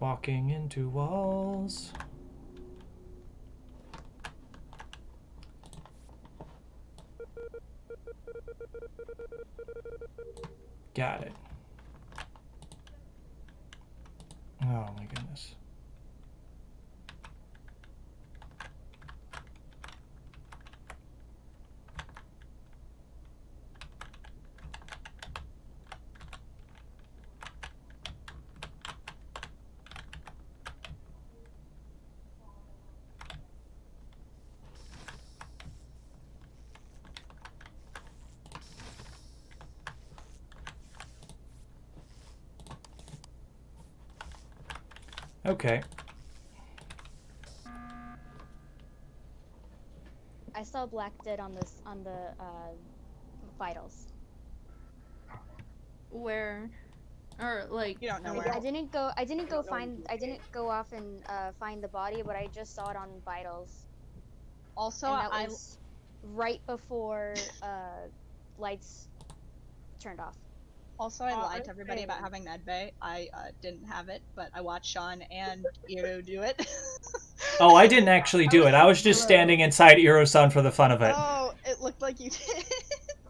Walking into walls. Got it. Oh my goodness. Okay. I saw Black dead on the vitals. Where? Or like You don't know I where. didn't go off and find the body, but I just saw it on vitals. Also, And that was right before lights turned off. Also, I lied I'm to everybody about saying- having med bay. I didn't have it, but I watched Shawn and Iro do it. Oh, I didn't actually do it. I was just standing inside Iro-san for the fun of it. Oh, it looked like you did.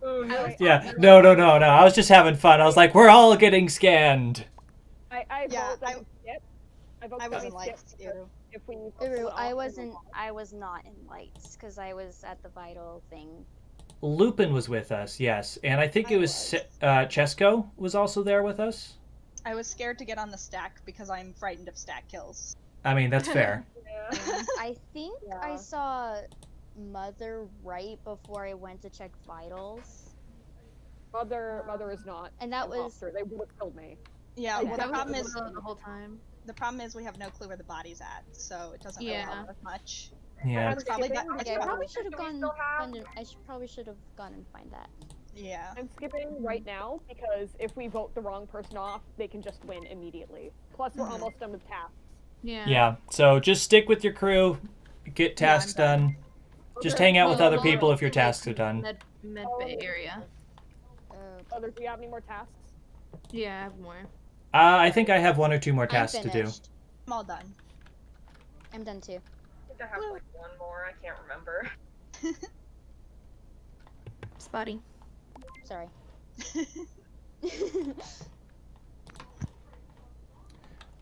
Oh no. Yeah, no. I was just having fun. I was like, we're all getting scanned. I Yeah, vote that we skip. I vote I that we wasn't like skip Iro. if we Uru, pull it I off, was not in lights because I was at the vital thing. Lupin was with us, yes. And I think it was Chesko was also there with us. I was scared to get on the stack because I'm frightened of stack kills. I mean, that's fair. Yeah. I think I Yeah. saw Mother right before I went to check vitals. Mother is not. And that an was- officer. They would have killed me. Yeah, Okay. well that the was problem is the whole time. we have no clue where the body's at, so it doesn't really Yeah. help us much. Yeah. It's probably skipping that. It's Okay, I probably, probably should have Do we gone. still have- Probably should have gone and find that. yeah. I'm skipping right now because if we vote the wrong person off, they can just win immediately. Plus, we're almost done with tasks. Yeah. Yeah, so just stick with your crew, get tasks I'm done. done. Just hang out with Well, other Laura people if your was in, like, tasks are done. Med bay area. Mother, do you have any more tasks? Yeah, I have more. I think I have 1 or 2 more I'm tasks to do. finished. I'm all done. I'm done too. I think I have like one more. I can't remember. Spotty. Sorry.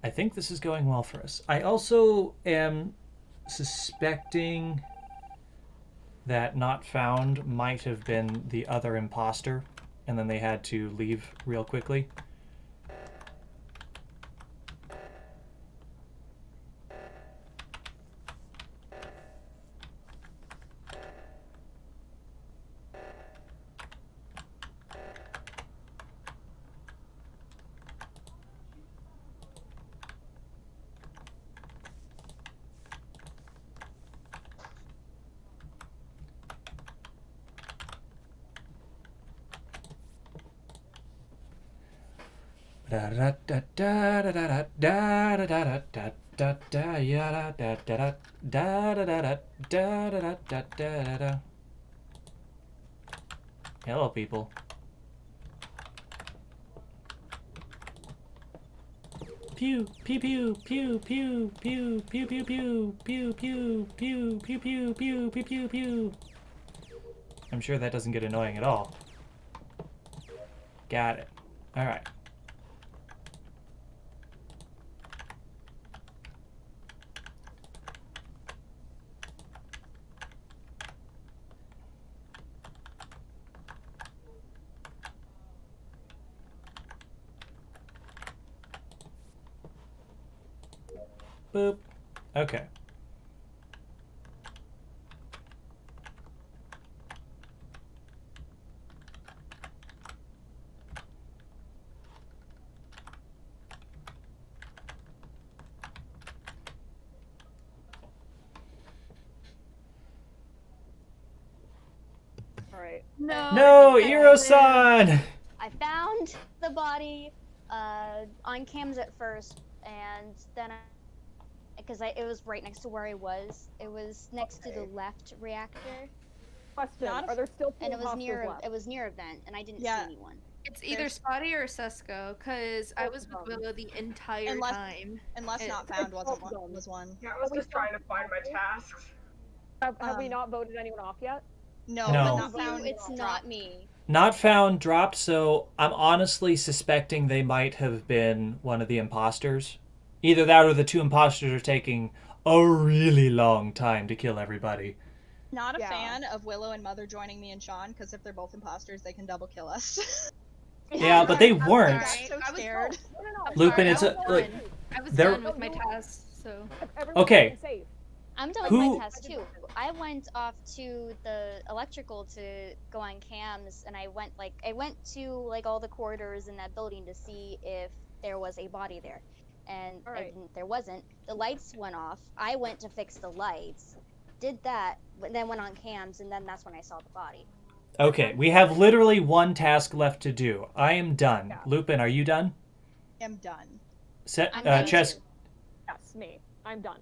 I think this is going well for us. I also am suspecting that Not Found might have been the other imposter, and then they had to leave real quickly. Hello, people. pew pew pew pew pew pew pew pew pew pew pew pew pew pew pew pew pew pew. I'm sure that doesn't get annoying at all. Got it. All right. Boop. Okay. Alright. No, Iro-san! I found the body on cams at first, and then because it was right next to where I was. It was next to the left reactor, Question, are there still and it was imposters left? near a vent, and I didn't see anyone. It's either Spotty or Sesko, because I was with Willow the entire time. Unless not found was one. Yeah, I was just trying to find my tasks. Have we not voted anyone off yet? No, No. but not found. It's not me. Not found dropped, so I'm honestly suspecting they might have been one of the imposters. Either that or the two imposters are taking a really long time to kill everybody. Not a fan of Willow and Mother joining me and Shawn, because if they're both imposters, they can double kill us. Yeah, but they weren't. I'm so scared. Lupin, it's a like. I was They're- done with my tasks, so. Okay. I'm done with Who- my task too. I went off to the electrical to go on cams, and I went to all the corridors in that building to see if there was a body there, and there wasn't. The lights went off. I went to fix the lights, did that, but then went on cams, and then that's when I saw the body. Okay, we have literally one task left to do. I am done. Lupin, are you done? I'm done. Chess. Yes, me. I'm done.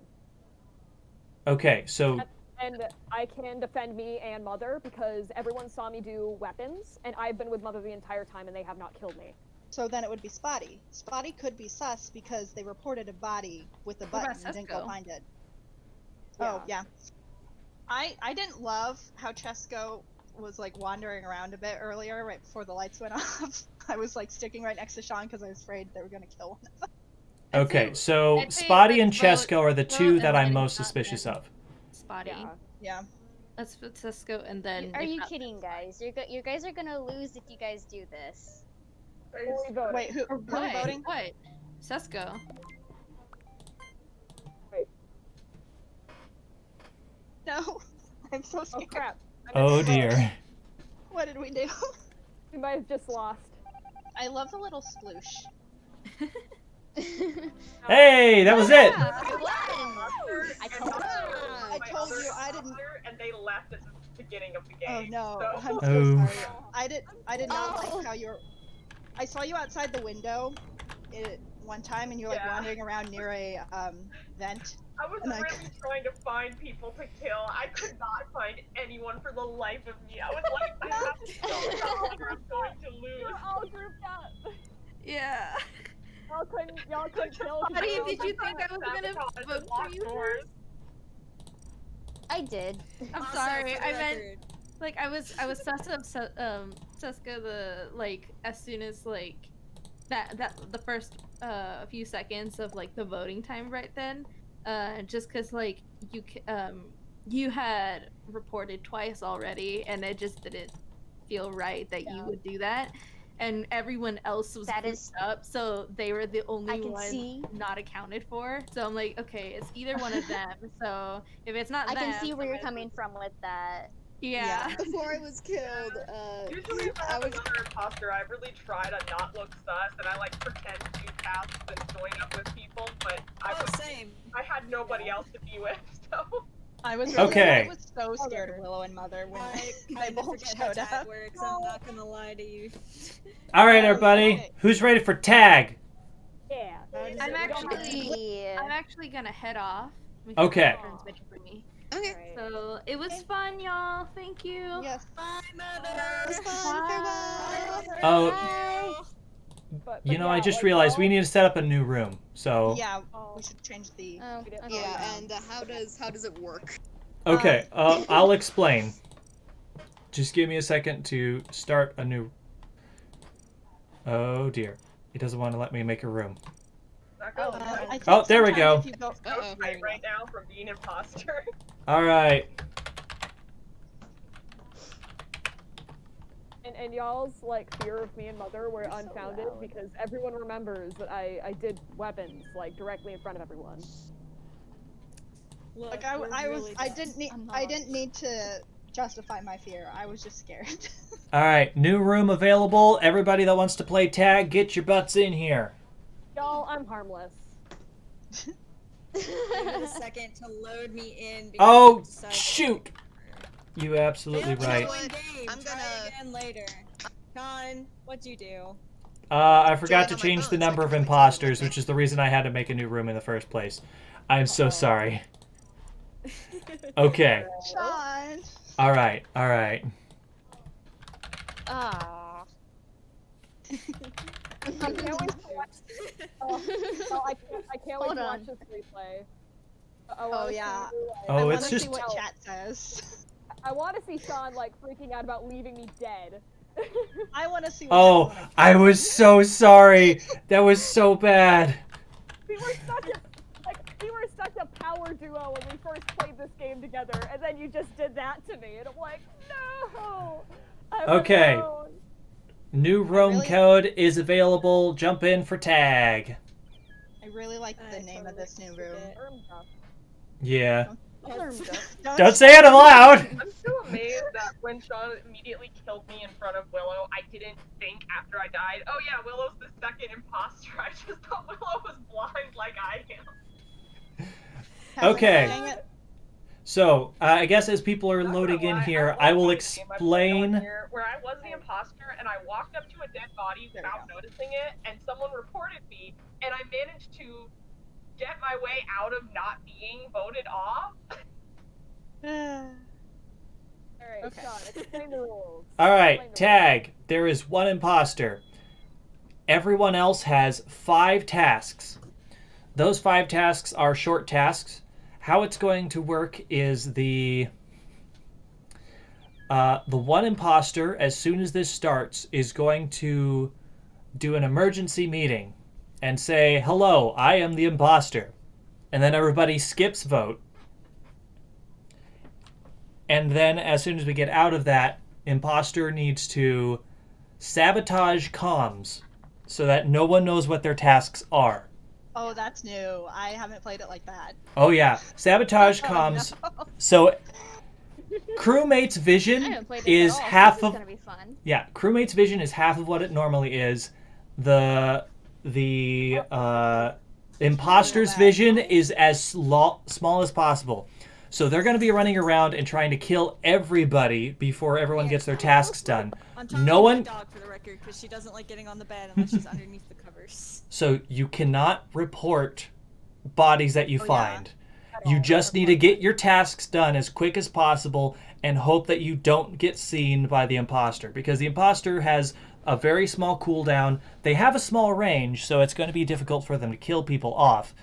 Okay, so And I can defend me and Mother because everyone saw me do weapons, and I've been with Mother the entire time, and they have not killed me. So then it would be Spotty. Spotty could be sus because they reported a body with a button and didn't go Sesko? find it. Oh, yeah. I didn't love how Chesko was like wandering around a bit earlier right before the lights went off. I was like sticking right next to Shawn because I was afraid they were gonna kill one of them. okay, so I'd say Spotty and let's vote- Chesko are the vote two and that I'm then most not suspicious then. of. Spotty. Yeah. Let's put Sesko and then. Are if you not- kidding, guys? You guys are gonna lose if you guys do this. Wait, who are we What? voting? What? Sesko. No. I'm so scared. Oh crap. Oh dear. What did we do? We might have just lost. I love the little sploosh. Hey, that was it. I told I told you I didn't. And they left at the beginning of the Oh game. no, So. I'm so Oh. sorry. I did not like how you're. I saw you outside the window, one time, and you're like wandering around near a vent. I was and really trying to find people to kill. I could not find anyone for the life of me. I was like, I have to kill someone or I'm going to lose. You're all grouped up. Yeah. Y'all couldn't kill. Spotty, did you think I was gonna vote for you first? I did. I'm Also, sorry. for the I meant record- like I was sus of Seska the as soon as that the first few seconds of the voting time right then, just because you had reported twice already and it just didn't feel right that you would do that, and everyone else was grouped up, so they were the only one not accounted for. So I'm like, okay, it's either one of them. So if it's not I them, can see where you're coming from with that. Yeah. Before I was killed, Usually if I have another imposter, I really try to not look sus and I pretend to do tasks and join up with people, but I had nobody else to be with, so. I was Okay. I was so scared of Willow and Mother when they both forget how showed tag up. works, I'm not gonna lie to you. All right, everybody. Who's ready for tag? Yeah. I'm actually gonna head off. Okay. Friends waiting for me. Okay. So it was fun, y'all. Thank you. Yes. Bye, Mother. Oh, But You know, yeah, I just like, realized we y'all- need to set up a new room. So Yeah, Oh. we should change the. Oh, We didn't- okay. Yeah, and how does it work? okay, I'll explain. Just give me a second to start a new. Oh dear, it doesn't want to let me make a room. That goes I think Oh, there we sometimes go. If you go Uh-oh. right now from being imposter. All right. And y'all's like fear of me and Mother were unfounded because everyone remembers that I did weapons like directly in front of everyone. Like I didn't need to justify my fear. I was just scared. All right, new room available. Everybody that wants to play tag, get your butts in here. Y'all, I'm harmless. Give it a second to load me in. Oh, because I decided- shoot. You absolutely Failed to right. join game. I'm Try gonna- again later. Con, what'd you do? I forgot to Join on my change the phone so I number can of play imposters, with me. which is the reason I had to make a new room in the first place. I'm so sorry. Okay. Shawn. All right. All right. Ah. I can't wait to watch. Oh, I can't wait Hold to watch on. this replay. Oh yeah. Oh, I it's wanna just- see what chat says. I want to see Shawn like freaking out about leaving me dead. I want to see. What Oh, happens when I was so sorry. That was so bad. we were such a power duo when we first played this game together, and then you just did that to me, and I'm like, no. I'm Okay. alone. New room really- code is available. Jump in for tag. I really like the I name of totally this new forget. room. Yeah. Don't, Don't say it aloud. I'm still amazed that when Shawn immediately killed me in front of Willow, I didn't think after I died, oh yeah, Willow's the second imposter. I just thought Willow was blind like I am. Okay. Dang it. So, I guess as people are Not gonna loading in lie, here, love I will my game I've played on explain. here Where I was the imposter and I walked up to a dead body There we without noticing it, and someone reported me, and I managed to get my way out of not being voted off. Alright, Okay. Shawn, explain the rules. All Explain right, the tag. There is one imposter. Everyone else has 5 tasks. Those 5 tasks are short tasks. How it's going to work is the one imposter, as soon as this starts, is going to do an emergency meeting and say, "Hello, I am the imposter," and then everybody skips vote. And then, as soon as we get out of that, imposter needs to sabotage comms so that no one knows what their tasks are. Oh, that's new. I haven't played it like that. Oh yeah, sabotage comms. So crewmate's I vision haven't played this is at all, so half this is of gonna be fun. crewmate's vision is half of what it normally is. The imposter's vision is as small as possible. So they're going to be running around and trying to kill everybody before everyone gets their tasks done. I'm talking No to one. my dog for the record because she doesn't like getting on the bed unless she's underneath the covers. So you cannot report bodies that you Oh, yeah. find. You just need to get your tasks done as quick as possible and hope that you don't get seen by the imposter, because the imposter has a very small cooldown. They have a small range, so it's going to be difficult for them to kill people off.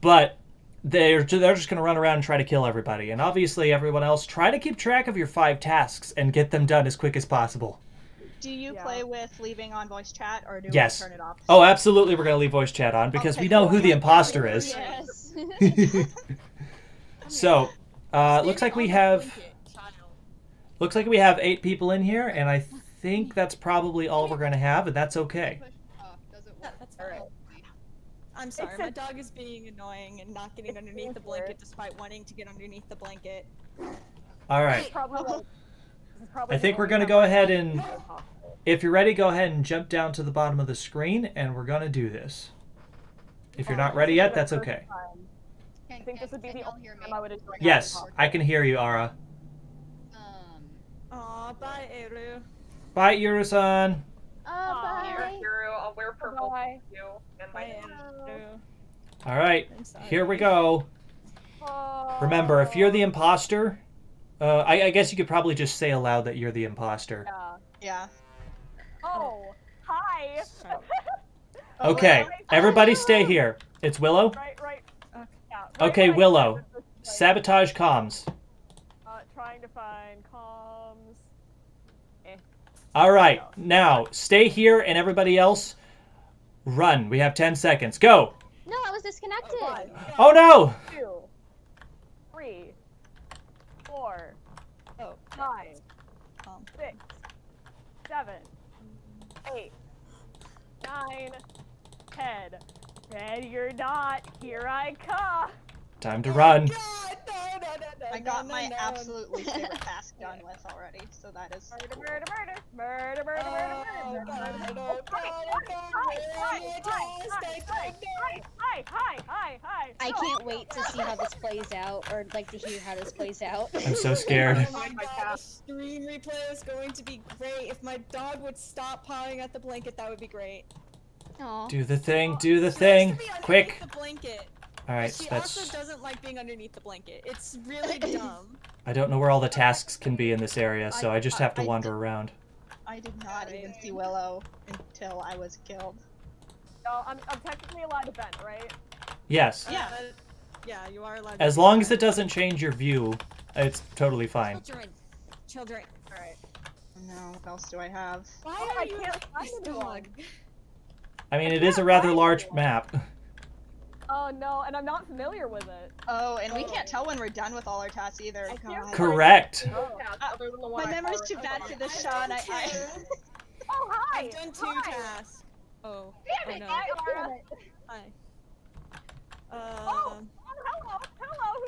But they're just going to run around and try to kill everybody. And obviously everyone else, try to keep track of your 5 tasks and get them done as quick as possible. Do you Yeah. play with leaving on voice chat, or do Yes. we turn it off? Oh, absolutely, we're going to leave voice chat on because Okay, we know cool. who the imposter is. Yes. So, looks like we have 8 people in here, and I think that's probably all we're going to have, and that's okay. Push off. Does it Yeah, work? that's fine. I'm sorry, my dog is being annoying and not getting underneath the blanket despite wanting to get underneath the blanket. All right. I think we're going to go ahead and, if you're ready, go ahead and jump down to the bottom of the screen, and we're going to do this. If you're not ready yet, that's okay. I think this would be the y'all only hear me? time I would enjoy. Yes, I can hear you, Ara. Aw, bye, Eru. Bye, Yuru-san. Bye. Hero, I'll wear purple Bye. for you and my Bye, Eru. All right, I'm sorry. here we go. Remember, if you're the imposter, I guess you could probably just say aloud that you're the imposter. Yeah. Yeah. Oh, hi. Hi! Okay, everybody stay here. It's Willow? Right. Yeah, Okay, right. Willow. This is like, Sabotage comms. trying to find comms. Alright, now, stay here and everybody else, run. We have 10 seconds. Go! No, I was disconnected. Oh no! 2, 3, 4, 5, 6, 7, 8, 9, 10. Ready or not, here I come. Time to run. I got my absolutely favorite task done with already, so that is cool. Hi. I can't wait to see how this plays out, or like to hear how this plays out. I'm so scared. Oh my god, the stream replay is going to be great. If my dog would stop pawing at the blanket, that would be great. Aw. Do the thing, do the thing. Quick. The blanket. Alright, She that's... also doesn't like being underneath the blanket. It's really dumb. I don't know where all the tasks can be in this area, so I just have to wander around. I did not even see Willow until I was killed. No, I'm technically allowed to vent, right? Yes. Yeah, you are allowed. As long as it doesn't change your view, it's totally fine. Children. Alright. No, what else do I have? Why I can't find this anyone. dog? I mean, it is a rather large map. Oh no, and I'm not familiar with it. Oh, and we can't tell when we're done with all our tasks either. God. Correct. My memory's too bad for this, Shawn. Oh, hi! I've done 2 tasks. Oh. Damn it, no. Ira. Hi. Hello,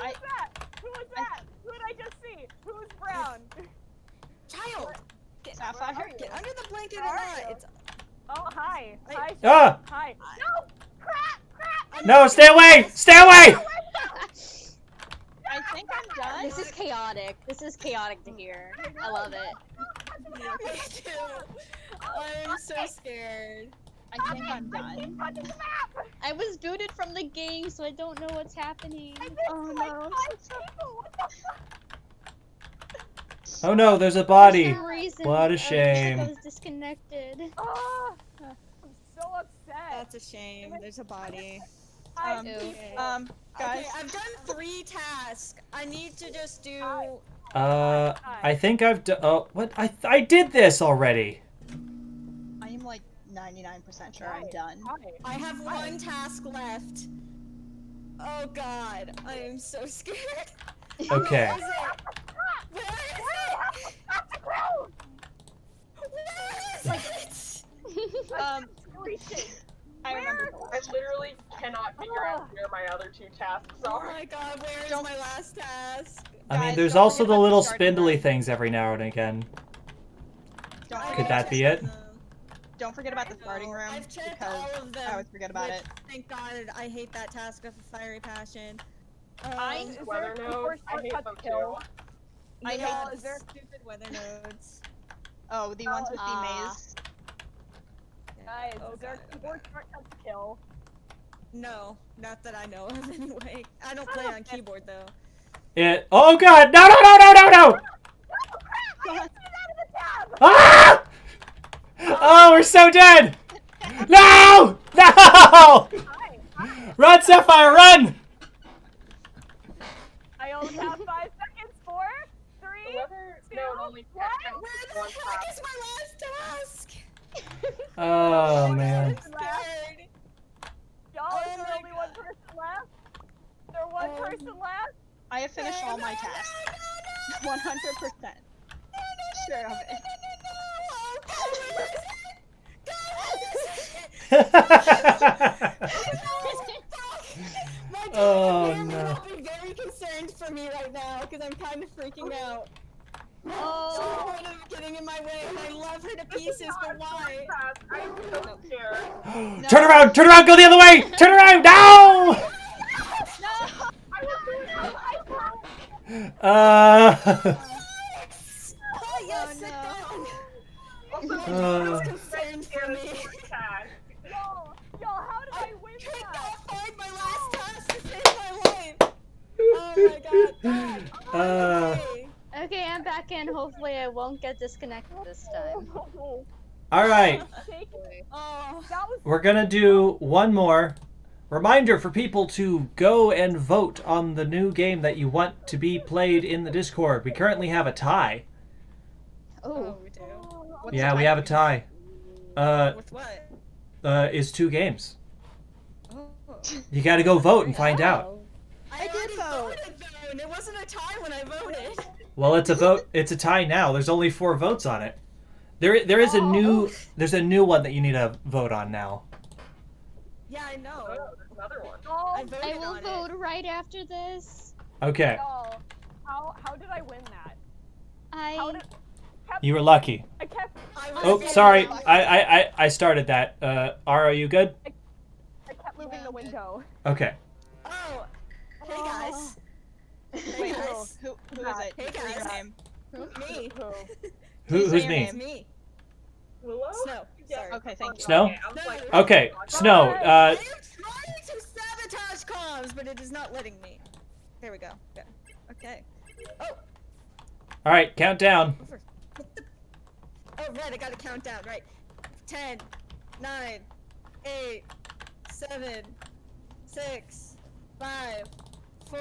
who's that? Who was that? Who did I just see? Who is brown? Child! Sapphire? Get under the blanket or Where are not. you? It's... Oh, hi. Hi. Ah! Hi. No! Crap! No, stay away! Stay away! I think I'm done. This is chaotic. This is chaotic to hear. I love it. Me too. I'm so scared. I think I'm done. I was booted from the game, so I don't know what's happening. Oh no. Oh no, there's a For body. some reason, What a I was shame. disconnected. I'm so upset. That's a shame. There's a body. Guys. Okay, I've done 3 tasks. I need to just do... I think I've done... Oh, what? I did this already. I am like 99% sure I'm done. I have 1 task left. Oh god, I am so scared. Okay. Where is it? Where is it? I remember. I literally cannot figure out where my other 2 tasks Oh are. my god, where is my last task? I mean, Guys, there's don't also forget the about little the starting spindly line. things every now and again. Could Don't that be it? Don't forget about the starting room I've checked because all of them. I always forget about which, it. Thank god, I hate that task of a fiery passion. Weather nodes, I hate them too. I know, hate is there stupid weather nodes? Oh, the ones with the maze. Guys, Oh is there god, keyboard shortcut to kill? No, not that I know of anyway. I don't play on keyboard though. Oh god! No! Ah! Oh, we're so dead! No! No! Run, Sapphire, run! I only have 5 seconds. 4, 3, Whoever 2, node only 1. Where the heck is my last task? Oh, man. I'm scared. Y'all, is Oh there my only 1 person left? Is there 1 person left? I have finished all my tasks. 100%. Sure of it. Oh, My no. will be very concerned for me right now because I'm kind of freaking out. Oh. She's kind of getting in my way, and I love her to pieces, but why? I'm so scared. Turn around! Turn around! Go the other way! Turn around! No! Oh, yes, sit down. Uh, Concerned for me. Yo, how did I win Could that? not find my last task to save my life. Oh my god. Okay. Okay, I'm back in. Hopefully I won't get disconnected this time. All right. Oh. That was We're going to do one more. Reminder for people to go and vote on the new game that you want to be played in the Discord. We currently have a tie. Oh. we do. What's Yeah, the we time? have a tie. With what? Is 2 games. Oh. You got to go vote and find out. I did vote. Though, and it wasn't a tie when I voted. Well, it's a vote. It's a tie now. There's only 4 votes on it. There is a new. There's a new one that you need to vote on now. Yeah, I know. Oh, there's another one. I voted I will on vote it. right after this. Okay, y'all. How did I win that? How I did you were lucky. I kept I was Oh, very sorry. lucky. I started that. Are you good? I kept moving Yeah, the I'm good. window. Okay. Oh. Hey guys. Hey Wait, guys. who is it? Hey Say your guys. name. Me. Who's Say your me? It's me. Willow? Snow. Sorry. Okay, thank you. Snow? Okay, I was like, Okay, Snow. I am trying to sabotage comms, but it is not letting me. There we go. Good. Okay. Oh. All right, count down. Oh, right. I got to count down. Right. 10, 9, 8, 7, 6, 5, 4,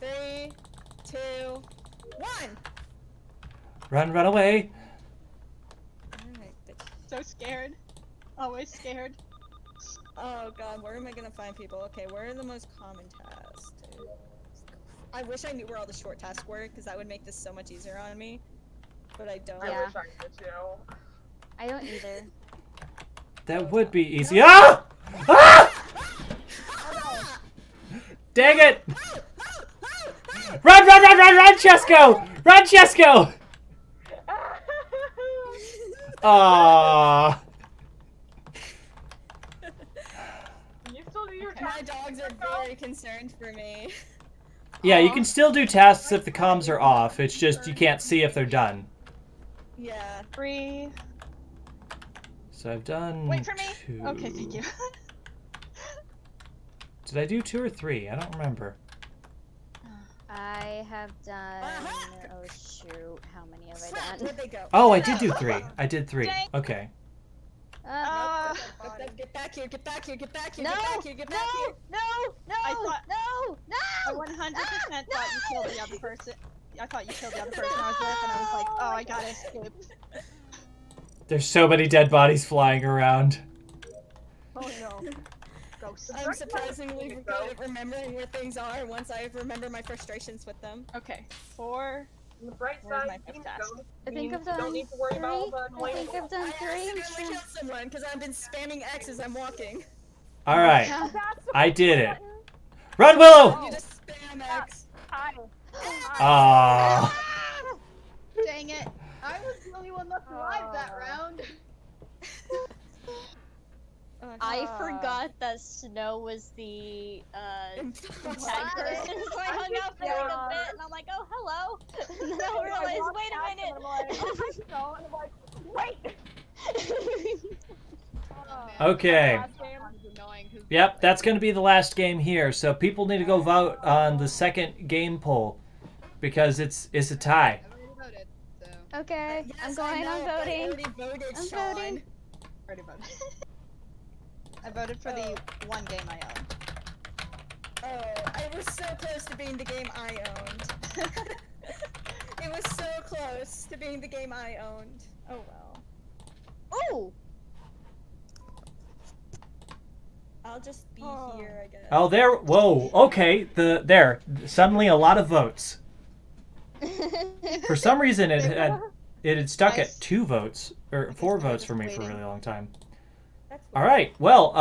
3, 2, 1. Run away. Alright, bitch. So scared. Always scared. Oh god, where am I gonna find people? Okay, where are the most common tasks? I wish I knew where all the short tasks were, because that would make this so much easier on me. But I don't. I Yeah. wish I could too. I don't either. That would be easy. Ah! Ah! Dang it! Run, Chesco! Run, Chesco! Aww. You still do your My task. dogs are very concerned for me. Yeah, you can still do tasks if the comms are off. It's just you can't see if they're done. Yeah. 3. So I've done Wait for me. 2. Okay, thank you. Did I do 2 or 3? I don't remember. I have done. Uh-huh. Oh shoot! How many have Crap, I done? where'd they go? Oh, I did do 3. I did 3. Dang. Okay. Get back here, get back here, get back here, No! get back here, get back here. No! No! I thought- No! I No! 100% thought you killed the other person. I thought you killed the other person I was with, and I was like, oh, I gotta escape. There's so many dead bodies flying around. Oh no. Ghost. I'm surprisingly good at remembering where things are once I remember my frustrations with them. Okay, 4. On the bright Where's side, my fifth means task? I think means I've you done don't need to worry about all the I annoying think I've done I 3. accidentally killed someone because I've been spamming X as I'm walking. All right. That's the I did it. button. Run, Willow! You just spam X. Hi. Ah. Dang it. I was the only one left alive that round. I forgot that Snow was the tag person, so I hung out for like a bit, and I'm like, oh hello, and then I realized, wait a minute. I'm like, no, and I'm like, wait. Okay. Last game. Annoying. Who's Yep, that's going to be the last game here. So people need to go vote on the second game poll because it's a tie. I've already voted, so. Okay, Yes, I'm going. I I'm know, I voting. already voted, I'm Shawn. voting. Already voted. I voted for the one game I own. Oh, I was so close to being the game I owned. It was so close to being the game I owned. Oh well. Ooh. I'll just be Oh. here, I guess. Oh, there. Whoa. Okay. There. Suddenly a lot of votes. For some reason, it had stuck at 2 votes or 4 votes for me for a really long time. That's All right. Well,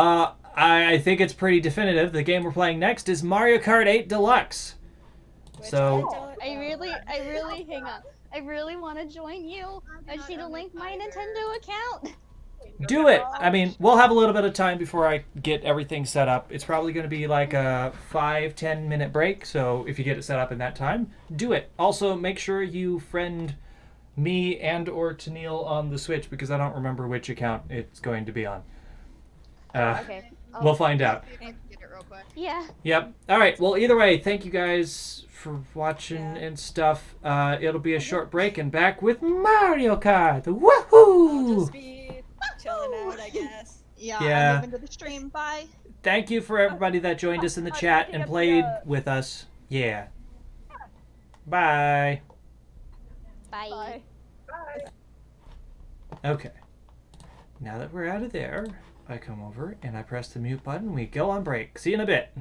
I think it's pretty definitive. The game we're playing next is Mario Kart 8 Deluxe. Which So- I I really, hang on. I really want to join you. I just need to link my Nintendo account. Do it. I mean, we'll have a little bit of time before I get everything set up. It's probably going to be like a 5-10 minute break. So if you get it set up in that time, do it. Also, make sure you friend me and or Tennille on the Switch because I don't remember which account it's going to be on. Okay. We'll find out. See if I can get it real real quick. Yeah. Yep. All right. Well, either way, thank you guys for watching and stuff. It'll be a short break and back with Mario Kart. I'll Woohoo! just be chilling out, I guess. Yeah, Yeah. I'm moving to the stream. Bye. Thank you for everybody that joined us in the chat and played with us. Yeah. Bye. Bye. Bye. Okay. Now that we're out of there, I come over and I press the mute button. We go on break. See you in a bit.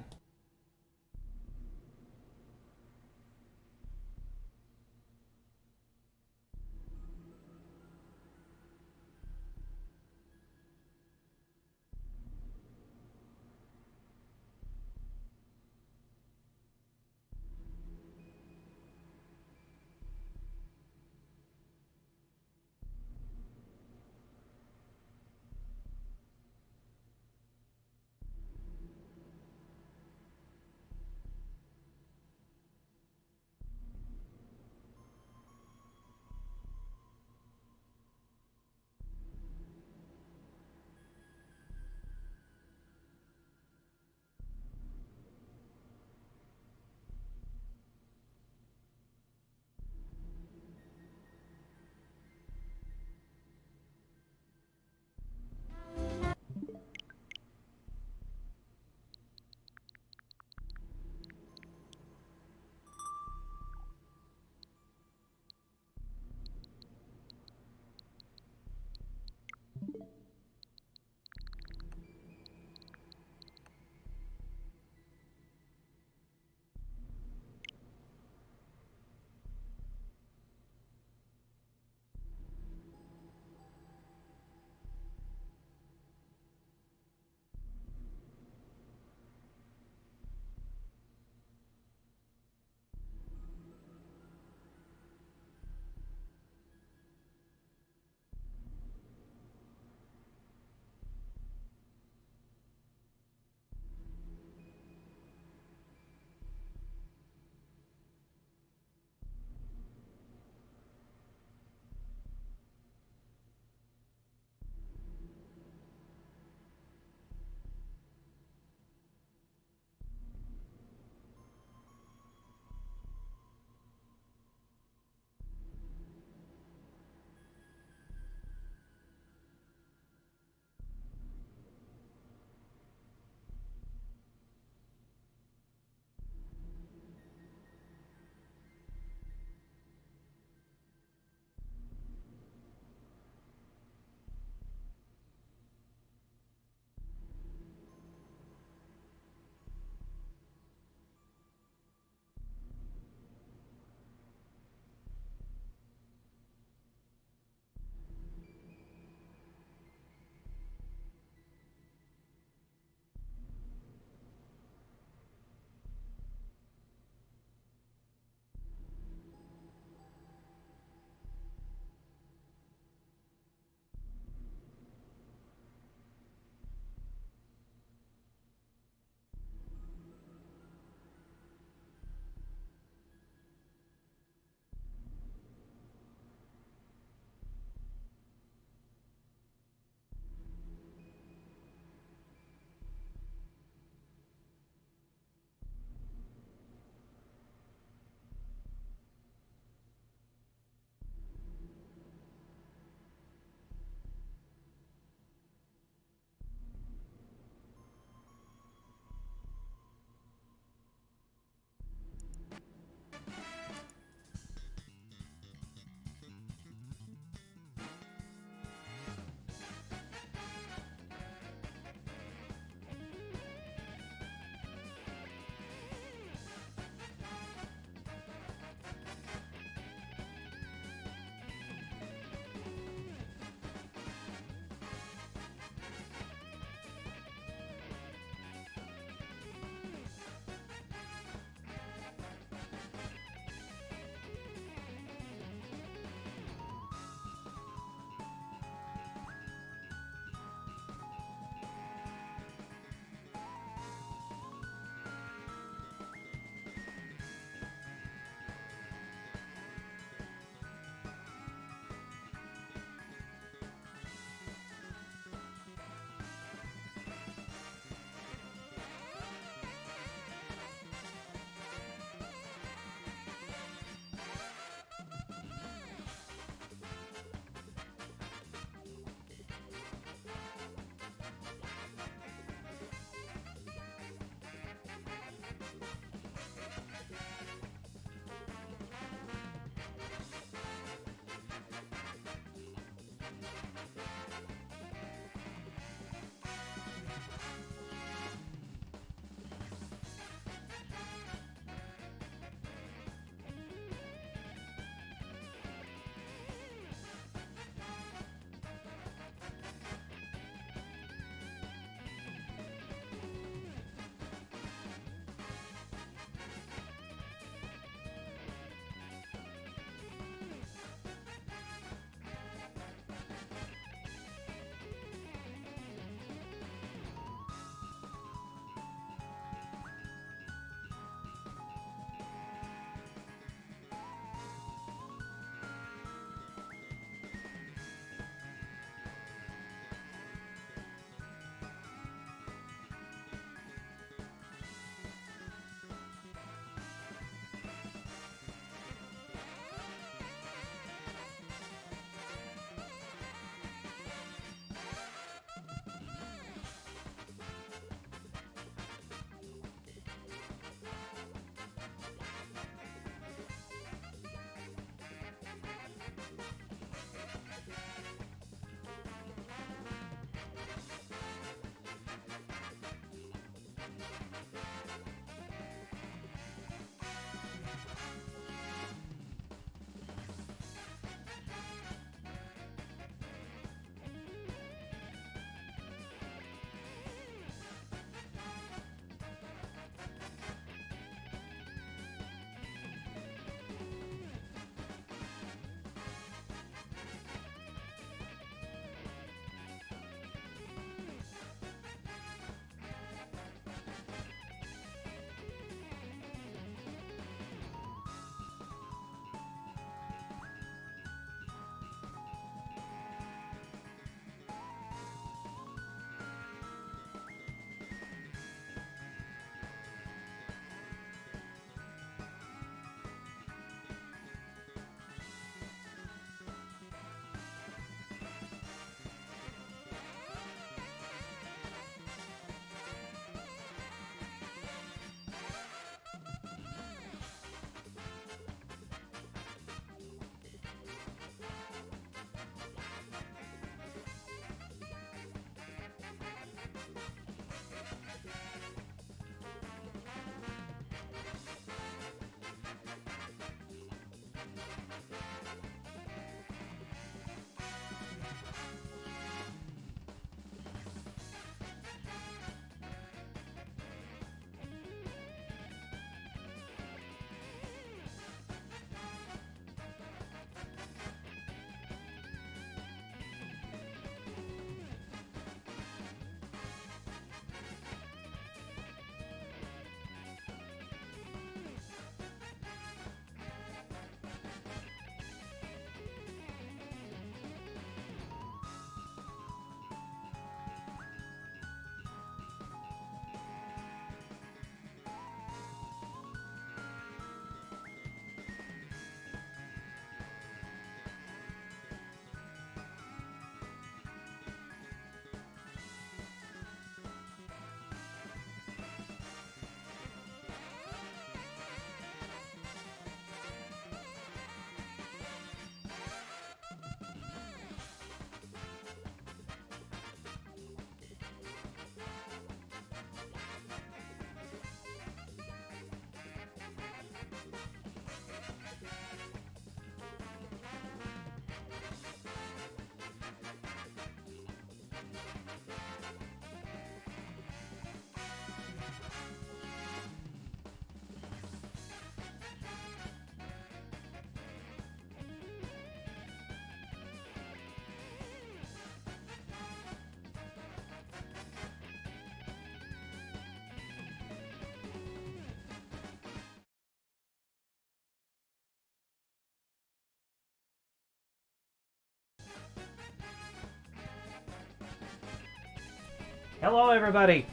Hello, everybody.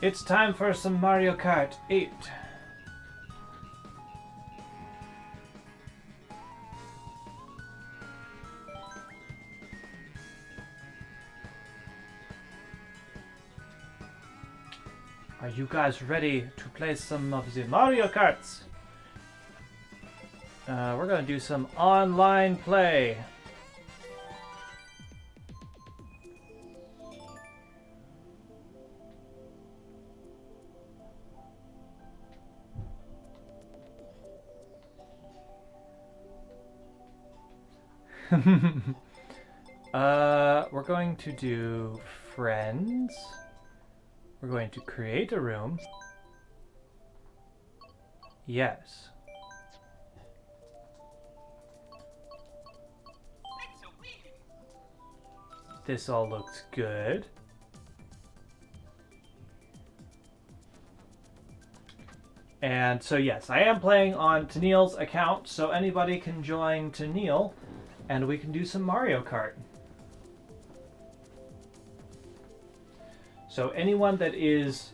It's time for some Mario Kart 8. Are you guys ready to play some of the Mario Karts? We're gonna do some online play. We're going to do friends. We're going to create a room. Yes. This all looks good. And so yes, I am playing on Tennille's account, so anybody can join Tennille and we can do some Mario Kart. So anyone that is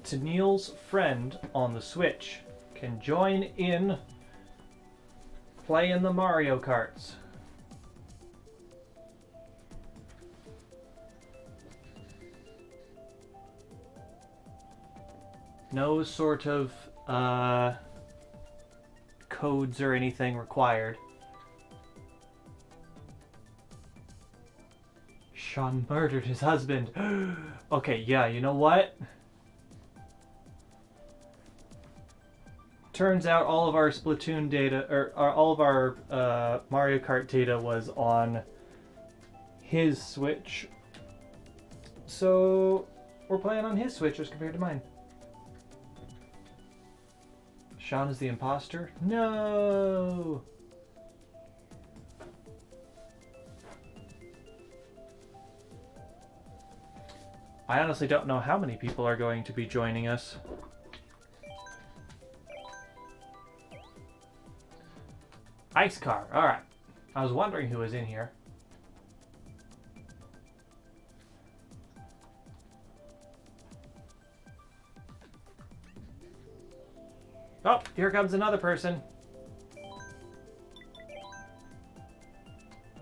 Tennille's friend on the Switch can join in playing the Mario Karts. No sort of codes or anything required. Shawn murdered his husband. Okay, yeah, you know what? Turns out all of our Splatoon data, or all of our Mario Kart data was on his Switch. So we're playing on his Switch as compared to mine. Shawn is the imposter? No! I honestly don't know how many people are going to be joining us. Ice car, alright. I was wondering who was in here. Oh, here comes another person.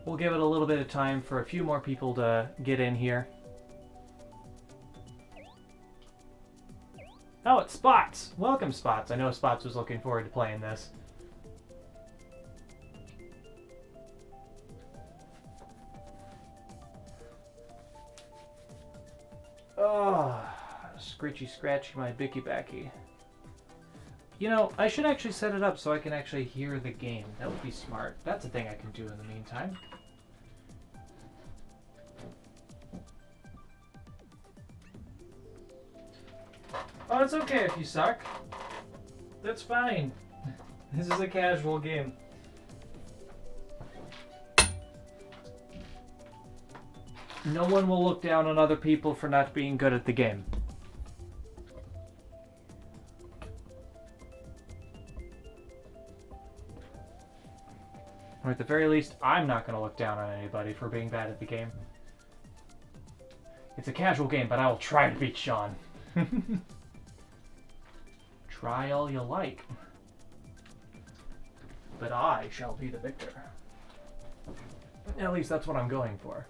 We'll give it a little bit of time for a few more people to get in here. Oh, it's Spots! Welcome, Spots. I know Spots was looking forward to playing this. Oh, scritchy scratchy my bicky backy. You know, I should actually set it up so I can actually hear the game. That would be smart. That's a thing I can do in the meantime. Oh, it's okay if you suck. That's fine. This is a casual game. No one will look down on other people for not being good at the game. Or at the very least, I'm not going to look down on anybody for being bad at the game. It's a casual game, but I will try to beat Shawn. Try all you like. But I shall be the victor. At least that's what I'm going for.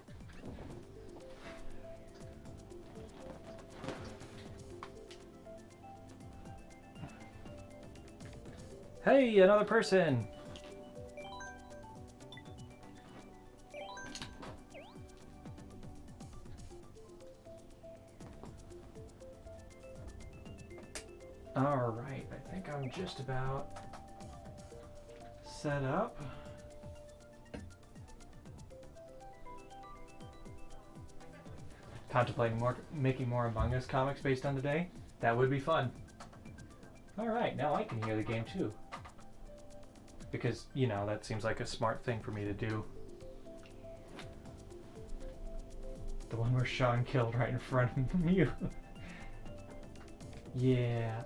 Hey, another person! Alright, I think I'm just about set up. Contemplating making more Among Us comics based on today? That would be fun. Alright, now I can hear the game too. Because, you know, that seems like a smart thing for me to do. The one where Shawn killed right in front of you. Yeah.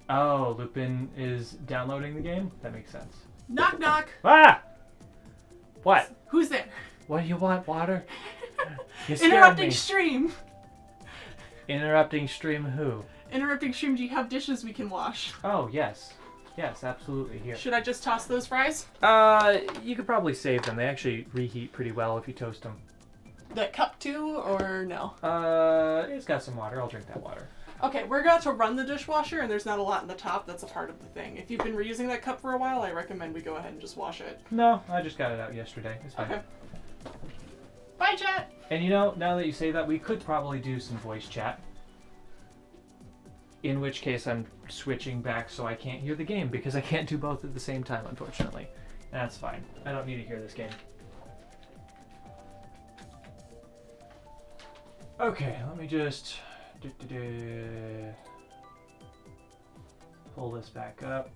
Oh, Lupin is downloading the game? That makes sense. Knock knock! Ah! What? Who's there? What do you want, water? You scared Interrupting me. stream. Interrupting stream who? Interrupting stream. Do you have dishes we can wash? Oh, yes. Yes, absolutely. Here. Should I just toss those fries? You could probably save them. They actually reheat pretty well if you toast them. The cup too, or no? It's got some water. I'll drink that water. Okay, we're going to run the dishwasher, and there's not a lot in the top. That's a part of the thing. If you've been reusing that cup for a while, I recommend we go ahead and just wash it. No, I just got it out yesterday. It's fine. Okay. Bye, chat! And you know, now that you say that, we could probably do some voice chat. In which case I'm switching back so I can't hear the game, because I can't do both at the same time, unfortunately. That's fine. I don't need to hear this game. Okay, let me just pull this back up.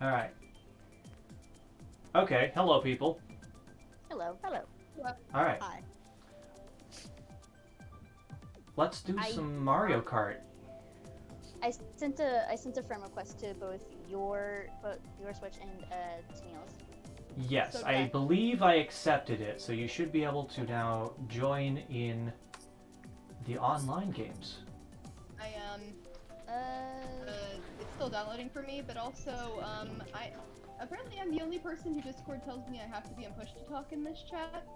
Alright. Okay, hello people. Hello. Alright. Hi. Let's do some Mario Kart. I sent a friend request to both your Switch and Tennille's. Yes, So I did I. believe I accepted it, so you should be able to now join in the online games. I it's still downloading for me, but also apparently I'm the only person who Discord tells me I have to be on push to talk in this chat.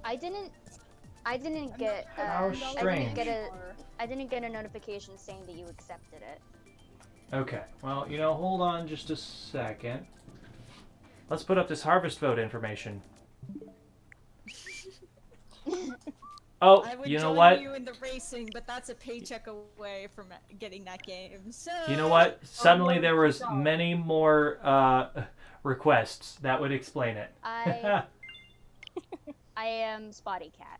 I didn't get How strange. I didn't get a notification saying that you accepted it. Okay, well, you know, hold on just a second. Let's put up this harvest vote information. Oh, I would you know join what? you in the racing, but that's a paycheck away from getting that game. So You know what? Suddenly there was many more requests. That would explain it. I am Spotty Cat.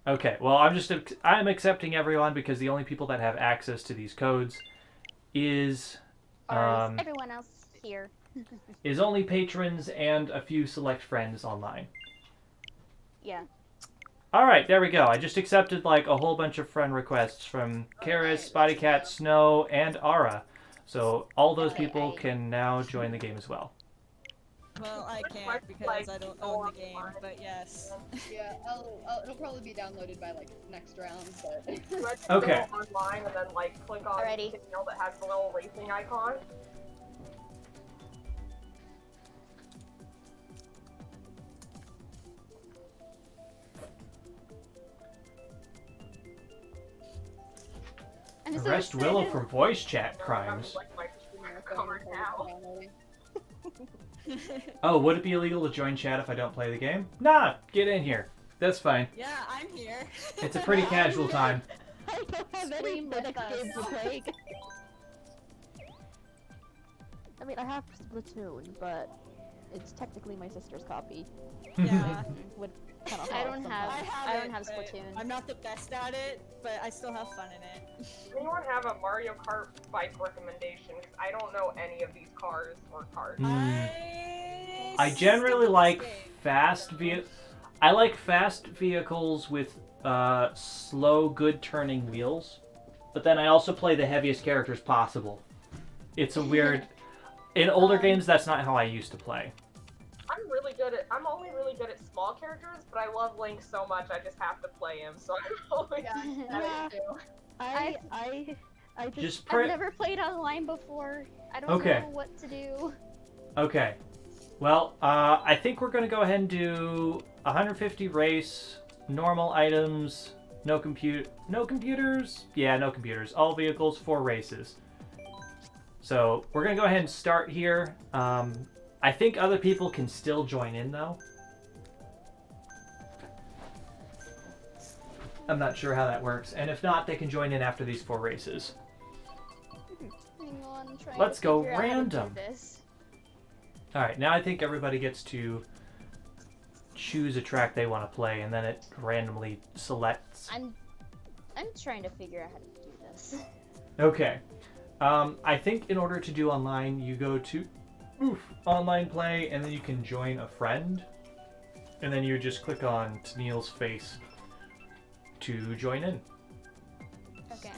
Okay, well, I'm accepting everyone because the only people that have access to these codes is Everyone else here. is only patrons and a few select friends online. Yeah. All right, there we go. I just accepted like a whole bunch of friend requests from Karis, Spotty Cat, Snow, and Ara. So all those people can now join the game as well. Well, I can't because I don't own the game, but yes. Yeah, it'll probably be downloaded by like next round, but Let's Okay. go online and then like click on Alrighty. the signal that has the little racing icon. I'm so Arrest Willow excited. for voice chat crimes. Like my streamer card now. Oh, would it be illegal to join chat if I don't play the game? Nah, get in here. That's fine. Yeah, I'm here. It's a pretty casual time. I don't have any Stream with next game to us. play. I mean, I have Splatoon, but it's technically my sister's copy. Yeah. Would kind of I don't have it, but Splatoon. I'm not the best at it, but I still have fun in it. Does anyone have a Mario Kart bike recommendation? 'Cause I don't know any of these cars or carts. I generally like fast I like fast vehicles with slow, good turning wheels. But then I also play the heaviest characters possible. It's a weird. In older games, that's not how I used to play. I'm only really good at small characters, but I love Link so much I just have to play him, so I'm always Yeah. I just I've never played online before. I don't Okay. know what to do. Okay. Well, I think we're going to go ahead and do 150 race, normal items, no computers? Yeah, no computers. All vehicles, 4 races. So we're going to go ahead and start here. I think other people can still join in, though. I'm not sure how that works. And if not, they can join in after these 4 races. Hang on, I'm trying Let's to go figure out how to do random. this. Alright, now I think everybody gets to choose a track they want to play, and then it randomly selects. I'm trying to figure out how to do this. Okay. I think in order to do online, you go to online play, and then you can join a friend. And then you just click on Tennille's face to join in. Okay.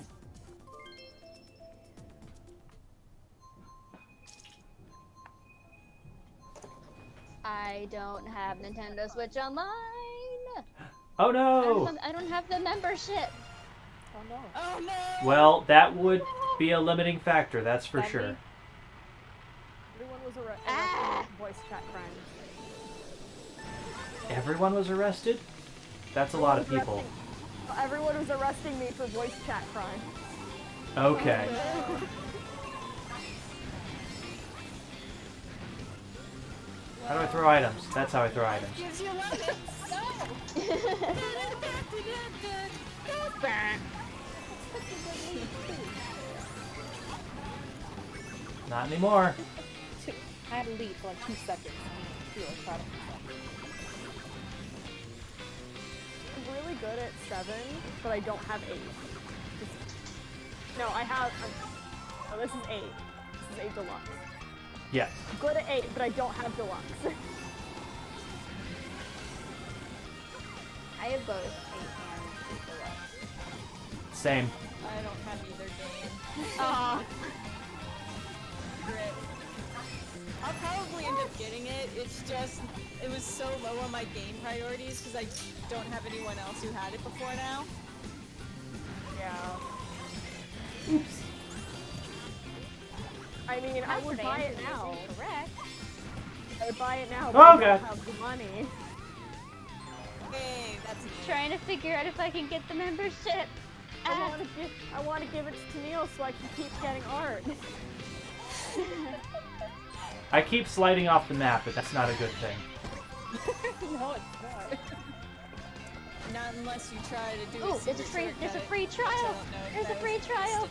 I don't have Nintendo Switch Online. Oh no! I don't have the membership. Oh no. Oh no! Well, that would be a limiting factor, that's for That'd sure. be- Everyone was arrested. Voice chat friends. Everyone was arrested? That's a lot of people. Everyone was arresting me for voice chat crime. Okay. How do I throw items? That's how I throw items. Gives you lemons. Not anymore. I had to leave for like 2 seconds. I'm really good at 7, but I don't have 8. No, I have. Oh, this is 8. This is 8 Deluxe. Yes. I'm good at 8, but I don't have Deluxe. I have both 8 and 8 Deluxe. Same. I don't have either game. Grit. I'll probably end up getting it. It's just, it was so low on my game priorities because I don't have anyone else who had it before now. Yeah. Oops. I mean, I would buy it now. Correct. I would buy it now, Oh, but I God. don't have the money. Hey, that's Trying to figure out if I can get the membership. I want to give it to Neil so I can keep getting art. I keep sliding off the map, but that's not a good thing. No, it's not. Not unless you try to do Ooh, there's a free trial. There's a free trial.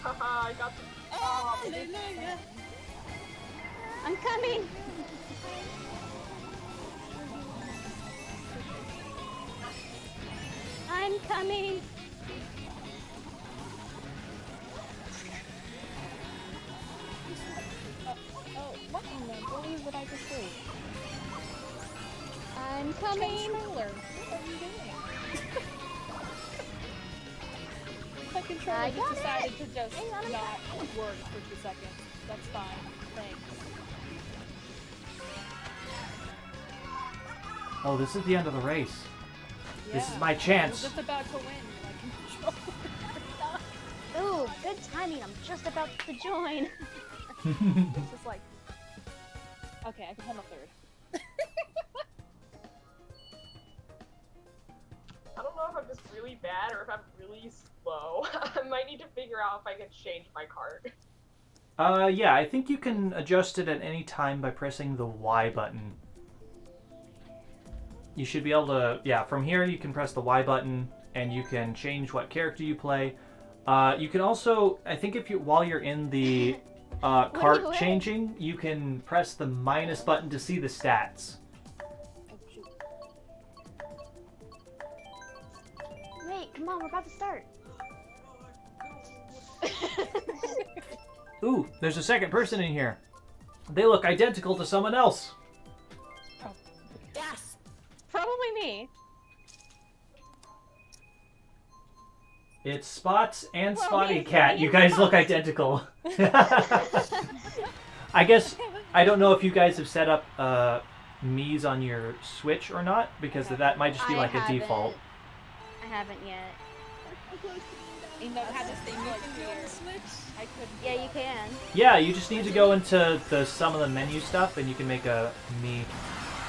Haha, I got the. Oh, hallelujah. I'm coming. I'm coming. What in the world did I just do? I'm coming. Controller. What are you doing? My controller I got just decided it. to just Hang on a not work for 2 seconds. That's fine. Thanks. Oh, this is the end of the race. This is my I was chance. just about to win. My controller. Ooh, good timing. I'm just about to join. It's just like, okay, I can handle 3rd. I don't know if I'm just really bad or if I'm really slow. I might need to figure out if I can change my cart. Yeah, I think you can adjust it at any time by pressing the Y button. You should be able to, yeah, from here you can press the Y button and you can change what character you play. You can also, I think if you, while you're in the cart changing, you can press the minus button to see the stats. Wait, come on, we're about to start. Ooh, there's a second person in here. They look identical to someone else. Yes! Probably me. It's Spots and Spotty Cat. You guys look identical. I guess, I don't know if you guys have set up Mii's on your Switch or not, because that might just be like a default. I haven't yet. You know, had this thing like here. I could. Yeah, you can. Yeah, you just need to go into some of the menu stuff and you can make a Mii.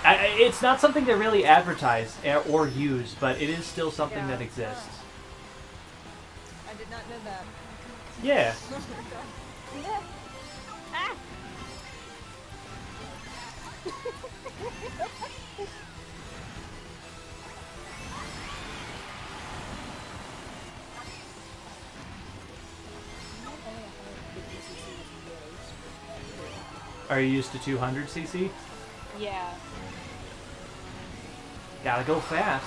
It's not something they really advertise or use, but it is still something that exists. I did not know that. Yeah. Ah! Are you used to 200cc? Yeah. Gotta go fast.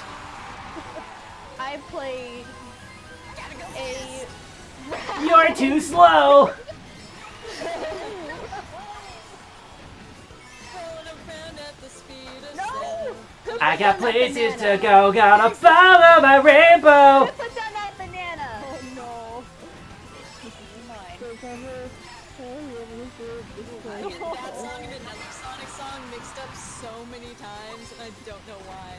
I played a. You're too slow! No! I got places to go, gotta follow my rainbow! Who put down that banana? Oh no. This is mine. That song in Deluxe Sonic song mixed up so many times, and I don't know why.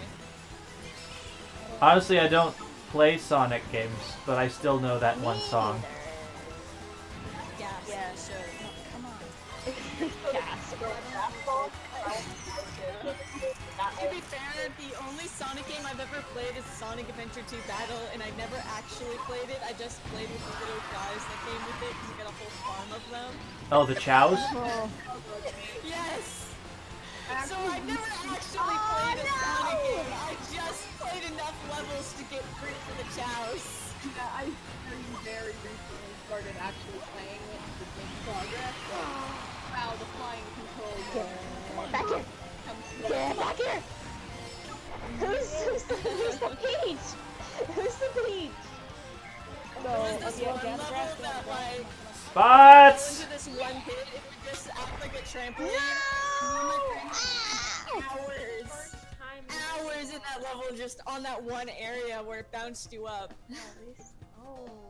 Honestly, I don't play Sonic games, but I still know that one song. Gas. Yeah. Sure. Come on. Gas. To be fair, the only Sonic game I've ever played is Sonic Adventure 2 Battle, and I never actually played it. I just played with the little guys that came with it, because you get a whole farm of them. Oh, the Chows? Yes! So I never actually played a Sonic game. I just played enough levels to get free for the Chows. Yeah, I very recently started actually playing it to make progress. Wow, the flying controls. Back here! Get back here! Who's the Peach? Who's the Peach? There's this one level that, like, Spots! into this one pit, it would just act like a trampoline. Hours in that level, just on that one area where it bounced you up.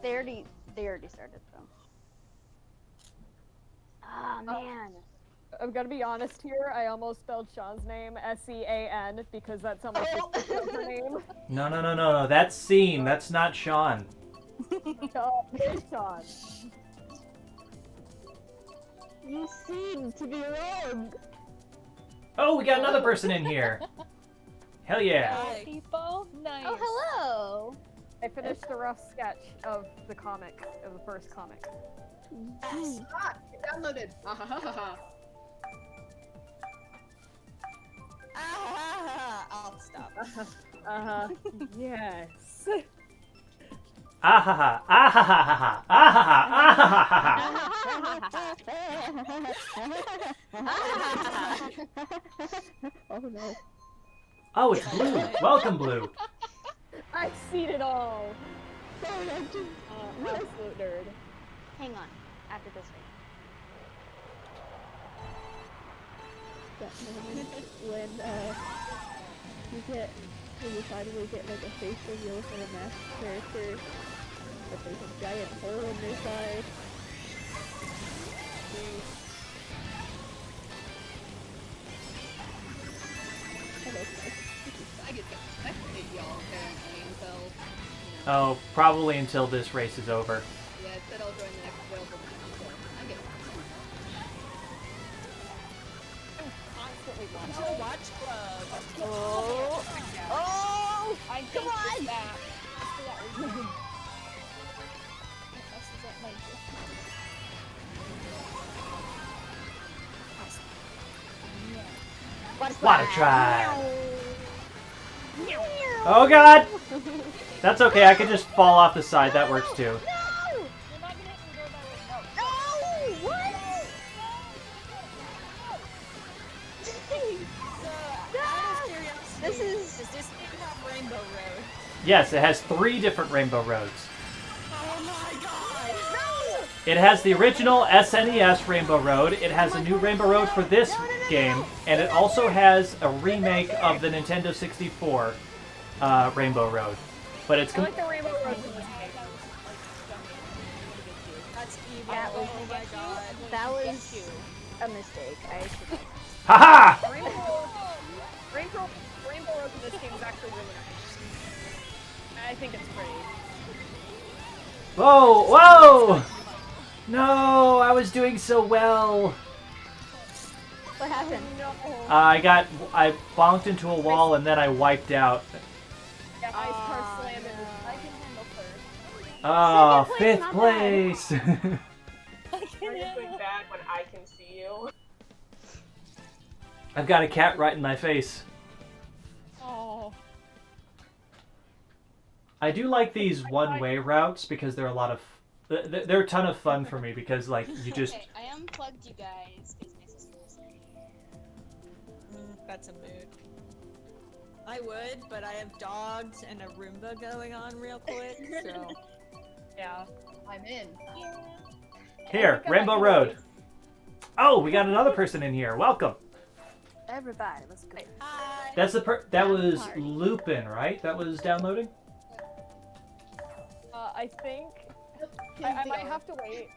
They already started though. Ah man. I'm gonna be honest here, I almost spelled Shawn's name S-E-A-N because that's how my sister spelled her name. No. That's Scene. That's not Shawn. Here's Shawn. You seem to be wrong. Oh, we got another person in here. Hell yeah. Hi, people. Nice. Oh hello. I finished the rough sketch of the comic, of the first comic. Yes. It downloaded. I'll stop. Yes. Ahaha, ahaha, ahaha, ahaha. Oh no. Oh, it's Blue. Welcome, Blue. I've seen it all. Absolute nerd. Hang on. After this race. That moment when you finally get like a face reveal from a masked character, but there's a giant hole in their side. I get to spectate y'all apparently until. Oh, probably until this race is over. Yeah, it said I'll join the next available time, so I get Constantly Control Watch Club. Oh! I Come on! that. Water Tribe. Oh god! That's okay, I can just fall off the side, that works too. This is. Does this game have Rainbow Road? Yes, it has 3 different Rainbow Roads. Oh my god! It has the original SNES Rainbow Road, it has a new Rainbow Road for this game, and it also has a remake of the Nintendo 64 Rainbow Road. But it's I like the Rainbow Road in this game. That's evil. Oh my god. That was a mistake. I should. Haha! Rainbow Road in this game is actually really nice. I think it's pretty. Whoa! Whoa! No, I was doing so well. What happened? I bonked into a wall and then I wiped out. Yeah, ice car slammed into. I can handle third. Oh, 5th place! Are you doing bad when I can see you? I've got a cat right in my face. Oh. I do like these one-way routes because they're a lot of... They're a ton of fun for me because, like, you just... Okay, I unplugged you guys because my sister was That's a mood. I would, but I have dogs and a Roomba going on real quick, so... Yeah. I'm in. Here, Rainbow Road. Oh, we got another person in here. Welcome. Everybody, let's go. Hi! That's that was Lupin, right? That was downloading? I think I might have to wait.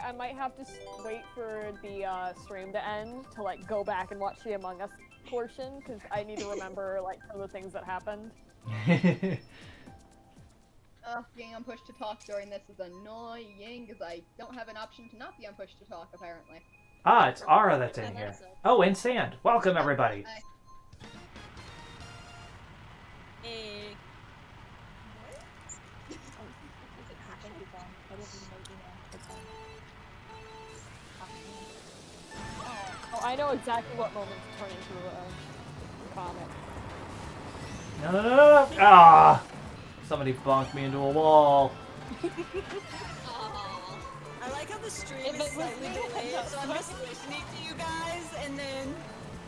I might have to wait for the stream to end to like go back and watch the Among Us portion because I need to remember like some of the things that happened. Being on push to talk during this is annoying because I don't have an option to not be on push to talk apparently. Ah, it's Ara that's in here. Oh, and Sand. Welcome, everybody. Hi. Hey. Oh, I know exactly what moment to turn into a comic. No, no, no, no. Ah! Somebody bonked me into a wall. I like how the stream is slightly delayed, so I'm just listening to you guys, and then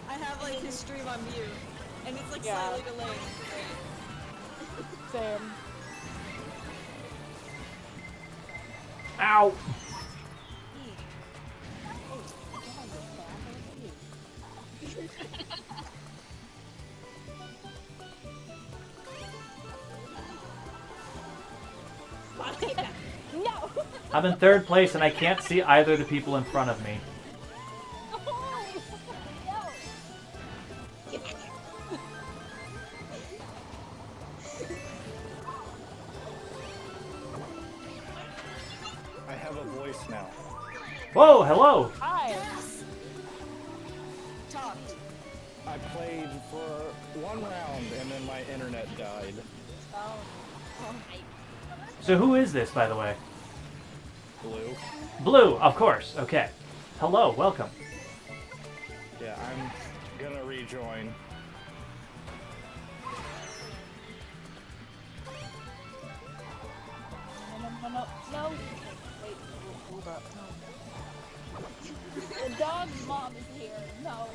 I have like his stream on mute, and it's like slightly delayed. Great. Same. Ow! No! I'm in third place and I can't see either of the people in front of me. I have a voice now. Whoa, hello! Hi! Yes. Talk. I played for one round and then my internet died. So who is this, by the way? Blue. Blue, of course. Okay. Hello, welcome. Yeah, I'm gonna rejoin. No. Wait, hold up. No. The dog's mom is here. No.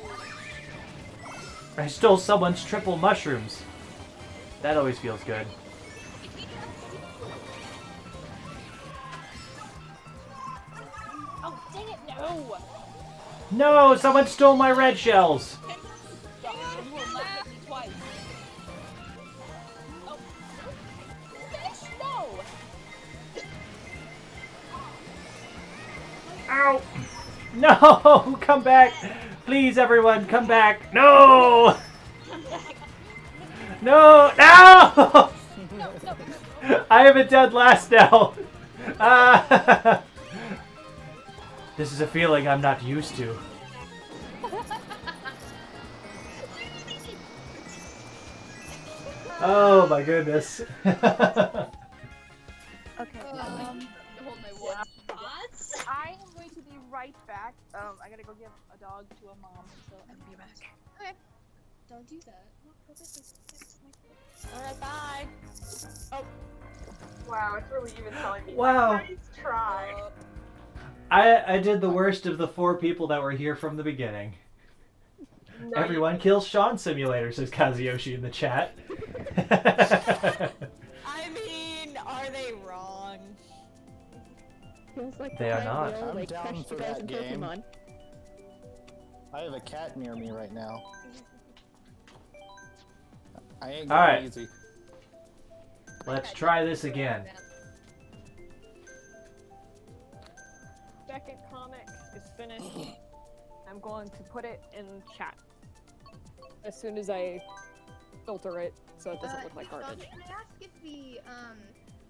I stole someone's triple mushrooms. That always feels good. Oh, dang it, no! No, someone stole my red shells. You will not get me twice. Oh. Fish, no! Ow! No! Come back! Please, everyone, come back! No! No! No! I am a dead last now. This is a feeling I'm not used to. Oh my goodness. Okay. Hold my watch. I am going to be right back. I gotta go give a dog to a mom, so I'll be back. Okay. Don't do that. Alright, bye. Oh. Wow, it's really even telling me. Wow. Nice try. I did the worst of the 4 people that were here from the beginning. No, Everyone kills Shawn Simulator, says Kazuyoshi in the chat. I mean, are they wrong? Feels like They are the not. time we all, I'm like, down crushed for you guys that in game. Pokemon. I have a cat near me right now. I ain't All going right. easy. Let's try this again. Second comic is finished. I'm going to put it in chat as soon as I filter it so it doesn't look like garbage. Can I ask if the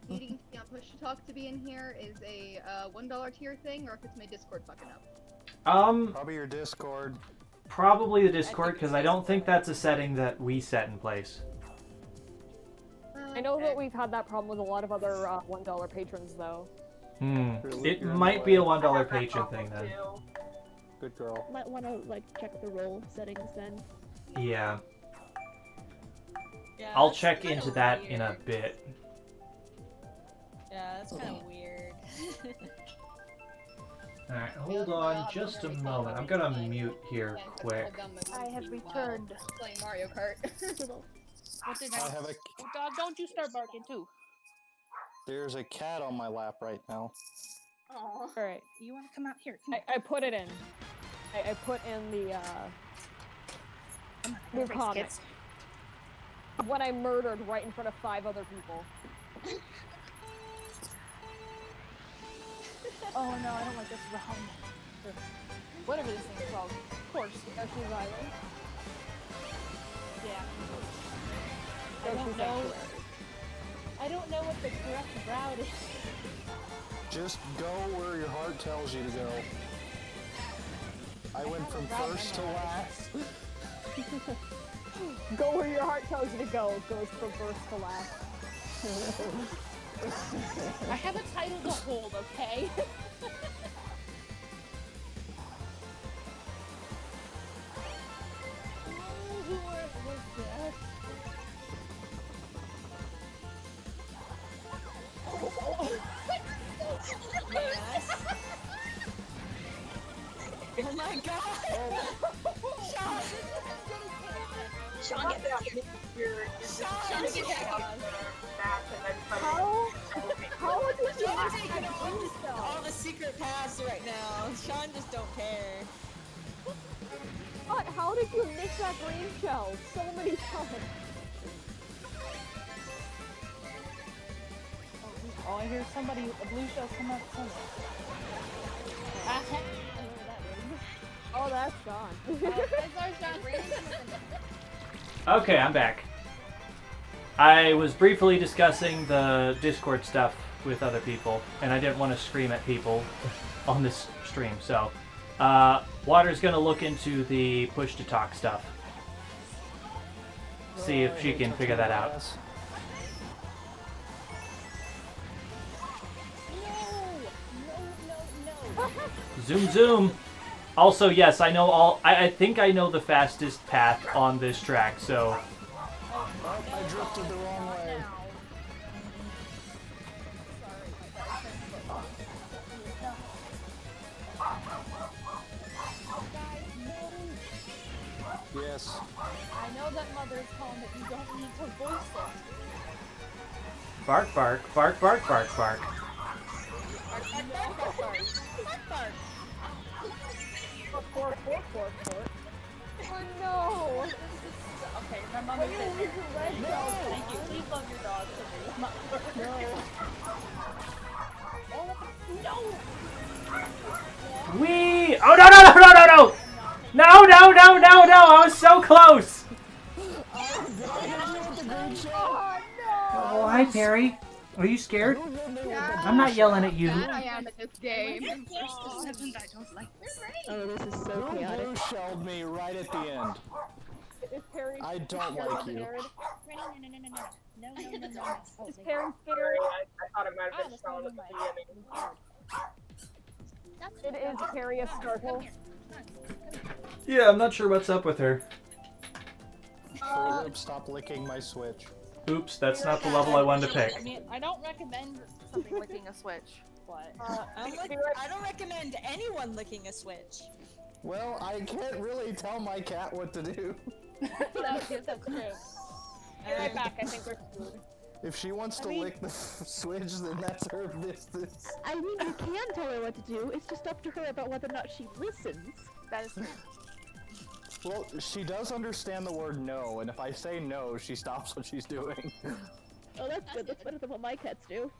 needing to be on push to talk to be in here is a $1 tier thing or if it's my Discord fucking up? Probably your Discord. Probably the Discord, because I don't think that's a setting that we set in place. I know that we've had that problem with a lot of other $1 patrons though. It might be a $1 patron thing then. Good girl. Might want to like check the role settings then. Yeah. Yeah, I'll that's check kinda into that weird. in a bit. Yeah, that's kind of weird. Alright, hold on just a moment. I'm gonna mute here quick. I have returned playing Mario Kart. What did I have a. Oh, dog, don't you start barking too. There's a cat on my lap right now. Oh. Alright. You want to come out here? I put it in. I put in the new comic. When I murdered right in front of 5 other people. Oh no, I don't like this round. Whatever this thing is called. Of course, Yoshi's Island. Yeah. I don't know what the correct route is. Just go where your heart tells you to go. I went from first to last. Go where your heart tells you to go. It goes from first to last. I have a title to hold, okay? Oh my god! Shawn! Shawn, get back here! Shawn, get back How would you take all the secret paths right now? Shawn just don't care. But how did you miss that green shell so many times? Oh, I hear somebody, a blue shell come out somewhere. Oh, that's Shawn. That's our Shawn. Okay, I'm back. I was briefly discussing the Discord stuff with other people, and I didn't want to scream at people on this stream, so Water's gonna look into the push-to-talk stuff. See if she can figure that out. Zoom zoom! Also, yes, I know I think I know the fastest path on this track, so... Oh, I drifted the wrong way. Yes. I know that Mother's home, but you don't need to voice it. Bark, bark, bark, bark, bark, bark. Oh no! Okay, my mom is there. Thank you. Please love your dog. No. Wee! Oh no no no no no no! No no no no no! I was so close! Oh, hi Perry. Are you scared? I'm not yelling at you. I am at this game. Oh, this is so chaotic. Blue shelled me right at the end. Is Perry I don't like you. No. Is Perry scared? I thought it might have been Shawn at the beginning. It is Perry a Snorkel. Yeah, I'm not sure what's up with her. Stop licking my Switch. Oops, that's not the level I wanted to pick. I mean, I don't recommend something licking a Switch, but... I don't recommend anyone licking a Switch. Well, I can't really tell my cat what to do. That's true. Be right back, I think we're screwed. If she wants to lick the Switch, then that's her business. I mean, you can tell her what to do. It's just up to her about whether or not she listens. That is true. Well, she does understand the word no, and if I say no, she stops what she's doing. Oh, that's good. That's better than what my cats do.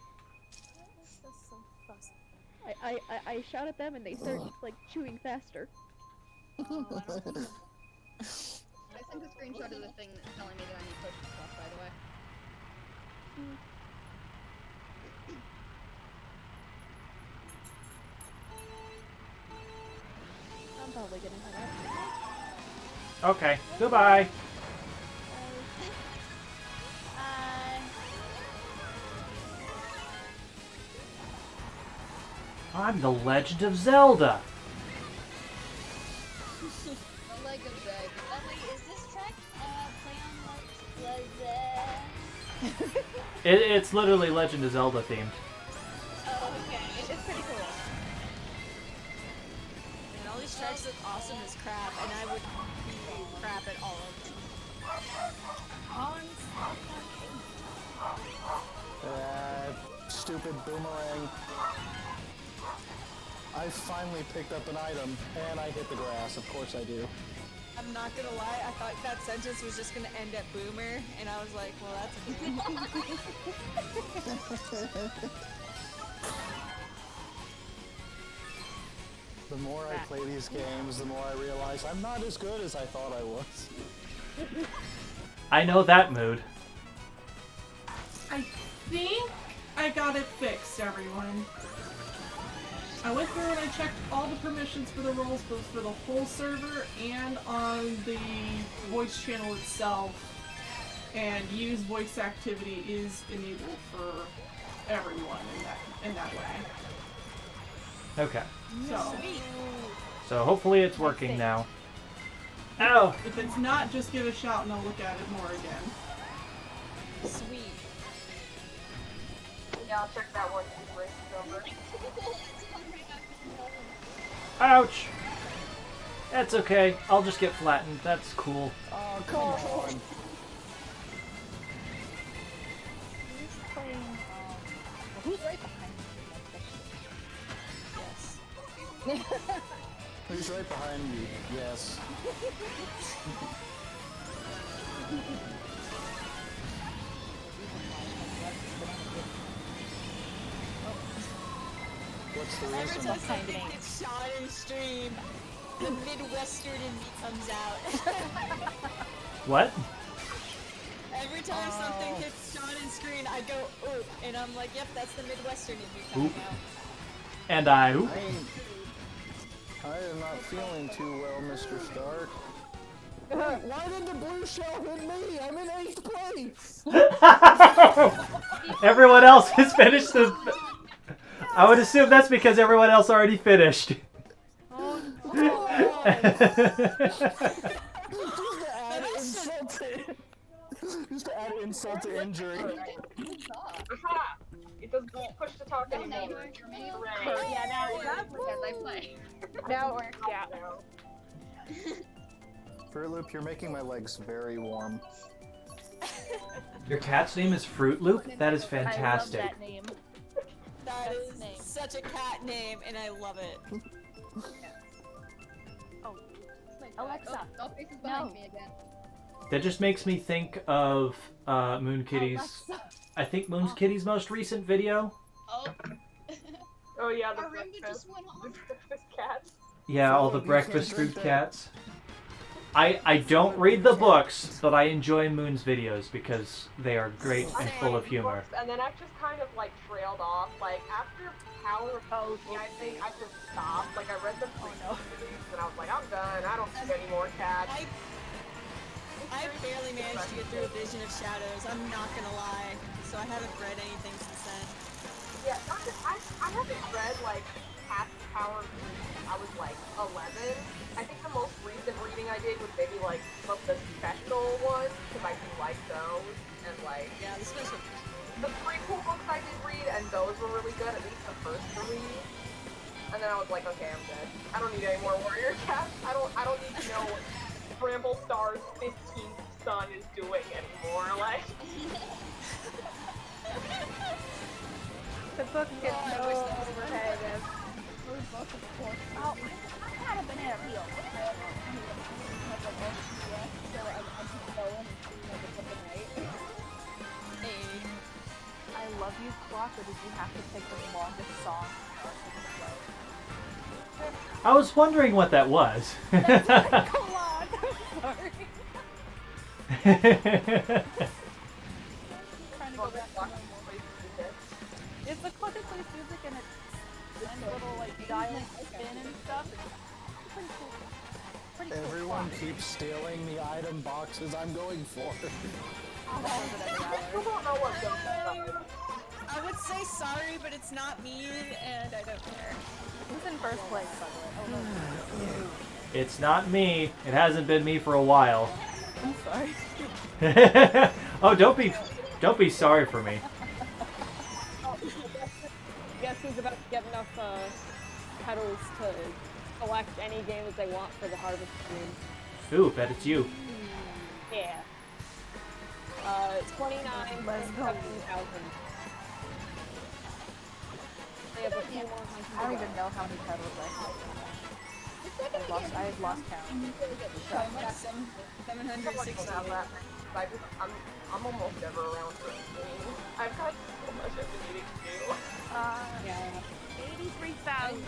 I shout at them and they start, like, chewing faster. I sent a screenshot of the thing telling me that I need push to talk, by the way. I'm probably gonna head out. Okay, goodbye. I'm the Legend of Zelda. The leg of Zed. Wait, is this track play on like It's literally Legend of Zelda themed. Oh, okay. It's pretty cool. And all these tracks look awesome as crap, and I would be crap at all of them. Stupid boomerang. I finally picked up an item, and I hit the grass. Of course I do. I'm not gonna lie, I thought that sentence was just gonna end at boomer, and I was like, well, that's okay. The more I play these games, the more I realize I'm not as good as I thought I was. I know that mood. I think I got it fixed, everyone. I went through and I checked all the permissions for the roles, both for the whole server and on the voice channel itself. And use voice activity is enabled for everyone in that way. Okay. Sweet. So hopefully it's working now. Ow! If it's not, just give a shout and I'll look at it more again. Sweet. Yeah, I'll check that one too, right? Over. Ouch! That's okay. I'll just get flattened. That's cool. Oh, come on. Who's right behind me? Yes. Who's right behind you? Yes. What's the Every reason? time something gets shot in stream, the Midwestern in me comes out. What? Every time something hits shot in screen, I go, ooh, and I'm like, yep, that's the Midwestern in me coming out. And I... Oop. I am not feeling too well, Mr. Stark. Why did the blue shell hit me? I'm in 8th place! Everyone else has finished the... I would assume that's because everyone else already finished. Oh, just to add insult to injury. Aha! It doesn't push to talk anymore. Yeah, now it does because I play. Now it works, yeah. Fruit Loop, you're making my legs very warm. Your cat's name is Fruit Loop? That is fantastic. I love that name. That Best is name. such a cat name, and I love it. Alexa. Oh, faces behind me again. That just makes me think of Moon Kitty's... I think Moon Kitty's most recent video. Oh, Oh yeah, the our Roomba breakfast, just went off. the breakfast cats. Yeah, all the breakfast food cats. I don't read the books, but I enjoy Moon's videos because they are great and full of humor. And then I've just kind of like trailed off. Like after Power of Poetry, I think I just stopped. Like I read the series and I was like, I'm done. I don't see any more cats. I barely managed to get through a Vision of Shadows, I'm not gonna lie. So I haven't read anything since then. Yeah, I haven't read like past Power of I was like 11. I think the most recent reading I did was maybe like some of the special ones because I do like those and like Yeah, the special. the prequel books I did read and those were really good. At least the first 3. And then I was like, okay, I'm good. I don't need any more warrior cats. I don't need to know what Bramble Star's 15th son is doing anymore. Like. The book gets so repetitive. Oh, I had a banana peel. I love you, Clock, or did you have to pick the longest song? I was wondering what that was. It's the Clock that plays music and it's little like dial spin and stuff. It's pretty cool. Pretty cool. Everyone keeps stealing the item boxes I'm going for. I would say sorry, but it's not me, and I don't care. Who's in first place, by the way? Oh, no. It's not me. It hasn't been me for a while. I'm sorry. Oh, don't be sorry for me. Guess who's about to get enough petals to select any game that they want for the Harvest Moon? Ooh, bet it's you. Yeah. 29 and 17,000. They have a few more. I don't even know how many petals I have. I've lost count. 760. I'm almost never around for anything. I've got so much I've been needing to do. Yeah. 83,000.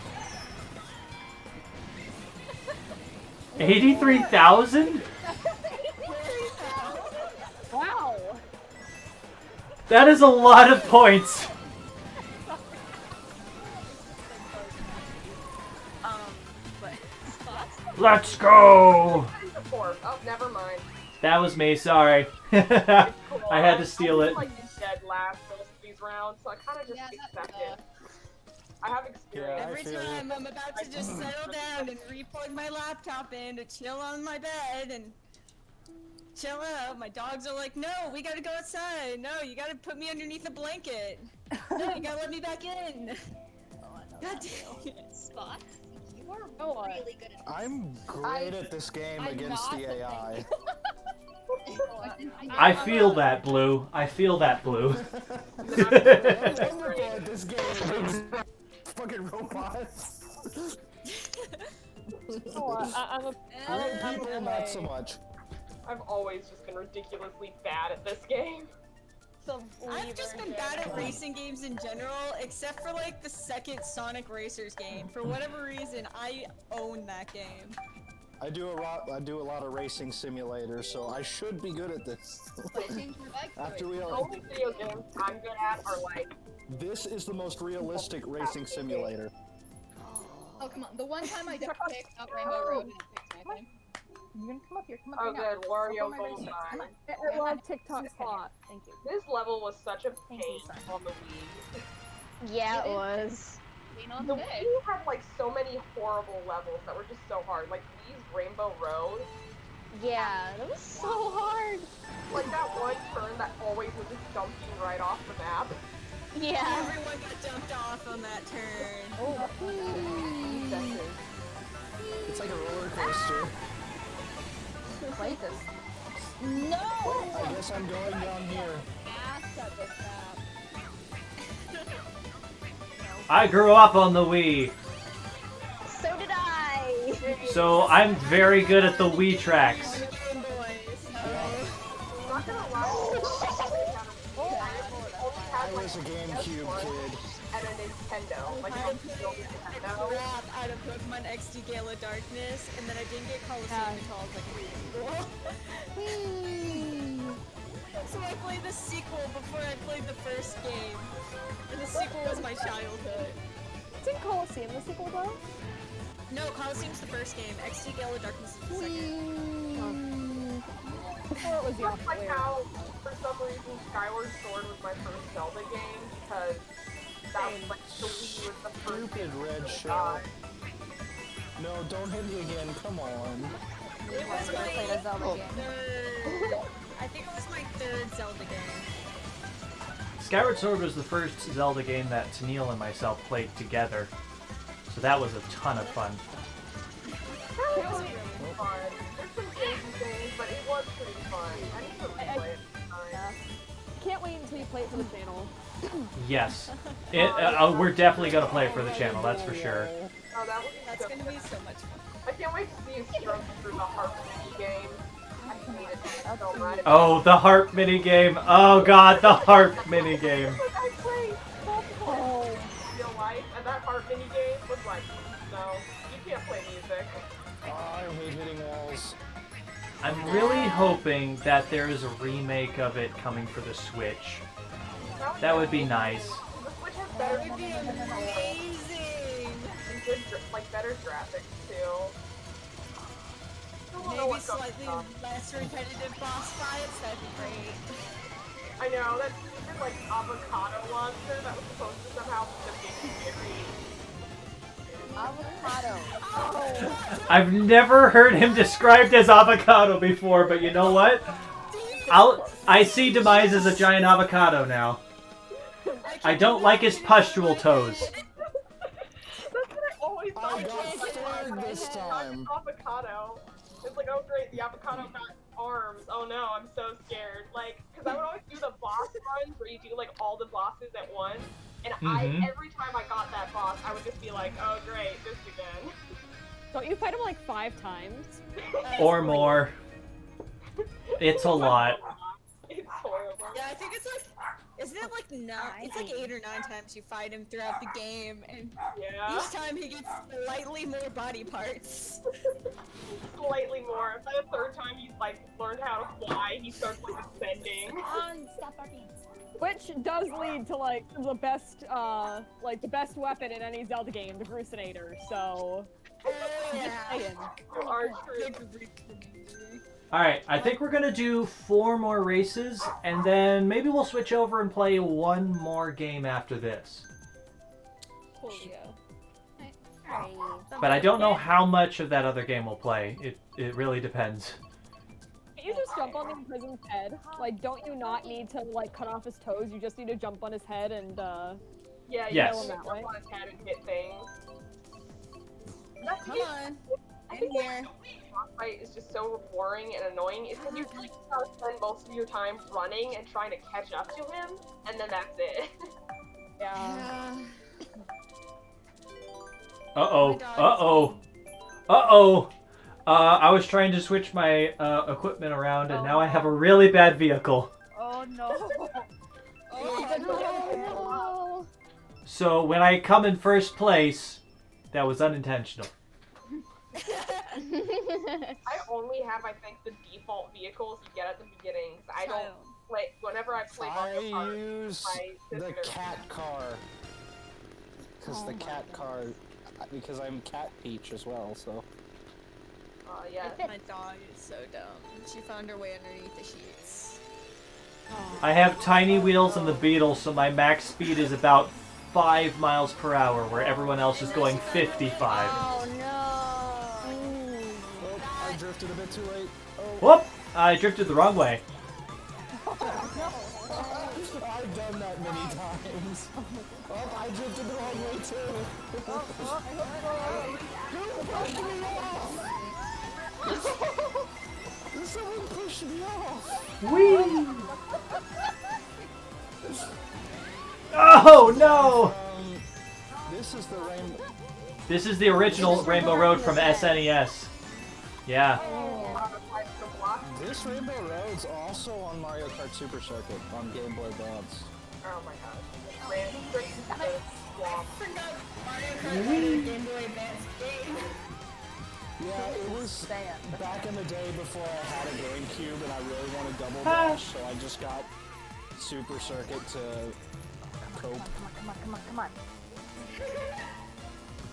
83,000? Wow. That is a lot of points. But Let's go. Oh, never mind. That was me, sorry. I had to steal it. I was like dead last most of these rounds, so I kind of just accept it. I have experience. every time I'm about to just settle down and re-plug my laptop in to chill on my bed and chill out, my dogs are like, no, we gotta go outside. No, you gotta put me underneath a blanket. No, you gotta let me back in. God damn it. Spot. You are Oh, really good at this. I'm great at this game against the AI. I feel that, Blue. I feel that, Blue. I'm wonderful at this game against fucking robots. I'm a Great people, not so much. I've always just been ridiculously bad at this game. I've just been bad at racing games in general, except for like the second Sonic Racers game. For whatever reason, I own that game. I do a lot of racing simulators, so I should be good at this. After we The all, only video games I'm good at are like. this is the most realistic racing simulator. Oh, come on. The one time I just picked up Rainbow Road and it fixed my thing. You gonna come up here? Come up Oh, here now. good. Wario my Gold racing. time. I love TikTok spot. Thank you. This level was such a pain on the Wii. Yeah, it was. The Wii had like so many horrible levels that were just so hard. Like Wii's Rainbow Road. Yeah, that was so hard. Like that one turn that always would just dump you right off the map. Yeah. Everyone got dumped off on that turn. Oh, It's like a roller coaster. play this. No! I guess I'm going down here. I grew up on the Wii, So did I! so I'm very good at the Wii tracks. Not gonna lie. I was a GameCube kid. And a Nintendo. Like a real Nintendo. Crap out of Pokemon XD Gala Darkness, and then I didn't get Coliseum until I was like So I played the sequel before I played the first game. And the sequel was my childhood. Isn't Coliseum the sequel though? No, Coliseum's the first game. XD Gala Darkness is the second. Before it was the Just opposite like way how, for some reason, Skyward Sword was my first Zelda game because that was like the Wii was the first Stupid red game. shell. No, don't hit me again. Come on. It was I played a Zelda my game. third... I think it was my third Zelda game. Skyward Sword was the first Zelda game that Tennille and myself played together, so that was a ton of fun. It was really fun. There's some crazy things, but it was pretty fun. I need to replay it sometime. Can't wait until you play it for the channel. Yes, we're definitely gonna play it for the channel, that's for sure. Oh, that would be That's so gonna good. be so much fun. I can't wait to see you struggle through the Harp mini game. I hate it so much. Oh, the harp minigame. Oh god, the harp minigame. I played multiple real life, and that Harp mini game was like, no, you can't play music. Oh, I hate hitting walls. I'm really hoping that there is a remake of it coming for the Switch. That would be nice. The Switch has better That would be amazing! and good, like better graphics too. Maybe slightly less repetitive boss fights, that'd be great. I know, that stupid like avocado monster that was supposed to somehow defeat Gary. Avocado. I've never heard him described as avocado before, but you know what? I see Demise as a giant avocado now. I don't like his pustule toes. That's what I always thought. I got third this time. Avocado. It's like, oh great, the avocado got arms. Oh no, I'm so scared. Like, because I would always do the boss runs where you do like all the bosses at once. And every time I got that boss, I would just be like, oh great, this again. Don't you fight him like 5 times? Or more. It's a lot. It's horrible. Yeah, I think Isn't it like it's like 8 or 9 times you fight him throughout the game, and Yeah. each time he gets slightly more body parts. Slightly more. By the third time he's like learned how to fly, he starts like ascending. Stop barking. Which does lead to like the best weapon in any Zelda game, the Grusinator. So. Yeah. You are true. Alright, I think we're gonna do 4 more races, and then maybe we'll switch over and play one more game after this. But I don't know how much of that other game we'll play. It really depends. Can you just jump on the imprisoned head? Like, don't you not need to like cut off his toes? You just need to jump on his head and Yeah, you Yes. kill him that way. On his head and hit things. Come on. In here. Boss fight is just so boring and annoying. It's because you really gotta spend most of your time running and trying to catch up to him, and then that's it. yeah. Uh-oh. Uh-oh. Uh-oh. I was trying to switch my equipment around, and now I have a really bad vehicle. Oh no. Oh, So when I come in first place, that was unintentional. I only have, I think, the default vehicles you get at the beginning. 'Cause I don't play. Whenever I play Mario I Kart, use my the sister. cat car. Because the cat car, because I'm Cat Peach as well, so. Yeah. My dog is so dumb. She found her way underneath the sheets. I have tiny wheels and the Beetle, so my max speed is about 5 miles per hour, where everyone else is going 55. Oh no. Oh, I drifted a bit too late. Oh. Whoop! I drifted the wrong way. I've done that many times. Oh, I drifted the wrong way too. Who pushed me off? Someone pushed me off. Whee! Oh no! This is the rainbow. This is the original Rainbow Road from SNES. Yeah. This Rainbow Road's also on Mario Kart Super Circuit on Game Boy Advance. Oh my god. Ran straight into the swamp. Mario Kart had a Game Boy Advance game. Yeah, it was back in the day before I had a GameCube and I really wanted Double Dash, so I just got Super Circuit to cope. Come on.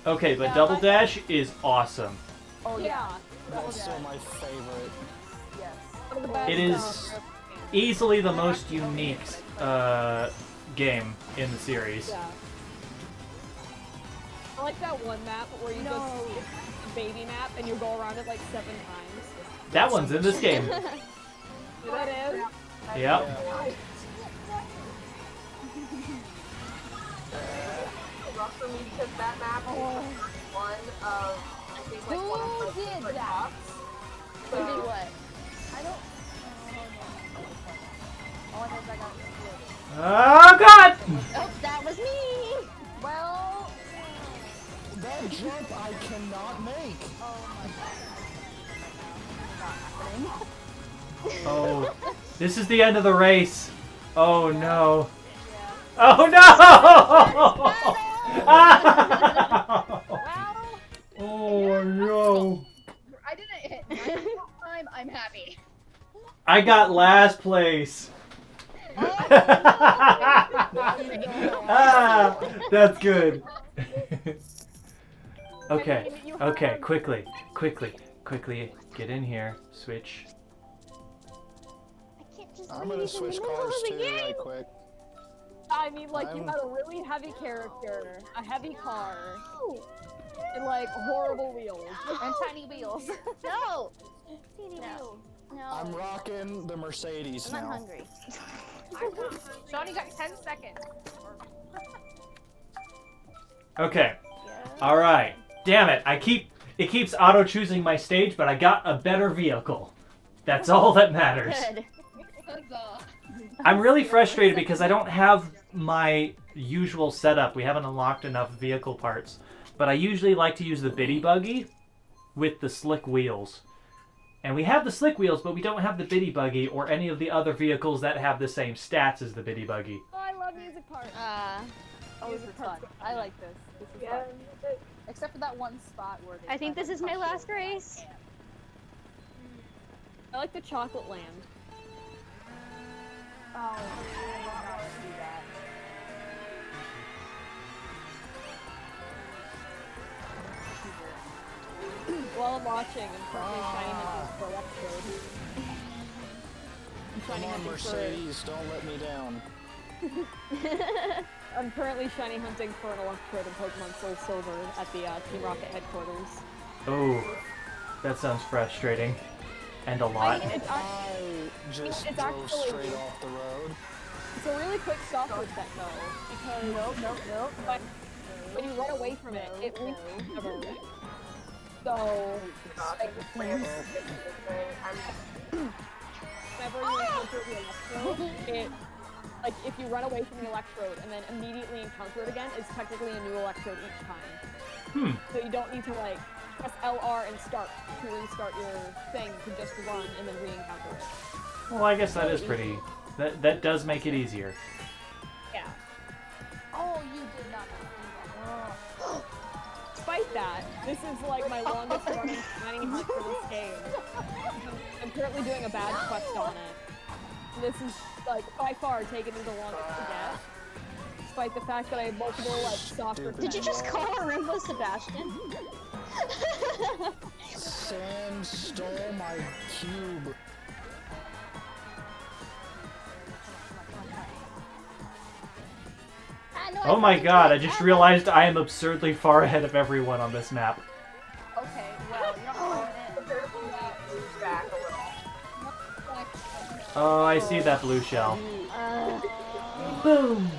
Okay, but Double Dash is awesome. Oh yeah. That's still my favorite. It is easily the most unique game in the series. Yeah. I like that one map where you just baby map and you go around it like 7 times. That one's in this game. That is. Yep. Rough for me because that map is one of, I think, like one of the did super that? tops. Who So, did what? I don't. Oh, I guess I got Oh god! Oh, that was me. Well. That jump I cannot make. Oh, this is the end of the race. Oh no. Oh no! Oh no. I didn't hit 9 time. I'm happy. I got last place. Ah, that's good. Okay, okay, quickly, get in here, switch. I can't just I'm leave gonna in switch the middle cars of the too, game. right quick. I mean, like, you got a really heavy character, a heavy car, and, like, horrible wheels. And tiny wheels. No! Teeny wheels. No. I'm rocking the Mercedes I'm now. not hungry. Shawn, you got 10 seconds. Okay. All right. Damn it! It keeps auto choosing my stage, but I got a better vehicle. That's all that matters. Good. I'm really frustrated because I don't have my usual setup. We haven't unlocked enough vehicle parts, but I usually like to use the Biddy Buggy with the slick wheels. And we have the slick wheels, but we don't have the Biddy Buggy or any of the other vehicles that have the same stats as the Biddy Buggy. I music part. Oh, this is fun. I like this. This is fun. Except for that one spot where they I think this is my last race. I like the chocolate land. Oh, I will not do that. While I'm watching, I'm currently shiny hunting for electrode. I'm shiny Come on, hunting Mercedes, don't let me down. I'm currently shiny hunting for an electrode in Pokemon Soul Silver at the Team Rocket headquarters. Oh, that sounds frustrating. And a lot. I just it's drove actually- straight off the road. It's a really quick stop with that though, because but when you run away from it, it recovers. So, like, whenever you encounter the electrode, it, like, if you run away from the electrode and then immediately encounter it again, it's technically a new electrode each time. So you don't need to, like, press LR and start to restart your thing to just run and then re-encounter it. Well, I guess that is pretty... That does make it easier. Yeah. Oh, you did not do that. Despite that, this is like my longest running shiny hunt for this game. I'm currently doing a badge quest on it. This is like by far taking me the longest to get. Despite the fact that I have multiple like soccer. Did you just call her Rainbow Sebastian? Sam stole my cube. Oh my god, I just realized I am absurdly far ahead of everyone on this map. Okay, well, you're not Back a little. Oh, I see that blue shell. Boom!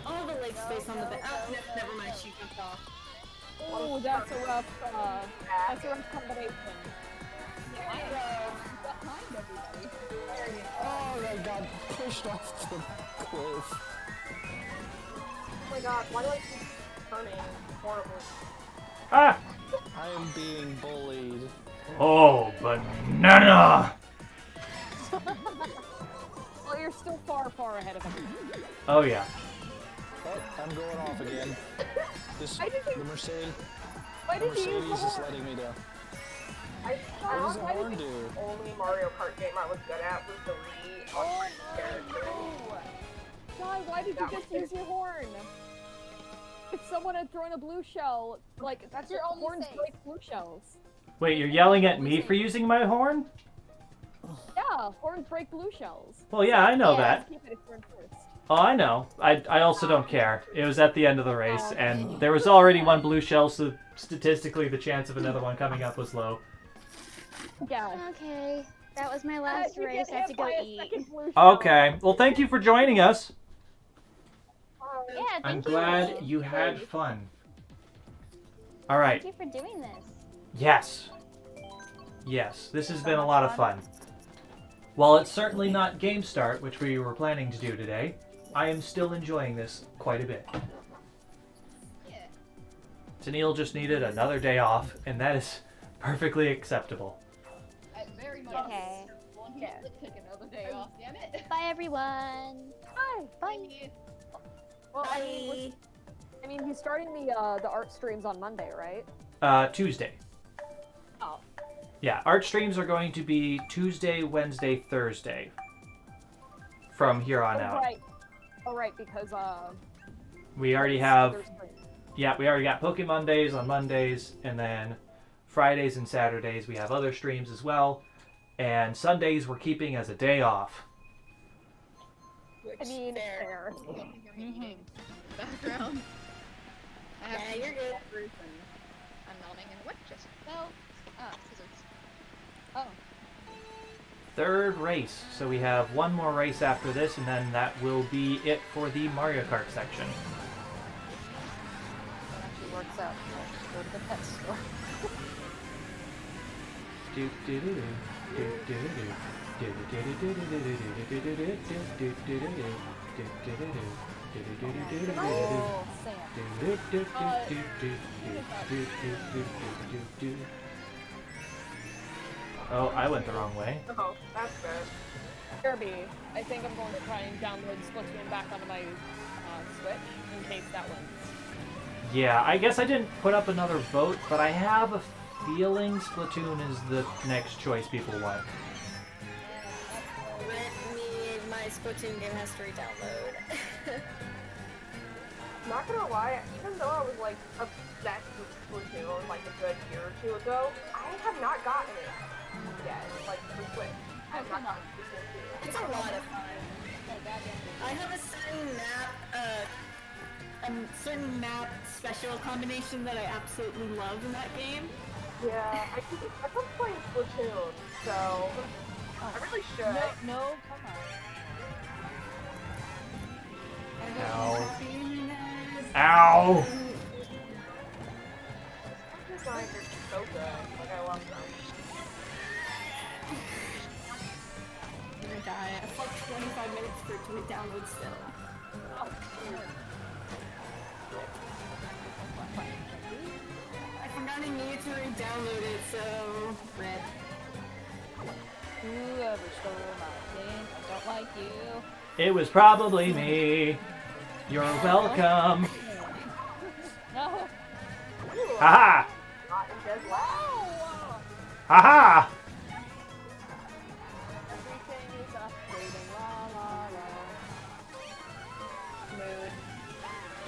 All the leg space on the back. Oh, never mind. She jumped off. Oh, that's a rough combination. behind everybody. Oh, I got pushed off the cliff. Oh my god, why do I keep turning horribly? Ah! I am being bullied. Oh, banana! Well, you're still far, far ahead of me. Oh yeah. Oh, I'm going off again. The Mercedes. Why The did you use Mercedes the is horn? letting me down. What does the horn do? The only Mario Kart game I was good at was the character. God, why did you just use your horn? If someone had thrown a blue shell, like, That's your only horns save. break blue shells. Wait, you're yelling at me for using my horn? Yeah, horns break blue shells. Well, yeah, I know Yeah, that. keep it horn first. Oh, I know. I also don't care. It was at the end of the race, and there was already one blue shell, so statistically the chance of another one coming up was low. Yeah. Okay, that was my last You race. get I have to hit go by a eat. second blue shell. Okay, well thank you for joining us. Yeah, thank I'm you. glad you had fun. Alright, Thank you for doing this. yes. Yes, this has been a lot of fun. While it's certainly not Game Start, which we were planning to do today, I am still enjoying this quite a bit. Tennille just needed another day off, and that is perfectly acceptable. I very much. Okay. Well, he did take another day off, damn it. Bye, everyone. Hi. Bye. Well, I mean, he's starting the art streams on Monday, right? Tuesday. Oh. Yeah, art streams are going to be Tuesday, Wednesday, Thursday. From here on out. Right. Oh, right, because, We already have... there's streams. Yeah, we already got Pokemon Days on Mondays, and then Fridays and Saturdays we have other streams as well. And Sundays we're keeping as a day off. I mean, fair. Background. Yeah, you're good. I'm nodding and what just fell? Scissors. Oh. Third race. So we have one more race after this, and then that will be it for the Mario Kart section. Actually works out. Let's go to the pet store. Do do do do do do do do do do do do do do do do do Oh, Oh, I went the wrong way. oh, that's good. Kirby, I think I'm going to try and download Splatoon back onto my Switch in case that wins. Yeah, I guess I didn't put up another vote, but I have a feeling Splatoon is the next choice people want. My Splatoon game has to re-download. Not gonna lie, even though I was like obsessed with Splatoon like a good year or two ago, I have not gotten it yet. Like for Switch, I have not gotten Splatoon 2. It's a lot of fun. I have a certain map special combination that I absolutely love in that game. Yeah, I kept playing Splatoon, so I really should. No, come on. Ow. Ow! These designs are so good. Like, I love them. I'm gonna die. I fucked 25 minutes for it to re-download still. I forgot I needed to re-download it, so... Rip. Whoever stole my game, I don't like you. It was probably me. You're welcome. No. Haha! Not in dead wow. Haha! Everything is upgrading, la la la. Mood.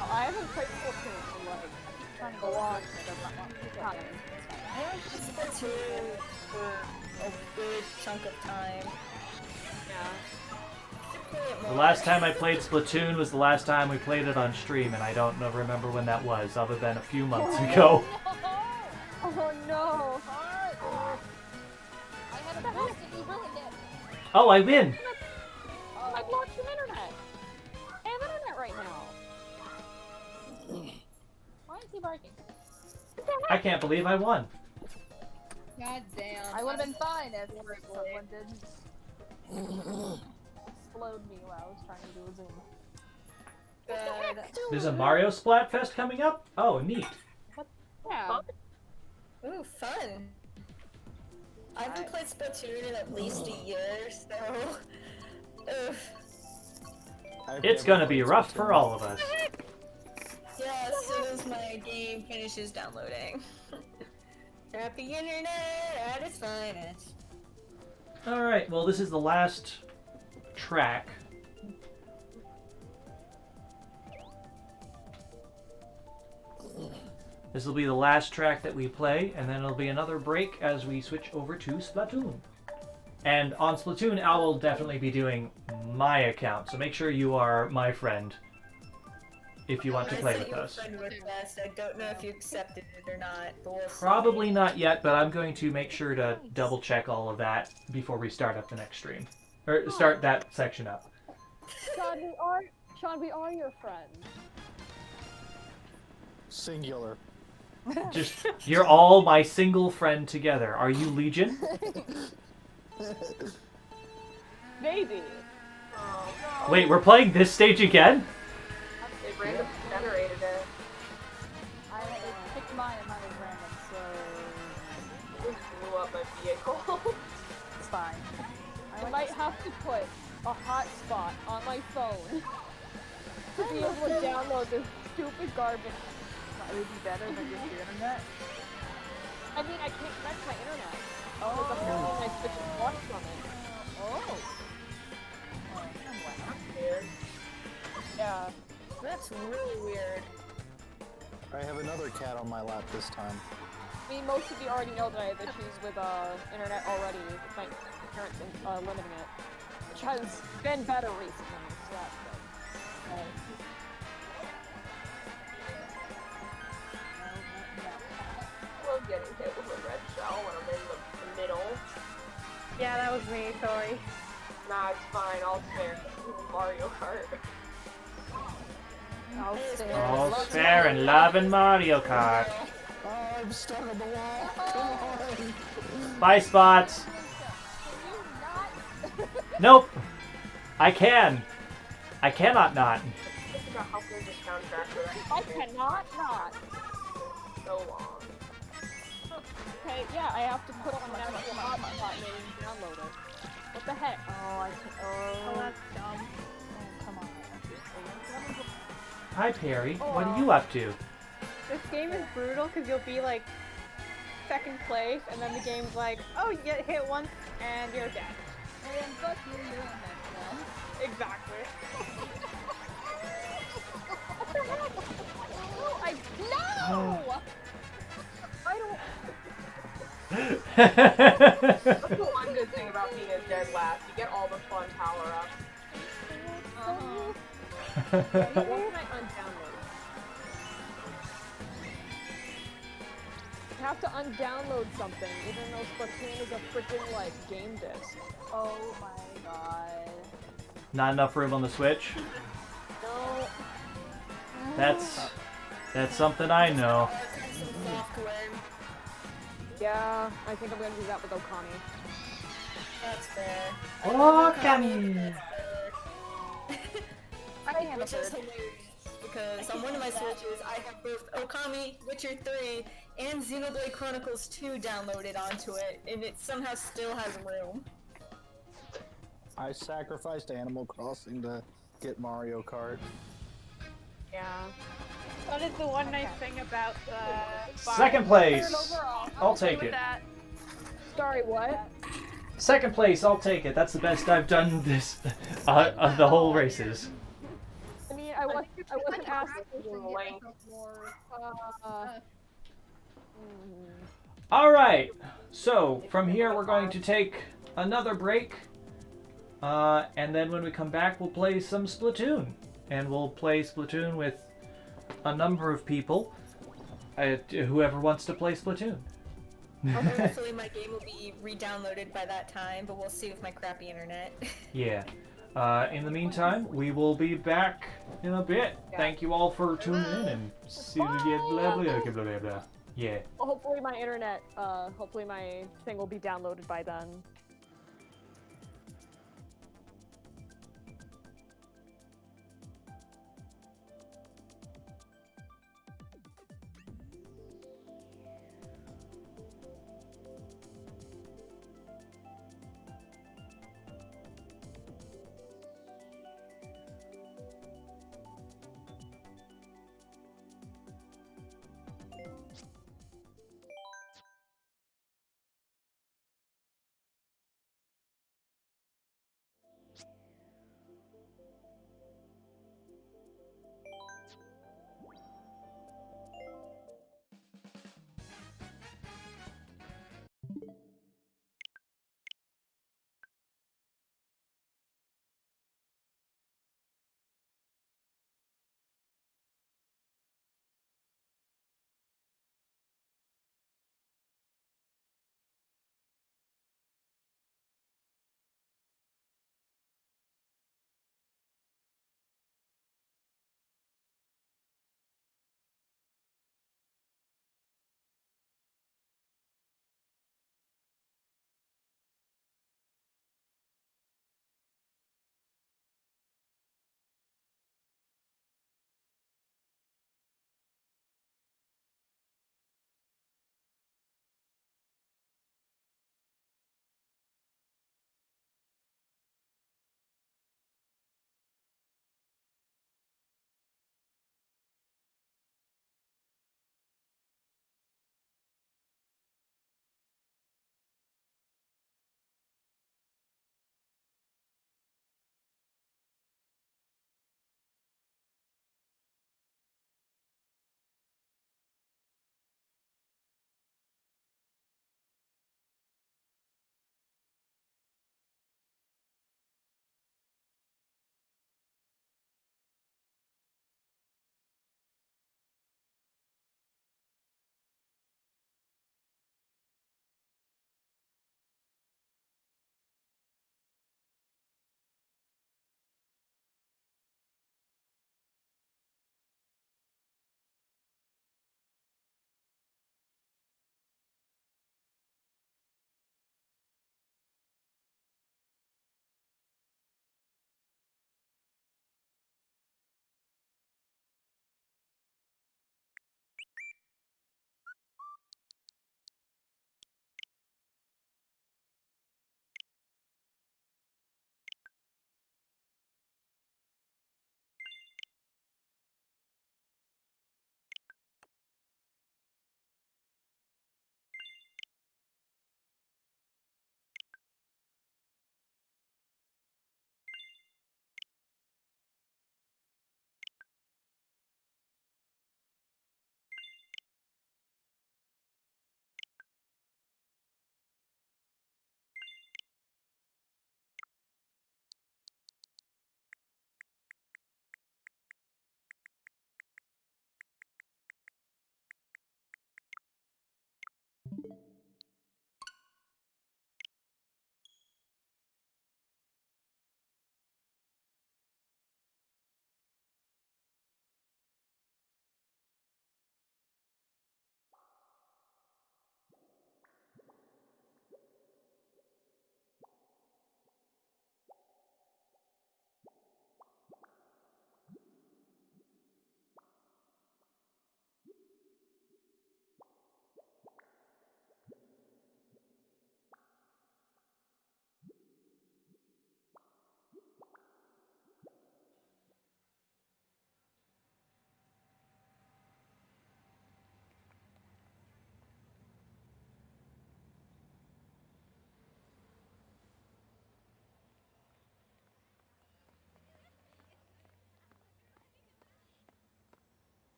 Oh, I haven't played Splatoon for like, I keep trying to go on, and it does not want to time. I haven't played Splatoon for a good chunk of time. Yeah. The last time I played Splatoon was the last time we played it on stream, and I don't remember when that was, other than a few months ago. Oh no! I had a blast and you ruined it. Oh, I win! I blocked some internet. I have internet right now. Why is he barking? I can't believe I won. God damn. I would have been fine if someone didn't explode me while I was trying to do a zoom. Good. There's a Mario Splatfest coming up? Oh, neat. Yeah. Ooh, fun. I haven't played Splatoon in at least a year, so... Ugh. It's gonna be rough for all of us. Yeah, as soon as my game finishes downloading. Crappy internet at its finest. Alright, well this is the last track. This will be the last track that we play, and then it'll be another break as we switch over to Splatoon. And on Splatoon, I will definitely be doing my account, so make sure you are my friend if you want to play with us. I don't know if you accepted it or not, but we'll see. Probably not yet, but I'm going to make sure to double check all of that before we start up the next stream. Or start that section up. Sean, we are your friends. Singular. Just, you're all my single friend together. Are you Legion? Maybe. Oh, no. Wait, we're playing this stage again? They randomly generated it. I picked mine and mine was random, so It blew up my vehicle. it's fine. I might have to put a hotspot on my phone to be able to download this stupid garbage. It would be better than just your internet. I mean, I can't connect my internet. Because apparently my Switch is blocked from it. Oh. Weird. Yeah. That's really weird. I have another cat on my lap this time. I mean, most of you already know that I have issues with internet already. With my parents limiting it, which has been better recently. So that's good. I love getting hit with a red shell when I'm in the middle. Yeah, that was me, sorry. Nah, it's fine. I'll spare Mario Kart. All's fair in love and Mario Kart. Oh, I'm stuck on the wall. Come on. Bye, Spots. Nope. I can. I cannot not. I forgot how good this soundtrack was. I cannot not. So long. Okay, yeah, I have to put on an actual hotspot and download it. What the heck? Oh, I can't. Oh, Oh, that's dumb. come on. Hi, Perry. What are you up to? This game is brutal because you'll be like second place, and then the game's like, oh, you get hit once and you're dead. And fuck you, you're in next now. Exactly. What the heck? No! I don't. That's the one good thing about being a dead last. You get all the fun power-ups. What can I undownload? I have to undownload something, even though Splatoon is a freaking, like, game disc. Oh my god. Not enough room on the Switch? No. That's something I know. Yeah, I think I'm gonna do that with Okami. That's fair. Okami! I can handle Which is third. hilarious because on one of my Switches I have both Okami, Witcher 3, and Xenoblade Chronicles 2 downloaded onto it, and it somehow still has room. I sacrificed Animal Crossing to get Mario Kart. Yeah. That is the one nice thing about the Second place! I'll take it. Sorry, what? Second place, I'll take it. That's the best I've done this of the whole races. I mean, I wasn't asked to do length. Alright, so from here we're going to take another break. And then when we come back, we'll play some Splatoon. And we'll play Splatoon with a number of people. Whoever wants to play Splatoon. Hopefully my game will be re-downloaded by that time, but we'll see with my crappy internet. Yeah. In the meantime, we will be back in a bit. Thank you all for tuning in and see you again. Blah, blah, blah, blah, blah. Yeah. Well, hopefully my internet, hopefully my thing will be downloaded by then.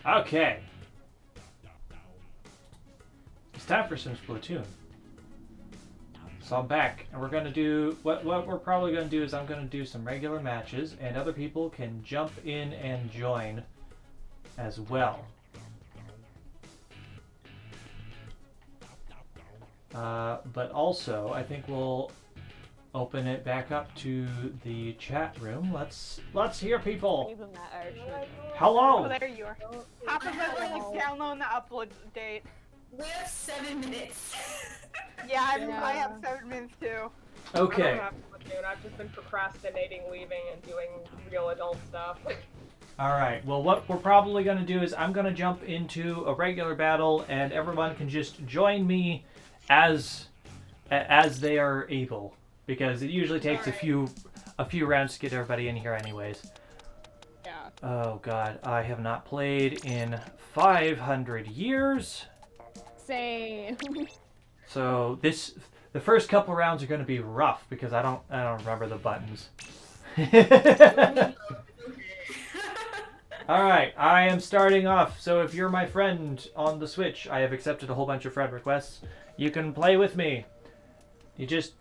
Okay. It's time for some Splatoon. So I'm back, and we're gonna do what we're probably gonna do is I'm gonna do some regular matches, and other people can jump in and join as well. But also, I think we'll open it back up to the chat room. Let's hear people. Even that, actually. Hello. Oh, there you are. Half of us are like downloading the upload date. We have 7 minutes. Yeah, I have 7 minutes too. Okay. I don't have Splatoon. I've just been procrastinating, leaving, and doing real adult stuff. All right. Well, what we're probably going to do is I'm going to jump into a regular battle, and everyone can just join me as they are able, because it usually takes a few rounds to get everybody in here, anyways. Yeah. Oh God, I have not played in 500 years. Same. So the first couple rounds are going to be rough because I don't remember the buttons. All right, I am starting off. So if you're my friend on the Switch, I have accepted a whole bunch of friend requests. You can play with me. You just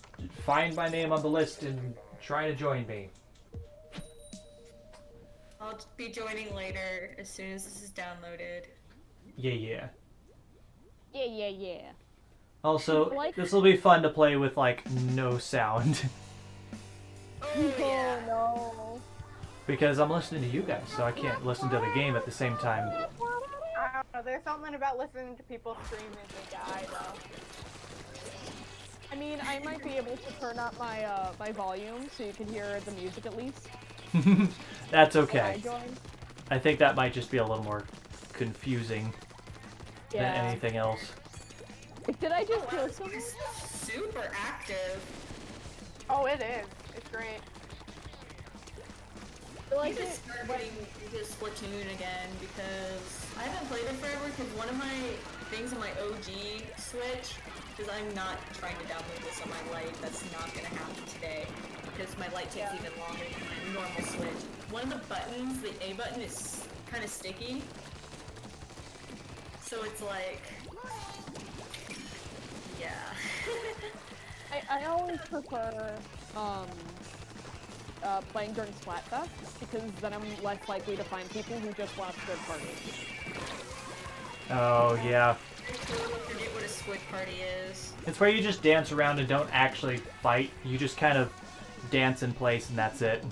find my name on the list and try to join me. I'll be joining later as soon as this is downloaded. Yeah. Yeah. Also, Like- this will be fun to play with like no sound. Oh no. Because I'm listening to you guys, so I can't listen to the game at the same time. I don't know, there's something about listening to people scream as they die, though. I mean, I might be able to turn up my my volume so you can hear the music at least. That's when okay. I join. I think that might just be a little more confusing than Yeah. anything else. Did I just kill someone? Super active. Oh, it is. It's great. I need to start getting into Splatoon again because I haven't played it forever because one of my things on my OG Switch, because I'm not trying to download this on my Lite, that's not going to happen today because my Lite takes even longer than my normal Switch. One of the buttons, the A button, is kind of sticky. So it's like, yeah. I always prefer playing during Splatfest because then I'm less likely to find people who just want a squid party. Oh, yeah. I totally forget what a squid party is. It's where you just dance around and don't actually fight. You just kind of dance in place and that's it.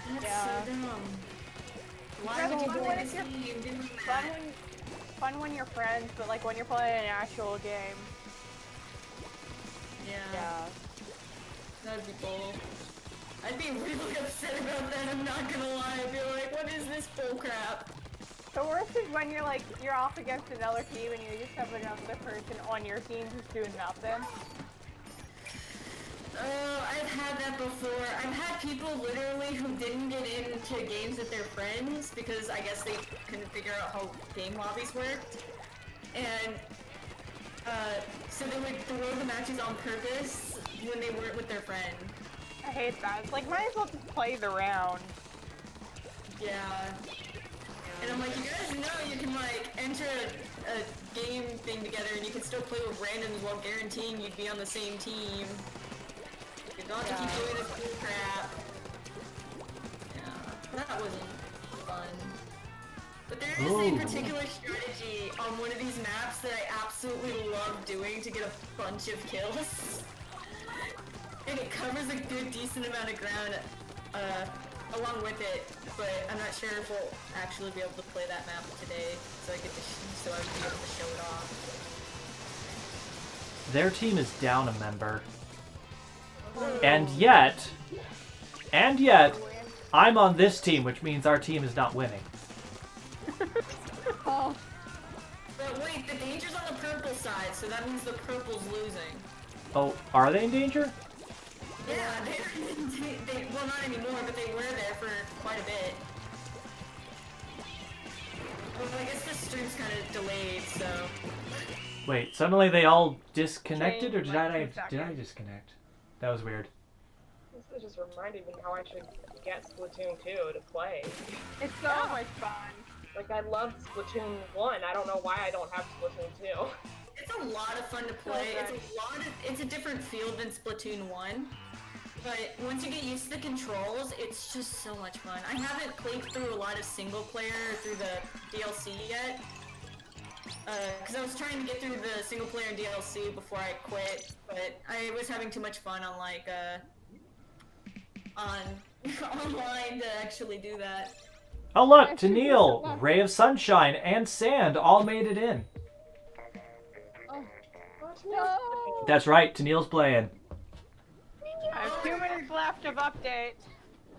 That's Yeah. so dumb. Why That's would you fun play when this it's game doing that? Fun when you're friends, but like when you're playing an actual game. Yeah. That'd be cool. I'd be really upset about that, I'm not gonna lie. I'd be like, what is this bullcrap? The worst is when you're like, you're off against another team and you just have another person on your team who's doing nothing. Oh, I've had that before. I've had people literally who didn't get into games with their friends because I guess they couldn't figure out how game lobbies worked. And, so they would throw the matches on purpose when they weren't with their friend. I hate that. It's like, might as well just play the round. Yeah. And I'm like, you guys know you can like enter a game thing together and you can still play with randoms while guaranteeing you'd be on the same team. You don't have to keep doing this bull crap. Yeah, that wasn't fun. But there is a particular strategy on one of these maps that I absolutely love doing to get a bunch of kills. And it covers a good decent amount of ground along with it, but I'm not sure if we'll actually be able to play that map today, so I would be able to show it off. Their team is down a member. And yet, I'm on this team, which means our team is not winning. Oh. But wait, the danger's on the purple side, so that means the purple's losing. Oh, are they in danger? Yeah, they well, not anymore, but they were there for quite a bit. Well, I guess the stream's kind of delayed, so... Wait, suddenly they all disconnected, or did I disconnect? That was weird. This is just reminding me how I should get Splatoon 2 to play. It's so much fun. Like, I loved Splatoon 1. I don't know why I don't have Splatoon 2. It's a lot of fun to play. It's a different field than Splatoon 1. But once you get used to the controls, it's just so much fun. I haven't played through a lot of single player through the DLC yet. Because I was trying to get through the single player and DLC before I quit, but I was having too much fun on like on online to actually do that. Oh look, Tennille, Ray of Sunshine, and Sand all made it in. No! That's right, Tennille's playing. I have 2 minutes left of update.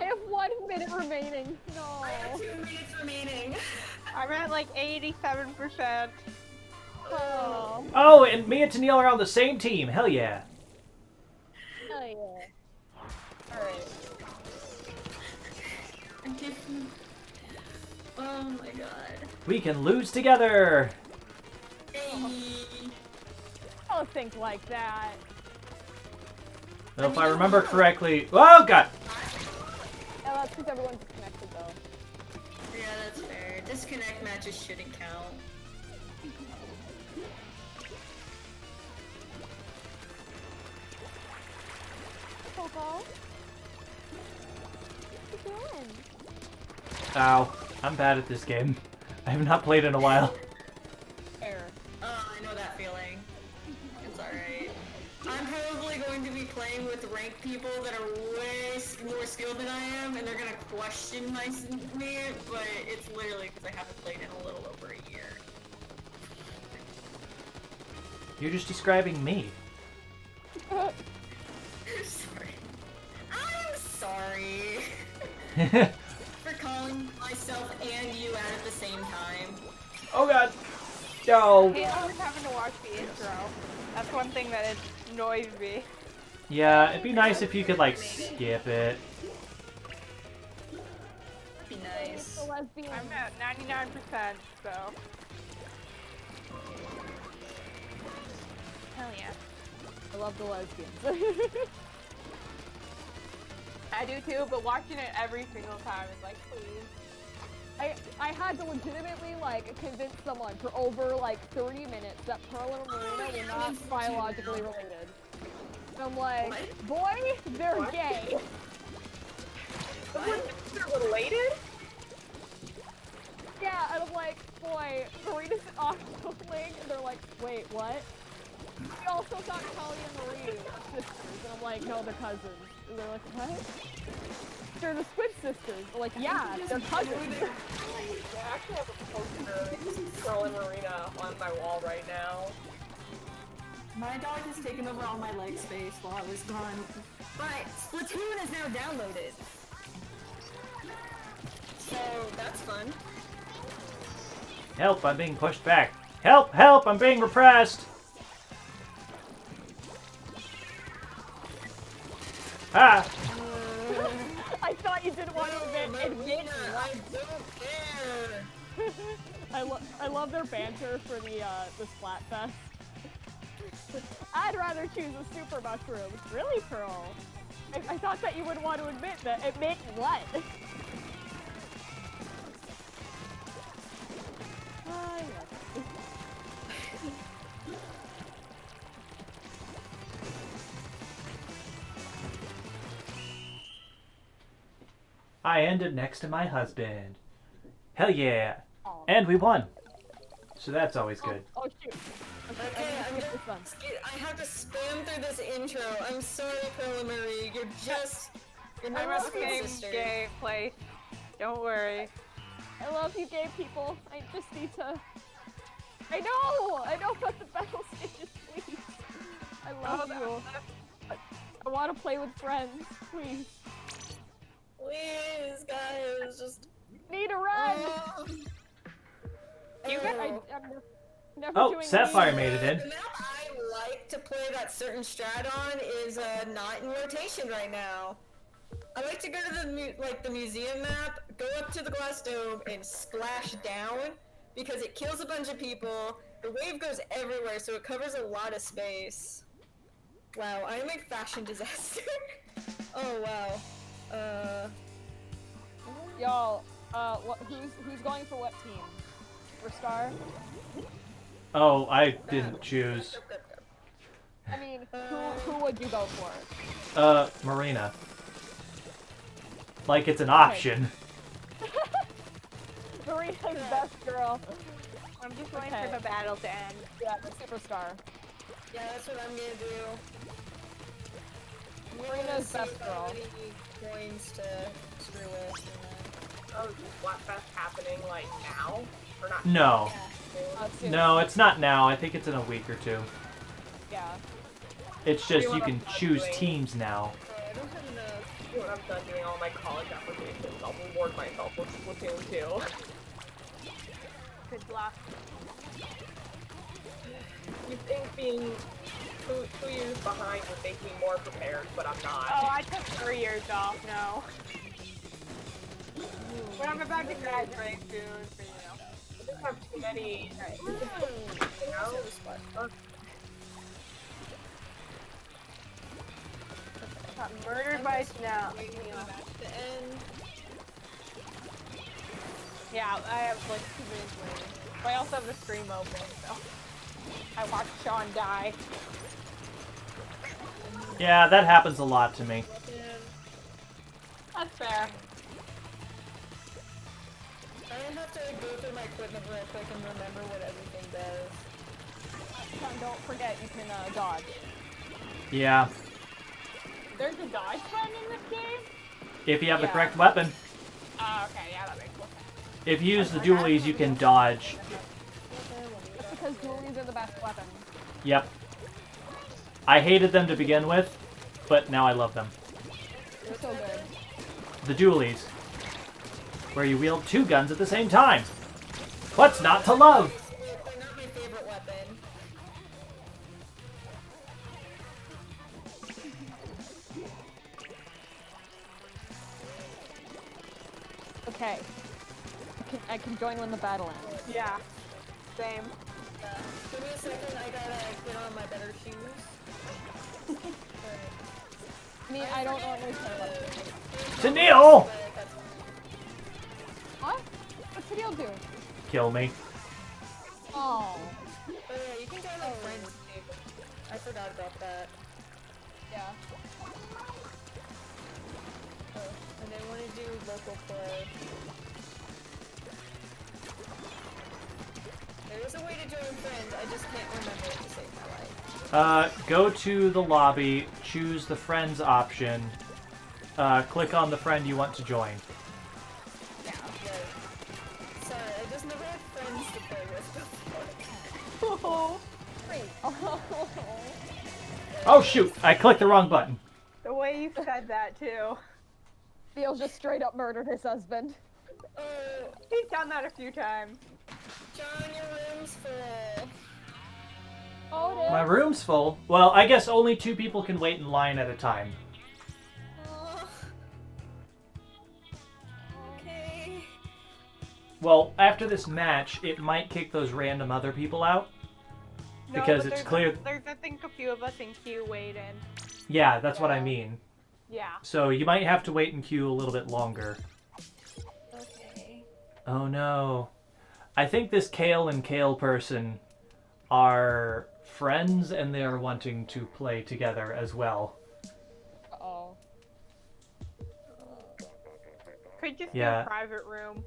I have 1 minute remaining. No. I have 2 minutes remaining. I'm at like 87%. Oh. Oh, and me and Tennille are on the same team. Hell yeah. Hell yeah. Alright. Oh my god. We can lose together. Don't think like that. Well, if I remember correctly... Oh, God! Yeah, that's because everyone's connected, though. Yeah, that's fair. Disconnect matches shouldn't count. Coco? What you doing? Ow. I'm bad at this game. I have not played in a while. Error. Oh, I know that feeling. It's alright. I'm probably going to be playing with ranked people that are way more skilled than I am, and they're gonna question me, but it's literally because I haven't played in a little over a year. You're just describing me. Sorry. I'm sorry. For calling myself and you out at the same time. Oh god. No. Hey, I was having to watch the intro. That's one thing that annoys me. Yeah, it'd be nice if you could, like, skip it. That'd be nice. I'm at 99%, so. Hell yeah. I love the lesbians. I do too, but watching it every single time is like, please. I had to legitimately, like, convince someone for over, like, 30 minutes that Pearl and Marina were not biologically related. And I'm like, boy, they're gay. They're related? Yeah, and I'm like, boy, Marina's an octoling, and they're like, wait, what? We also thought Kali and Marie were sisters, and I'm like, no, they're cousins. And they're like, what? They're the Squid sisters. I'm like, yeah, they're cousins. I actually have a poster of Pearl and Marina on my wall right now. My dog has taken over all my leg space while I was gone. But Splatoon is now downloaded. So that's fun. Help, I'm being pushed back. Help, help, I'm being repressed. Ah! I thought you didn't want to admit me. I don't care. I love their banter for the Splatfest. I'd rather choose a super mushroom. Really, Pearl? I thought that you would want to admit that. Admit what? I ended next to my husband. Hell yeah. And we won. So that's always good. Oh shoot. Okay, I have to spam through this intro. I'm sorry, Pearl and Marie. You're I'm not a same gay place. Don't worry. I love you gay people. I just need to... I know about the battle stages, please. I love you. I want to play with friends, please. Please, guys, just... Need to run! You guys... I'm never doing Sapphire made it in. The map I like to play that certain strat on is not in rotation right now. I like to go to the museum map, go up to the glass dome, and splash down because it kills a bunch of people. The wave goes everywhere, so it covers a lot of space. Wow, I am a fashion disaster. Oh wow. Y'all, Who's going for what team? For Star? Oh, I didn't choose. I mean, who would you go for? Marina. Like it's an option. Marina's best girl. I'm just waiting for the battle to end. Yeah, the superstar. Yeah, that's what I'm gonna do. Marina's best girl. Coins to screw with. Oh, is Splatfest happening like now? Or not? No. Soon. No, it's not now. I think it's in a week or two. Yeah. It's just you can choose teams now. When I'm done doing all my college applications, I'll reward myself with Splatoon 2. Good luck. You think being 2 years behind would make me more prepared, but I'm not. Oh, I took 3 years off, no. But I'm about to graduate soon, so you know. I just have too many... Got murdered by Snow. Yeah, I have like 2 minutes waiting. But I also have the stream open, so I watched Shawn die. Yeah, that happens a lot to me. That's fair. I have to go through my equipment real quick and remember what everything does. Shawn, don't forget you can dodge. Yeah. There's a dodge button in this game? If you have the correct weapon. Oh, okay, yeah, that makes sense. If you use the dualies, you can dodge. That's because dualies are the best weapon. Yep. I hated them to begin with, but now I love them. They're so good. The dualies. Where you wield 2 guns at the same time. What's not to love? They're not my favorite weapon. Okay. I can join when the battle ends. Yeah. Same. Give me a second, I gotta get on my better shoes. I mean, I don't normally play like To Neil! What? What's the deal do? Kill me. Oh. Oh yeah, you can go like friends too. I forgot about that. Yeah. Oh, and I want to do local play. There is a way to join friends, I just can't remember it to save my life. Go to the lobby, choose the friends option, click on the friend you want to join. Yeah, right. Sorry, I just never had friends to play with before. Oh shoot, I clicked the wrong button. The way you said that, too. Theo just straight up murdered his husband. He's done that a few times. John, your room's full. Oh, it is? My room's full. Well, I guess only 2 people can wait in line at a time. Okay. Well, after this match, it might kick those random other people out. No, Because but it's there's clear... There's, I think, a few of us in queue waiting. Yeah, that's what I mean. Yeah. So you might have to wait in queue a little bit longer. Okay. Oh no. I think this Kale and Kale person are friends and they are wanting to play together as well. Uh-oh. Could just do Yeah. a private room.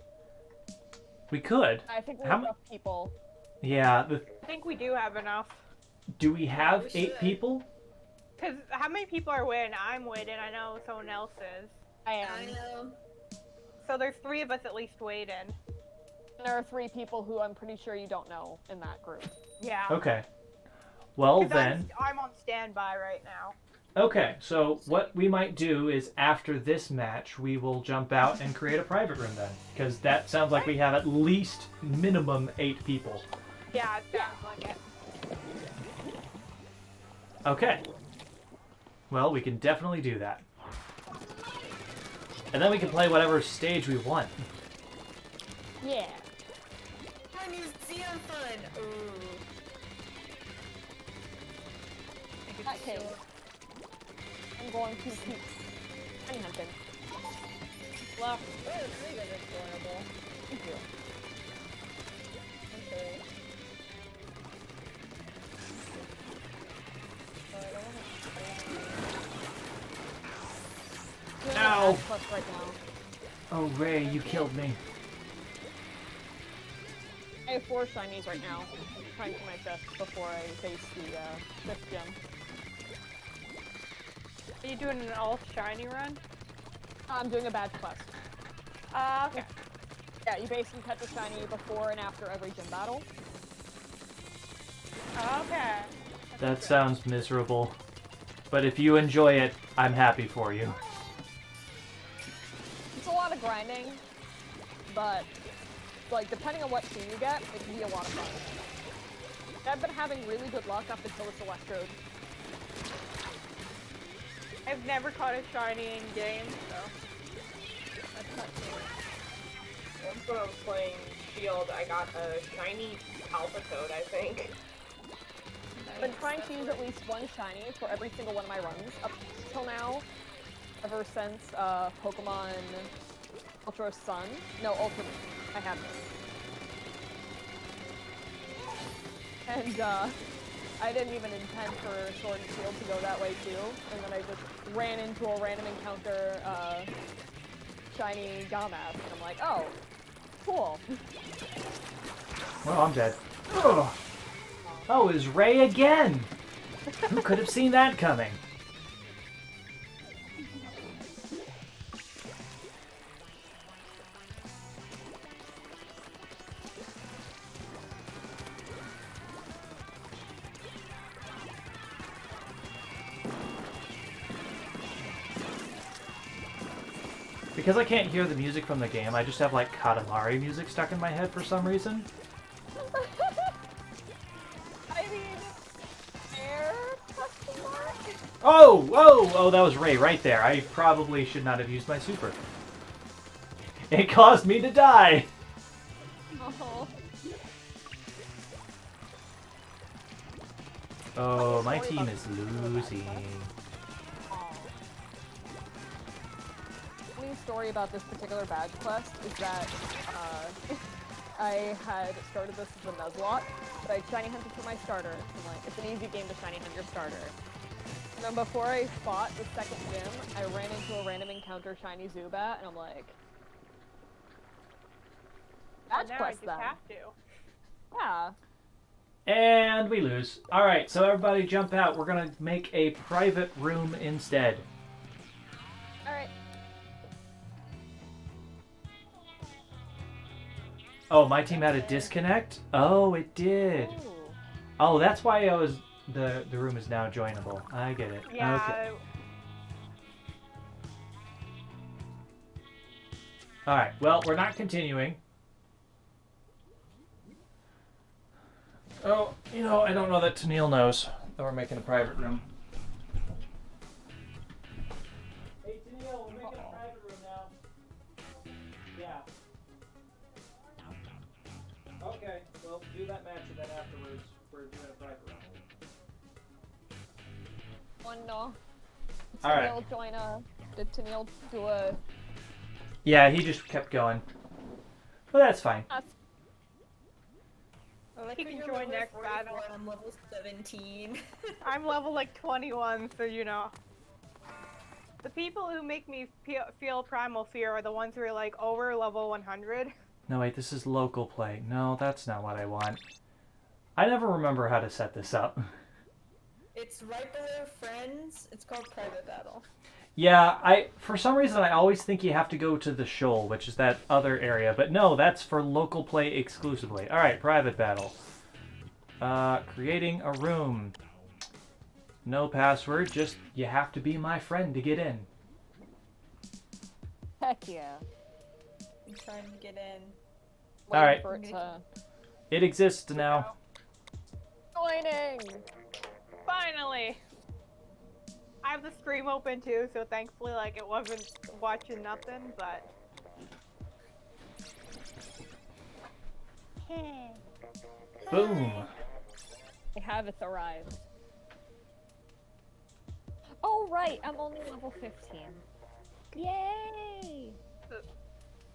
We could. I think we How have m- enough people. Yeah, I think we do have enough. do we have 8 people? Because how many people are waiting? I'm waiting. I know someone else is. I am. I know. So there's 3 of us at least waiting. There are 3 people who I'm pretty sure you don't know in that group. Yeah. Okay. Well 'Cause then, I'm on standby right now. okay, so what we might do is after this match, we will jump out and create a private room then. Because that sounds like we have at least minimum 8 people. Yeah, it sounds like it. Okay. Well, we can definitely do that. And then we can play whatever stage we want. Yeah. Hi, Museum Fun! Ooh. Okay. I'm going to keep honey hunting. Well, Krieg is adorable. Thank you. Okay. Ow! Plus right now. Oh, Ray, you killed me. I have 4 shinies right now. I'm trying to my chest before I face the 5th gym. Are you doing an all shiny run? I'm doing a badge quest. Okay. Yeah, you basically catch a shiny before and after every gym battle. Okay. That sounds miserable. But if you enjoy it, I'm happy for you. It's a lot of grinding, but like depending on what team you get, it can be a lot of fun. I've been having really good luck up until this Electrode. I've never caught a shiny in game, so that's not true. Once when I was playing Shield, I got a shiny Palpitoad, I think. I've been trying to use at least 1 shiny for every single one of my runs up till now. Ever since Pokemon Ultra Sun. No, Ultra Moon. I had this. And I didn't even intend for Sword and Shield to go that way too. And then I just ran into a random encounter shiny Gamath. And I'm like, oh, cool. Well, I'm dead. Ugh. Oh, is Ray again? Who could have seen that coming? Because I can't hear the music from the game, I just have like Katamari music stuck in my head for some reason. I mean, air question mark? Oh, that was Ray right there. I probably should not have used my super. It caused me to die. Oh, my team is losing. Funny story about this particular badge quest is that I had started this as a Nuzlocke, but I shiny hunted for my starter. I'm like, it's an easy game to shiny hunt your starter. And then before I fought the 2nd gym, I ran into a random encounter shiny Zubat, and I'm like, badge now quest I just then. have to. Yeah. And we lose. Alright, so everybody jump out. We're gonna make a private room instead. Alright. Oh, my team had a disconnect? Oh, it did. Ooh. Oh, that's why I was... The room is now joinable. I get it. Yeah. Okay. Alright, well, we're not continuing. Oh, you know, I don't know that Tennille knows that we're making a private room. Hey, Tennille, we're making a private room now. Yeah. Okay, well, do that match and then afterwards we're doing a private room. No. All right. Tennille join did Tennille do a... Yeah, he just kept going. But that's fine. He can join next battle. I'm level 17. I'm level like 21, so you know. The people who make me feel primal fear are the ones who are like over level 100. No, wait, this is local play. No, that's not what I want. I never remember how to set this up. It's right below friends. It's called private battle. Yeah, for some reason I always think you have to go to the shoal, which is that other area. But no, that's for local play exclusively. Alright, private battle. Creating a room. No password, just you have to be my friend to get in. Heck yeah. I'm trying to get in. Alright. For it to... It exists now. Joining! Finally! I have the stream open too, so thankfully like it wasn't watching nothing, but... Boom. I have arrived. Oh right, I'm only level 15. Yay!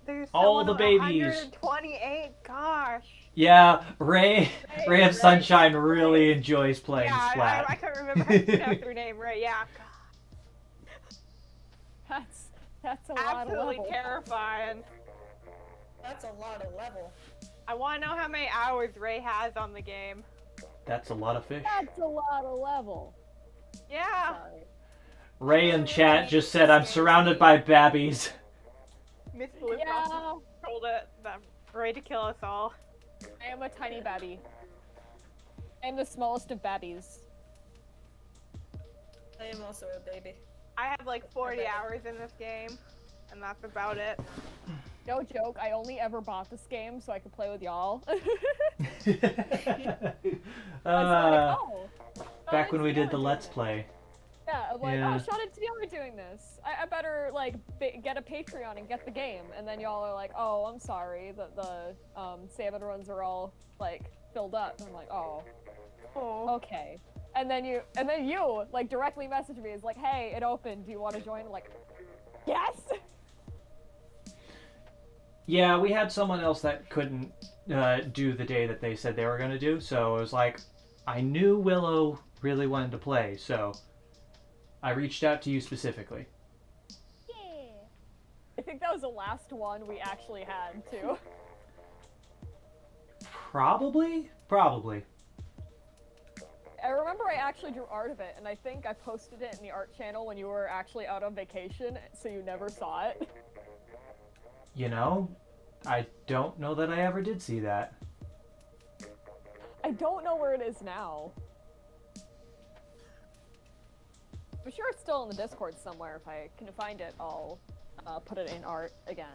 There's All someone the with babies. 128. Gosh. Yeah, Ray of Sunshine really enjoys playing Yeah, Splat. I couldn't remember how to pronounce her name right. Yeah. That's a lot of Absolutely level. terrifying. That's a lot of level. I want to know how many hours Ray has on the game. That's a lot of fish. That's a lot of level. Yeah. Sorry. Ray in chat just said, I'm surrounded by babbies. Miss Blue Yeah. told Ray to kill us all. I am a tiny babby. I am the smallest of babbies. I am also a baby. I have like 40 hours in this game, and that's about it. No joke, I only ever bought this game so I could play with y'all. Back when we did the Let's Play. Yeah, I'm like, Yeah. oh, Shawn and Teal are doing this. I better, like, get a Patreon and get the game. And then y'all are like, oh, I'm sorry, the salmon runs are all, like, filled up. And I'm like, oh, okay. And then you, like, directly message me, is like, hey, it opened, do you want to join? I'm like, yes! Yeah, we had someone else that couldn't do the day that they said they were going to do, so it was like, I knew Willow really wanted to play, so I reached out to you specifically. Yeah. I think that was the last one we actually had, too. Probably? Probably. I remember I actually drew art of it, and I think I posted it in the art channel when you were actually out on vacation, so you never saw it. You know, I don't know that I ever did see that. I don't know where it is now. I'm sure it's still in the Discord somewhere. If I can find it, I'll put it in art again.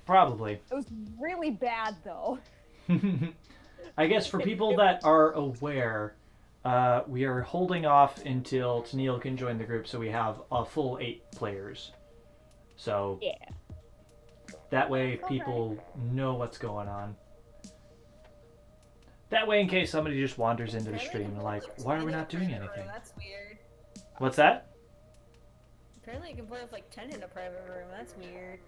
Probably. It was really bad, though. I guess for people that are aware, we are holding off until Tennille can join the group so we have a full 8 players. So yeah. That way people know what's going on. That way in case somebody just wanders into the stream like, why are we not doing anything? That's weird. What's that? Apparently you can play with like 10 in a private room. That's weird.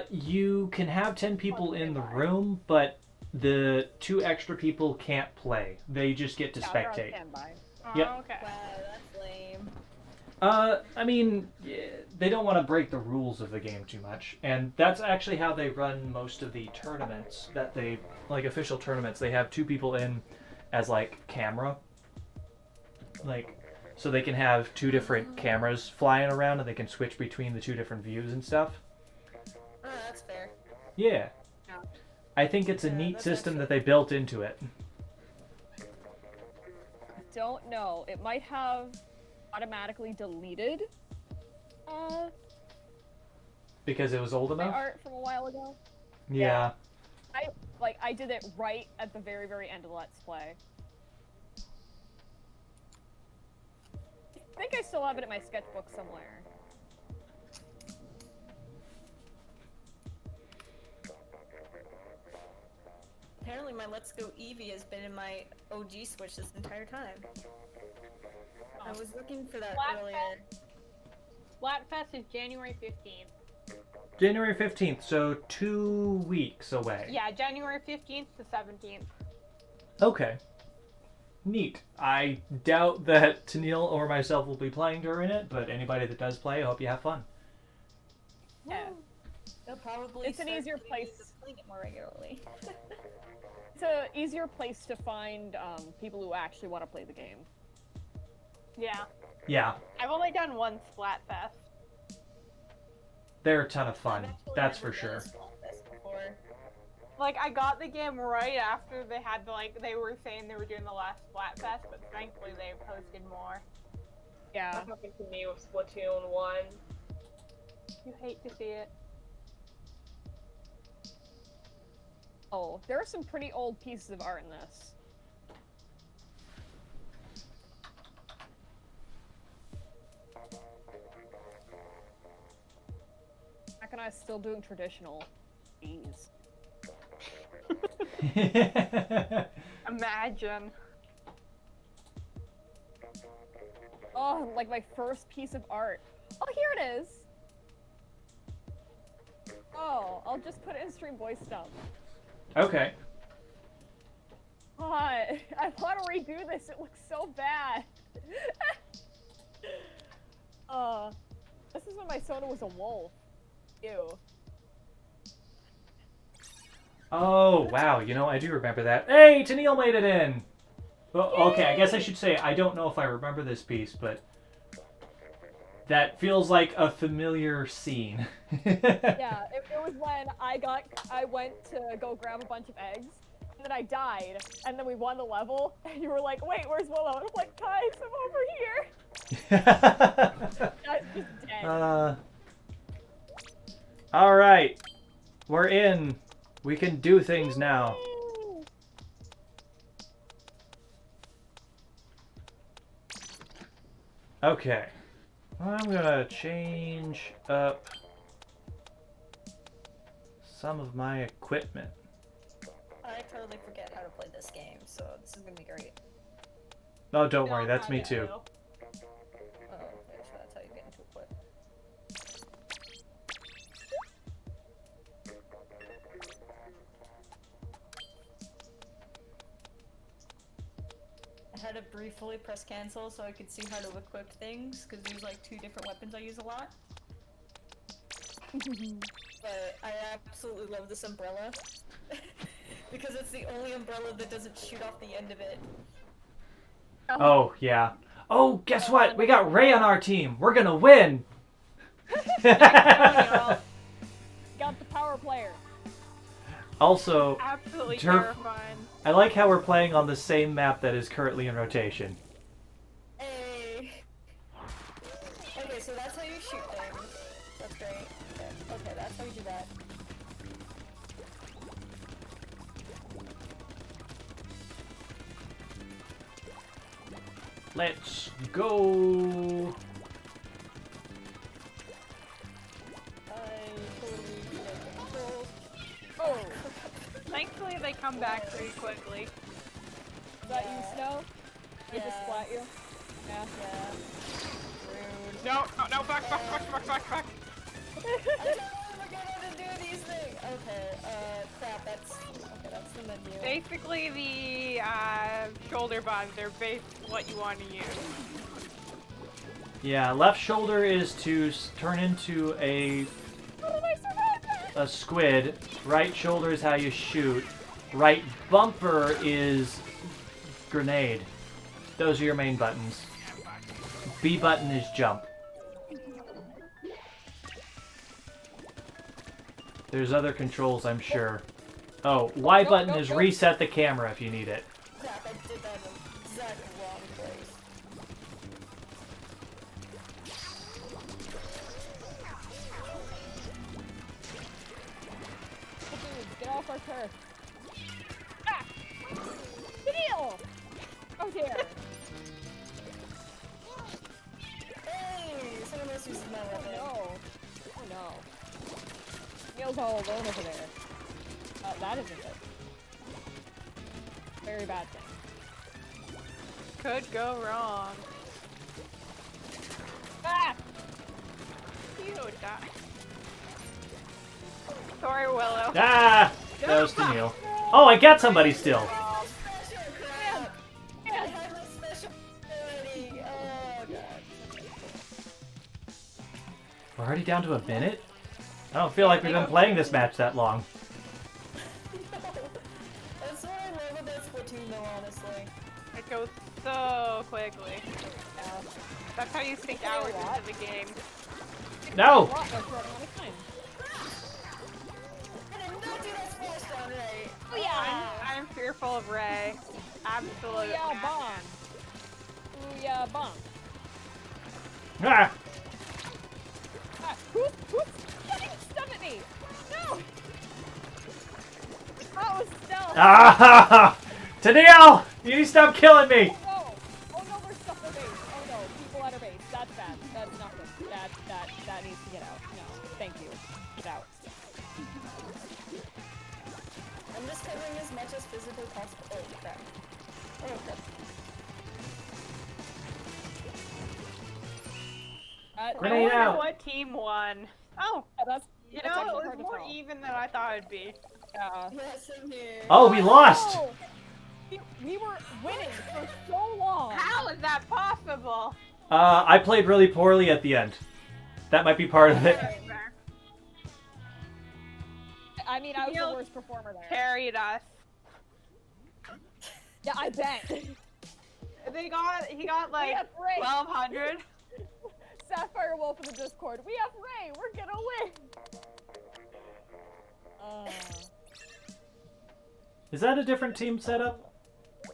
You can have 10 people in the room, but the 2 extra people can't play. They just get to spectate. Yep. Oh, okay. Wow, that's lame. I mean, they don't want to break the rules of the game too much, and that's actually how they run most of the tournaments that they, like official tournaments, they have 2 people in as like camera. Like, so they can have 2 different cameras flying around and they can switch between the 2 different views and stuff. Oh, that's fair. Yeah. I think it's a neat system that they built into it. Don't know. It might have automatically deleted Because it was old my enough? art from a while ago. Yeah. I did it right at the very, very end of the Let's Play. I think I still have it in my sketchbook somewhere. Apparently my Let's Go Eevee has been in my OG Switch this entire time. I was looking for that earlier. Splatfest is January 15th. January 15th, so 2 weeks away. Yeah, January 15th to 17th. Okay. Neat. I doubt that Tennille or myself will be playing during it, but anybody that does play, I hope you have fun. Yeah. They'll probably It's an start easier getting place. used to playing it more regularly. It's an easier place to find people who actually want to play the game. Yeah. Yeah. I've only done one Splatfest. They're a ton of fun. That's for sure. Like, I got the game right after they had they were saying they were doing the last Splatfest, but thankfully they posted more. Yeah. That happened to me with Splatoon 1. You hate to see it. Oh, there are some pretty old pieces of art in this. Back when I was still doing traditional. Jeez. Imagine. Oh, like my first piece of art. Oh, here it is. Oh, I'll just put it in stream voice stuff. Okay. I want to redo this. It looks so bad. This is when my Sona was a wolf. Ew. Oh, wow. You know, I do remember that. Hey, Tennille made it in! Well, okay, I guess I should say I don't know if I remember this piece, but that feels like a familiar scene. Yeah, it was when I went to go grab a bunch of eggs, and then I died, and then we won the level, and you were like, wait, where's Willow? And I'm like, guys, I'm over here! Guys, just dead. Alright. We're in. We can do things now. Okay. I'm gonna change up some of my equipment. I totally forget how to play this game, so this is gonna be great. Oh, don't worry, that's me too. Oh, okay, so that's how you get into a clip. I had to briefly press cancel so I could see how to equip things, because there's like 2 different weapons I use a lot. But I absolutely love this umbrella. Because it's the only umbrella that doesn't shoot off the end of it. Oh, yeah. Oh, guess what? We got Ray on our team. We're gonna win! Got the power player. Also, Absolutely Turf, terrifying. I like how we're playing on the same map that is currently in rotation. Hey. Okay, so that's how you shoot things. That's great. Okay, that's how you do that. Let's go! Oh! Thankfully they come back pretty quickly. Is that you, Snow? They just splat you? Yeah. Rude. No, back. I don't know how to do these things. Okay, crap, that's the menu. Basically, the shoulder buttons are what you want to use. Yeah, left shoulder is to turn into a squid. Right shoulder is how you shoot. Right bumper is grenade. Those are your main buttons. B button is jump. There's other controls, I'm sure. Oh, Y button is reset the camera if you need it. Crap, I did that in the exact wrong place. Get off our turf. Ah! Deal! Oh dear. Hey! Someone else uses my weapon. Oh no. Neil's all alone over there. That isn't good. Very bad thing. Could go wrong. Ah! You die. Sorry, Willow. Ah! That was Tennille. Oh, I got somebody still! We're already down to a minute? I don't feel like we've been playing this match that long. That's what I love about Splatoon though, honestly. It goes so quickly. Yeah. That's how you sink hours into the game. No! Oh yeah! I'm fearful of Ray. Absolutely. Booyah bomb! Booyah bomb! Ah! Who's shooting stuff at me? No! That was stealth! Ah! Tennille! You need to stop killing me! Oh no! Oh no, there's stuff at base. Oh no, people at our base. That's bad. That's not good. That needs to get out. No, thank you. Get out. I'm just covering as much as physically possible. Oh crap. Oh crap. I wonder what team won. Oh, that's You That's know, actually it was hard to more tell. even than I thought it'd be. Yeah. Yeah, same here. Oh, we lost! No! We were winning for so long. How is that possible? I played really poorly at the end. That might be part of it. I mean, I was the worst performer there. Carried us. Yeah, I bet. He got like have Ray. 1,200. Sapphire Wolf in the Discord. We have Ray. We're gonna win. Is that a different team setup?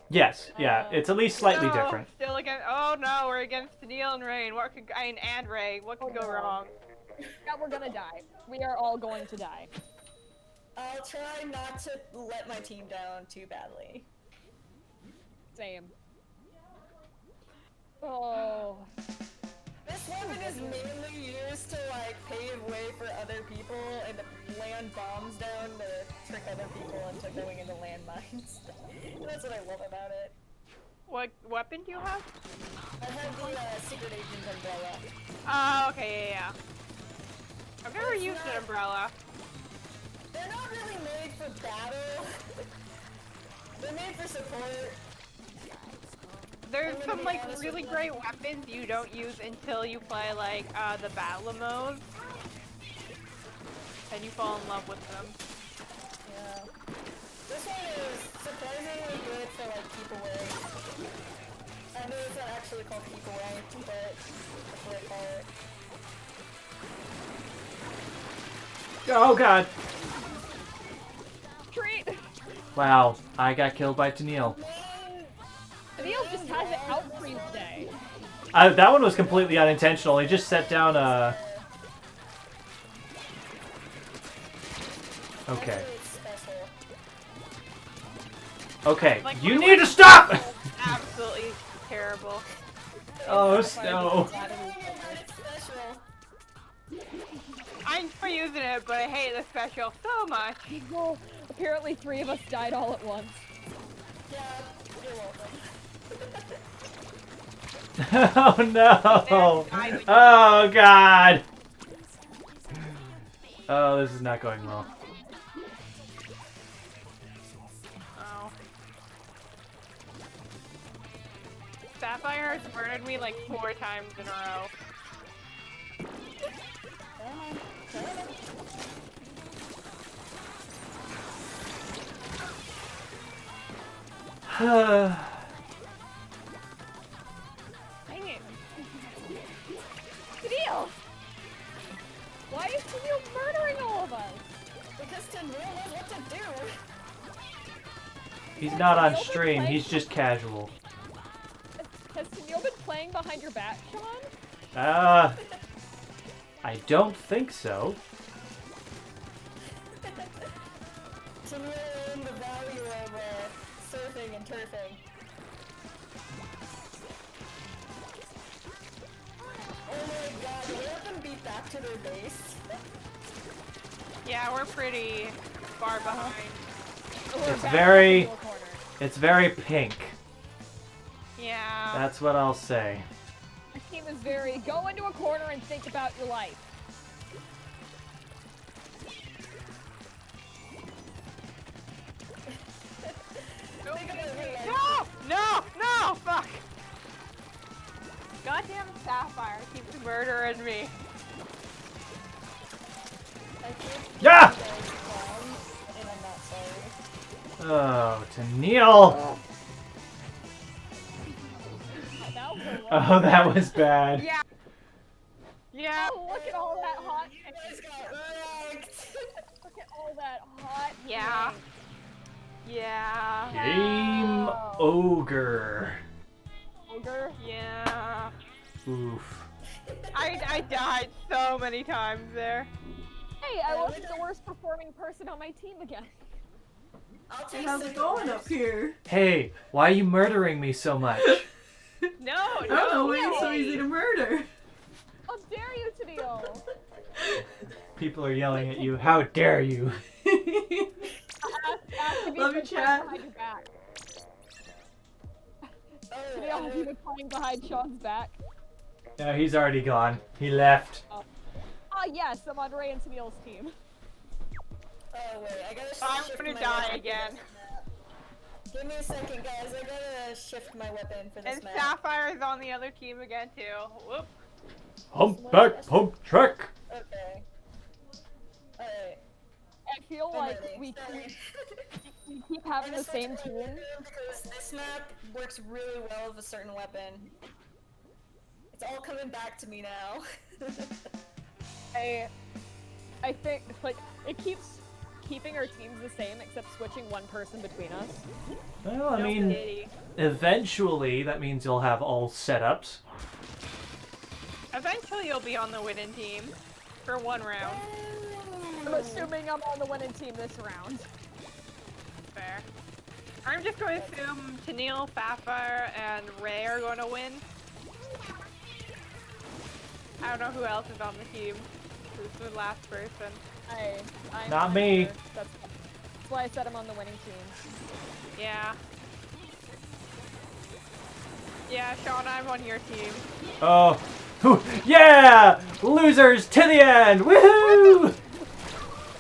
Yes, yeah. It's at least slightly No, different. Still against. Oh no, we're against Neil and Rain. What could and Ray? What could go wrong? Yeah, we're gonna die. We are all going to die. I'll try not to let my team down too badly. Same. Oh. This weapon is mainly used to like pave way for other people and to land bombs down to trick other people into going into landmines. That's what I love about it. What weapon do you have? I have the Secret Agent umbrella. Oh, okay, yeah. I've never used an umbrella. They're not really made for battle. They're made for support. There's some like really great weapons you don't use until you play like the battle modes, and you fall in love with them. Yeah. This one is surprisingly good for like keep away. I know it's not actually called keep away, but that's what I call it. Oh god. Treat. Wow, I got killed by Tennille. Neil just has it out for you today. That one was completely unintentional. He just set down a... Okay. Okay, Like, you my need to weapon stop! is Absolutely terrible. Oh, Snow. I enjoy using it, but I hate the special so much. Well, apparently 3 of us died all at once. Yeah, you're welcome. Oh no! Oh god! Oh, this is not going well. Oh. Sapphire has murdered me like 4 times in a row. Dang it. Tennille! Why is Tennille murdering all of us? Because Tennille knows what to do. He's not on stream, he's just casual. Has Tennille been playing behind your back, Shawn? I don't think so. Tennille learned the value of surfing and turfing. Oh my god, we let them beat back to their base. Yeah, we're pretty far behind. It's very pink. Yeah. That's what I'll say. My team is very go into a corner and think about your life. No! No! No! Fuck! Goddamn Sapphire keeps murdering me. Yeah! And I'm not sorry. Oh, Tennille! Oh, that was bad. Yeah. Yeah. Oh, look at all that hot. You guys got wrecked. Look at all that hot. Yeah. pink. Yeah. Game ogre. Ogre. Yeah. Oof. I died so many times there. Hey, I wasn't the worst performing person on my team again. I'll take How's it going up here? Hey, why are you murdering me so much? No, I don't know why it's so way. easy to murder. How dare you, Tennille? People are yelling at you. How dare you? Love you, chat. Behind your back. Tennille, have you been playing behind Shawn's back? No, he's already gone. He left. Oh, Ah, yes, I'm on Ray and Tennille's team. Oh wait, I gotta I'm shift gonna my die weapon for again. this map. Give me a second, guys. I gotta shift my weapon for this And map. Sapphire's on the other team again too. Whoop. Humpback pump track. Okay. Alright. I feel I'm like ready. we Sorry. keep having I'm the gonna same switch my team. weapon because this map works really well with a certain weapon. It's all coming back to me now. I think like it keeps keeping our teams the same except switching one person between us. Well, I No mean, pity. eventually that means you'll have all setups. Eventually you'll be on the winning team. For one round. I'm assuming I'm on the winning team this round. Fair. I'm just going to assume Tennille, Sapphire, and Ray are going to win. I don't know who else is on the team. Who's the last person? I'm Not me. Sure. That's why I said I'm on the winning team. Yeah. Yeah, Shawn, I'm on your team. Oh. Yeah! Losers to the end! Woohoo!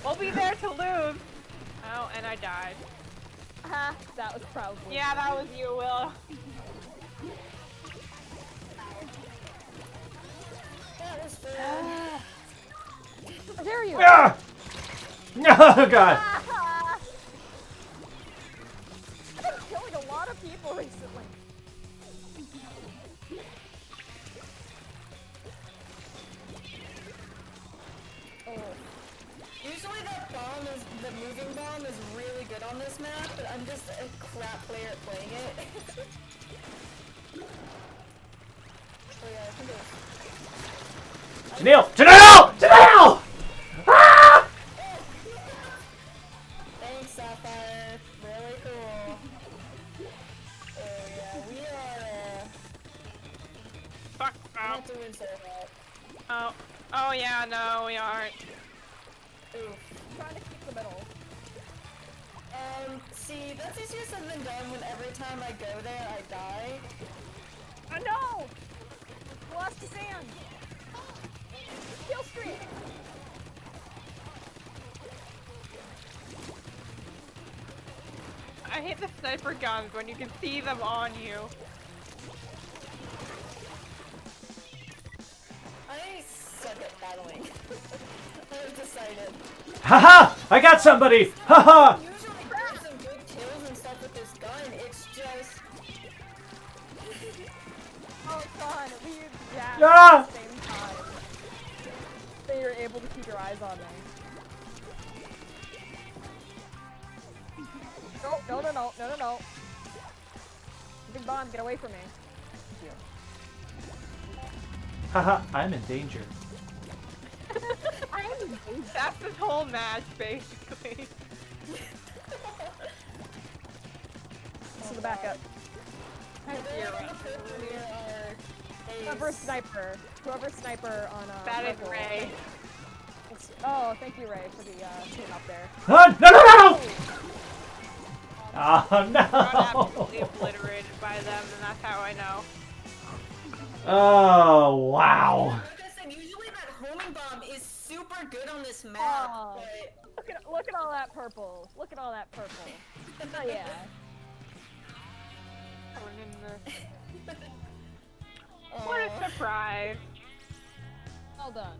We'll be there to lose. Oh, and I died. Ha, that was probably. Yeah, that was you, Will. That was fair. How dare you? Ah! Oh god! I've been killing a lot of people recently. Usually that bomb is, the moving bomb is really good on this map, but I'm just a crap player at playing it. Oh yeah, I think it was... Tennille! Tennille! Tennille! Ah! Thanks, Sapphire. Really cool. Oh yeah, we are, Fuck. we're not doing so well. Oh yeah, no, we aren't. Oof. I'm trying to keep the middle. See, that's easier said than done when every time I go there, I die. Oh no! Lost to sand! Kill streak! I hate the sniper guns when you can see them on you. I suck at battling. I've decided. Haha! I got somebody! Haha! Usually get some good kills and stuff with this gun, it's just... Oh, Shawn, we jab Ah! at the same time. So you're able to keep your eyes on me. No. Big bomb, get away from me. Thank you. Haha, I'm in danger. That's this whole match, basically. This is the backup. Whoever's sniper on That is rifle. Ray. Oh, thank you, Ray, for the team up there. Ah, no! Oh Got no! absolutely obliterated by them, and that's how I know. Oh wow! Like I said, usually that homing bomb is super good on this map, Oh, but... look at all that purple. Look at all that purple. Oh yeah. What a surprise. Well done.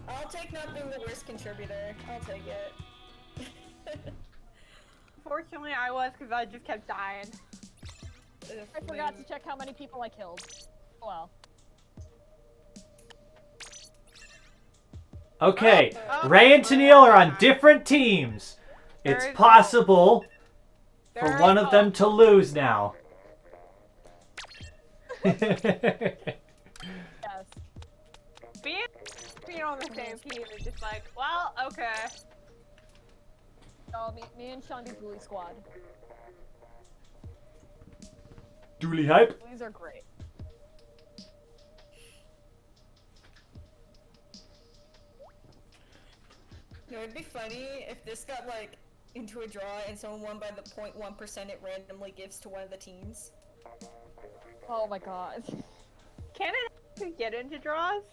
I'll take not being the worst contributor. I'll take it. Fortunately, I was, because I just kept dying. I forgot to check how many people I killed. Oh well. Okay, Ray and Tennille are on different teams. It's possible for one of them to lose now. Yes. Being on the same team is just like, well, okay. Oh, me and Shawn do Bully Squad. Dooley hype. Bullies are great. You know, it'd be funny if this got, like, into a draw and someone won by the 0.1% it randomly gives to one of the teams. Oh my god. Can it get into draws?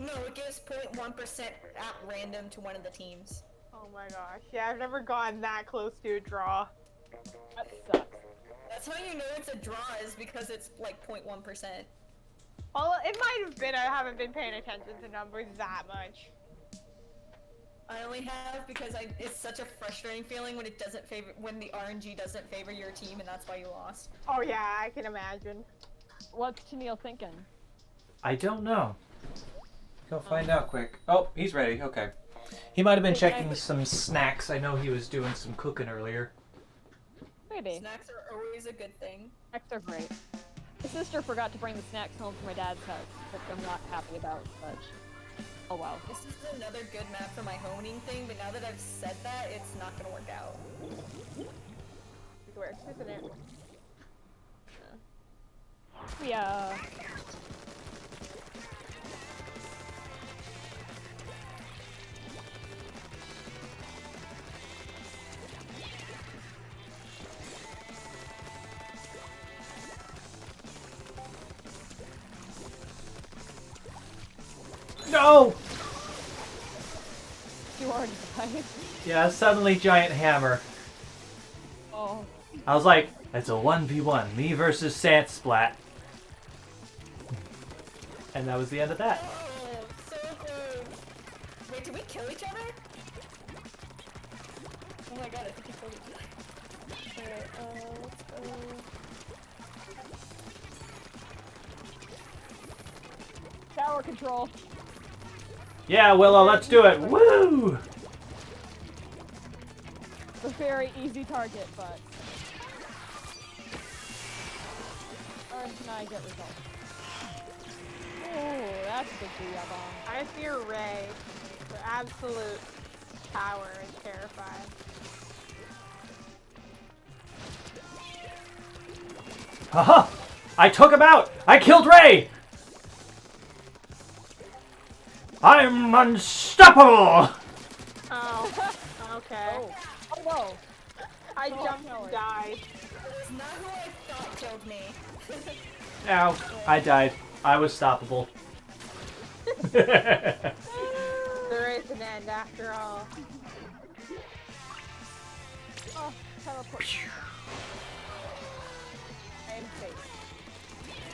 No, it gives 0.1% at random to one of the teams. Oh my gosh. Yeah, I've never gotten that close to a draw. That sucks. That's how you know it's a draw, is because it's like 0.1%. Well, it might have been. I haven't been paying attention to numbers that much. I only have because it's such a frustrating feeling when when the RNG doesn't favor your team, and that's why you lost. Oh yeah, I can imagine. What's Tennille thinking? I don't know. Go find out quick. Oh, he's ready. Okay. He might have been checking some snacks. I know he was doing some cooking earlier. Maybe. Snacks are always a good thing. Snacks are great. My sister forgot to bring the snacks home from my dad's house, which I'm not happy about, but oh well. This is another good map for my honing thing, but now that I've said that, it's not gonna work out. It works, isn't it? Yeah. No! You already died. Yeah, suddenly giant hammer. Oh. I was like, it's a 1v1, me versus Sant Splat. And that was the end of that. Oh, so good. Wait, did we kill each other? Oh my god, I think we killed each other. Alright, let's go. Tower control. Yeah, Willow, let's do it. Woo! It's a very easy target, but Orange and I get results. Oh, that's a big booyah bomb. I fear Ray. The absolute power is terrifying. Haha! I took him out! I killed Ray! I'm unstoppable! Oh, okay. Oh no! I jumped and died. It's not who I thought killed me. Ow. I died. I was stoppable. There is an end after all. Oh, teleport. I am safe.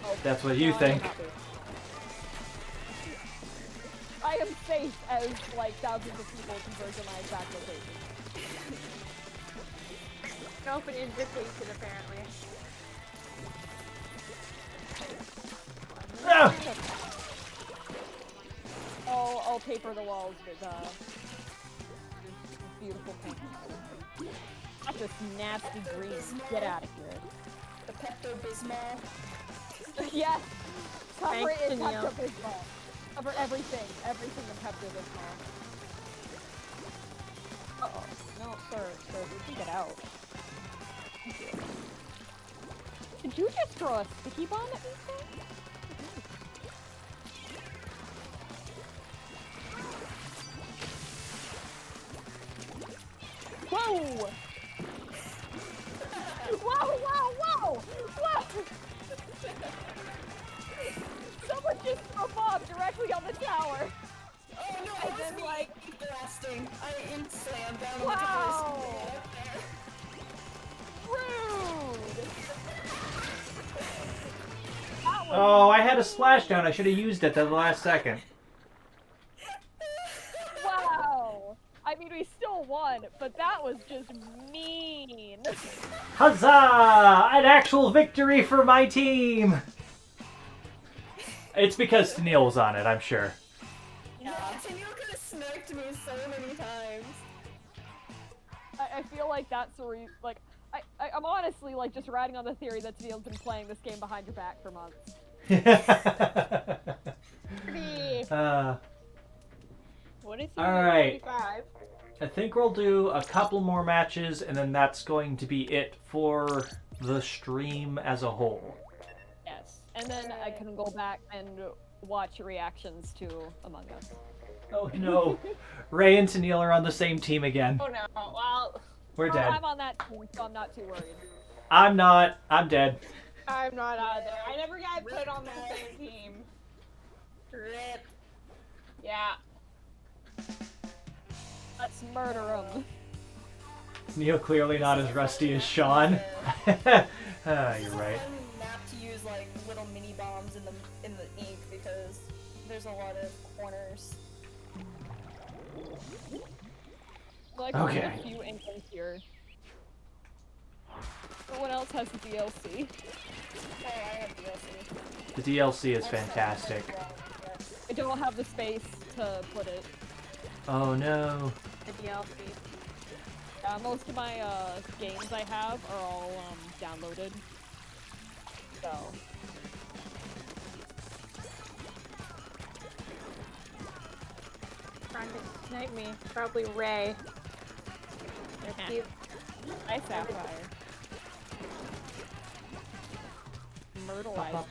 Oh, That's what you no, think. I am safe as like thousands of people converge in my exact location. Open invitation, apparently. Ah! I'll paper the walls with beautiful paint. That's this nasty green. Get out of here. The Pepto-Bismol. Yes! Cover it in Thanks, Tennille. Pepto-Bismol. Cover everything in Pepto-Bismol. Uh-oh. No, sir, we can get out. Did you just throw a sticky bomb at me, sir? Whoa! Whoa! Someone just threw a bomb directly on the tower. Oh no, And then like blasting. I am slammed down wow! on Rude! Oh, I had a splashdown. I should have used it at the last second. Wow! I mean, we still won, but that was just mean. Huzzah! An actual victory for my team! It's because Tennille was on it, I'm sure. Yeah, Tennille could have sniped me so many times. I feel like that's the like, I'm honestly like just riding on the theory that Tennille's been playing this game behind your back for months. What is Alright. 45? I think we'll do a couple more matches, and then that's going to be it for the stream as a whole. Yes. And then I can go back and watch reactions to Among Us. Oh no. Ray and Tennille are on the same team again. Oh no, well... We're dead. I'm on that team, so I'm not too worried. I'm not. I'm dead. I'm not either. I never got put on the same team. Rip. Yeah. Let's murder him. Neil clearly not as rusty as Shawn. You're right. Map to use like little mini bombs in the ink because there's a lot of corners. Like Okay. a few inklings here. No one else has the DLC. Oh, I have DLC. The DLC is fantastic. I don't have the space to put it. Oh no. The DLC. Yeah, most of my games I have are all downloaded. So. Trying to snipe me. Probably Ray. They're cute. Hi, Sapphire. Myrtleized.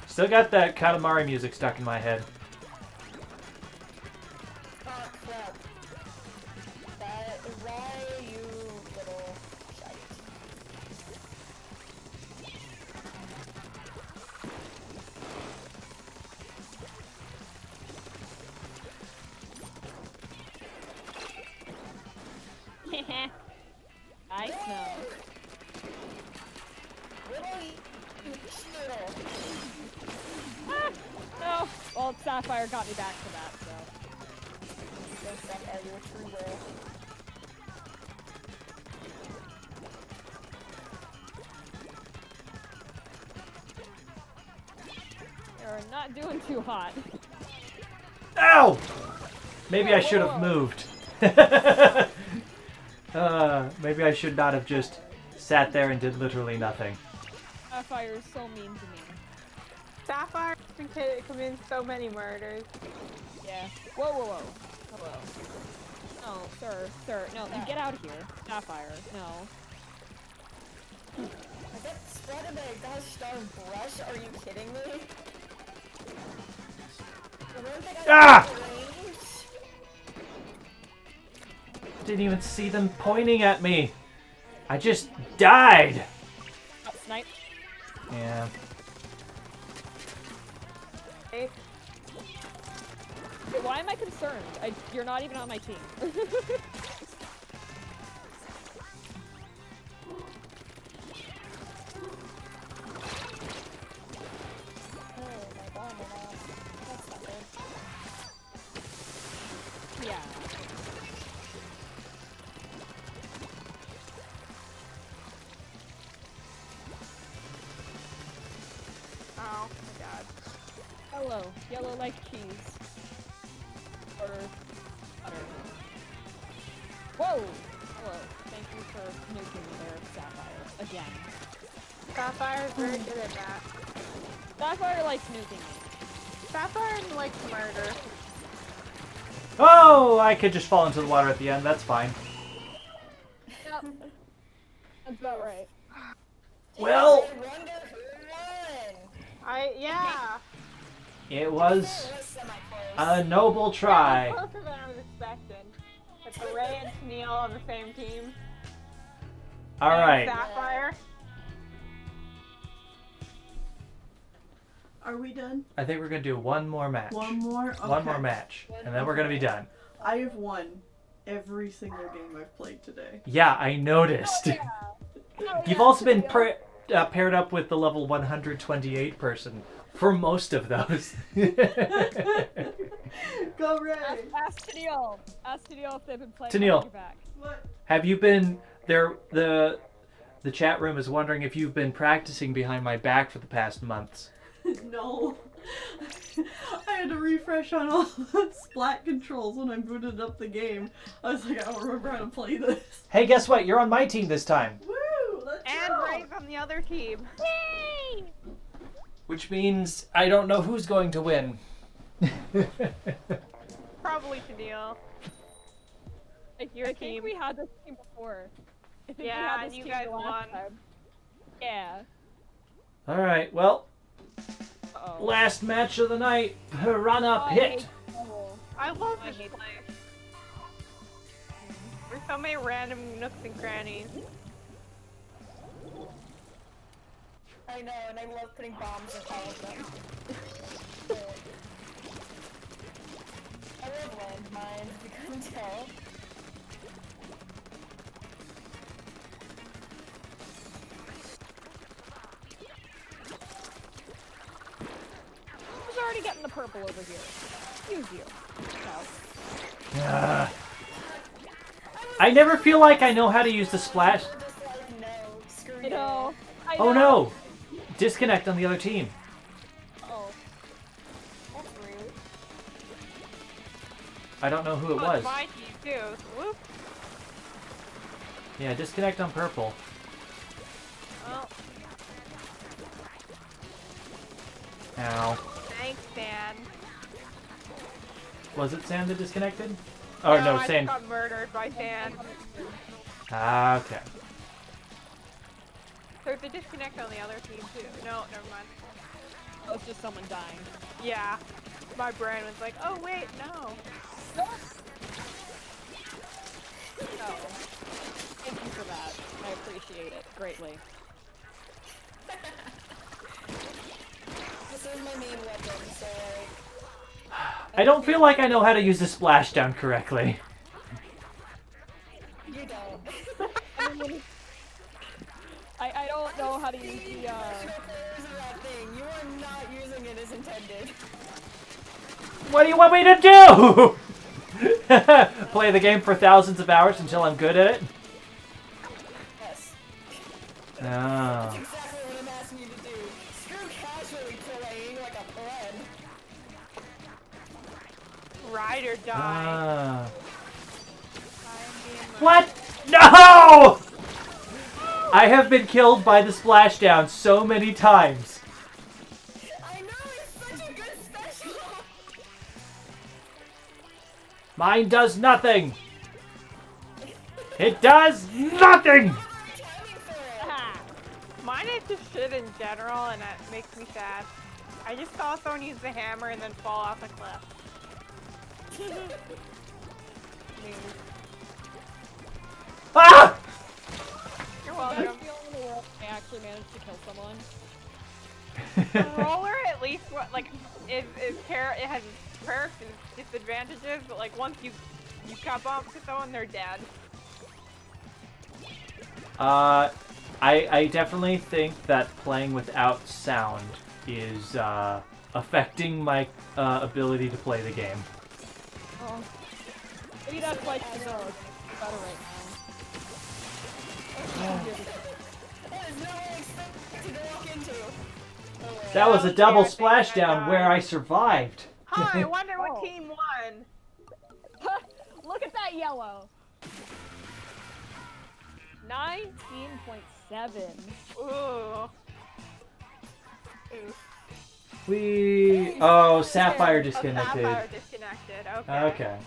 Still got that Katamari music stuck in my head. Oh crap. Why you little shite? I know. Ah, no. Well, Sapphire got me back to that, so. Yes, Sapphire, you're a true girl. You're not doing too hot. Ow! Maybe I should have moved. Maybe I should not have just sat there and did literally nothing. Sapphire is so mean to me. Sapphire's been committing so many murders. Yeah. Whoa, whoa, whoa. Hello. No, sir, no, you get out of here. Sapphire, no. I got splattered by a gosh darn brush, are you kidding me? Ah! Didn't even see them pointing at me. I just died. Oh, snipe. Yeah. Hey. Why am I concerned? You're not even on my team. Yeah. Oh my god. Hello, yellow like cheese. Or butter. Whoa! Hello. Thank you for nuking me there, Sapphire. Again. Sapphire's very good at that. Sapphire likes nuking me. Sapphire likes murder. Oh, I could just fall into the water at the end. That's fine. Yep. That's about right. Well, Yeah. it was a noble try. Closer than I was expecting. With Ray and Neil on the same team. All right. Sapphire. Are we done? I think we're gonna do one more match. One more? Okay. One more match, and then we're gonna be done. I have won every single game I've played today. Yeah, I noticed. You've also been paired up with the level 128 person for most of those. Go Ray! Ask Tennille. Ask Tennille if they've been playing Tennille. behind your back. What? Have you been there? The chat room is wondering if you've been practicing behind my back for the past months. No. I had to refresh on all the splat controls when I booted up the game. I was like, I don't remember how to play this. Hey, guess what? You're on my team this time. Woo! Let's And go! Ray's on the other team. Yay! Which means I don't know who's going to win. Probably Tennille. I think we had this team before. I think we Yeah, had and this you team guys the last won. time. Yeah. All right. Well, Uh-oh. last match of the night. Piranha Pit. I love this place. There's so many random nooks and crannies. I know, and I love putting bombs in all of them. I love landmines, if you couldn't tell. Who's already getting the purple over here? Excuse you. No. I never feel like I know how to use the splash. I know. Oh no! Disconnect on the other team. Oh. That's rude. I don't know who it was. My team too. Whoop. Yeah, disconnect on purple. Oh, Ow. thanks, Dan. Was it Sam that disconnected? Oh no, I Sam. just got murdered by Dan. Ah, okay. So if they disconnect on the other team too. No, never mind. Oh, it's just someone dying. Yeah. My brain was like, oh wait, no. Oh. Thank you for that. I appreciate it greatly. This is my main weapon, so like... I don't feel like I know how to use the splashdown correctly. You don't. I don't know how to use the You are not using it as intended. What do you want me to do? Play the game for thousands of hours until I'm good at it? Yes. No. That's exactly what I'm asking you to do. Screw casually playing like a pleb. Ride or die. Ah. What? No! I have been killed by the splashdown so many times. I know, it's such a good special! Mine does nothing. It does nothing! Mine is just shit in general, and that makes me sad. I just saw someone use the hammer and then fall off a cliff. Ah! You're Best welcome. feeling in the world. I actually managed to kill someone. The roller, at least, like, it has perks and disadvantages, but like once you got bumped to someone, they're dead. I definitely think that playing without sound is affecting my ability to play the game. Oh. Maybe that's why she's better right That is not what I expected to walk into. That was a double splashdown where I survived. Huh, I wonder what team won. Look at that yellow. 19.7. Ooh. Oh, Sapphire disconnected. Sapphire disconnected. Okay. Okay.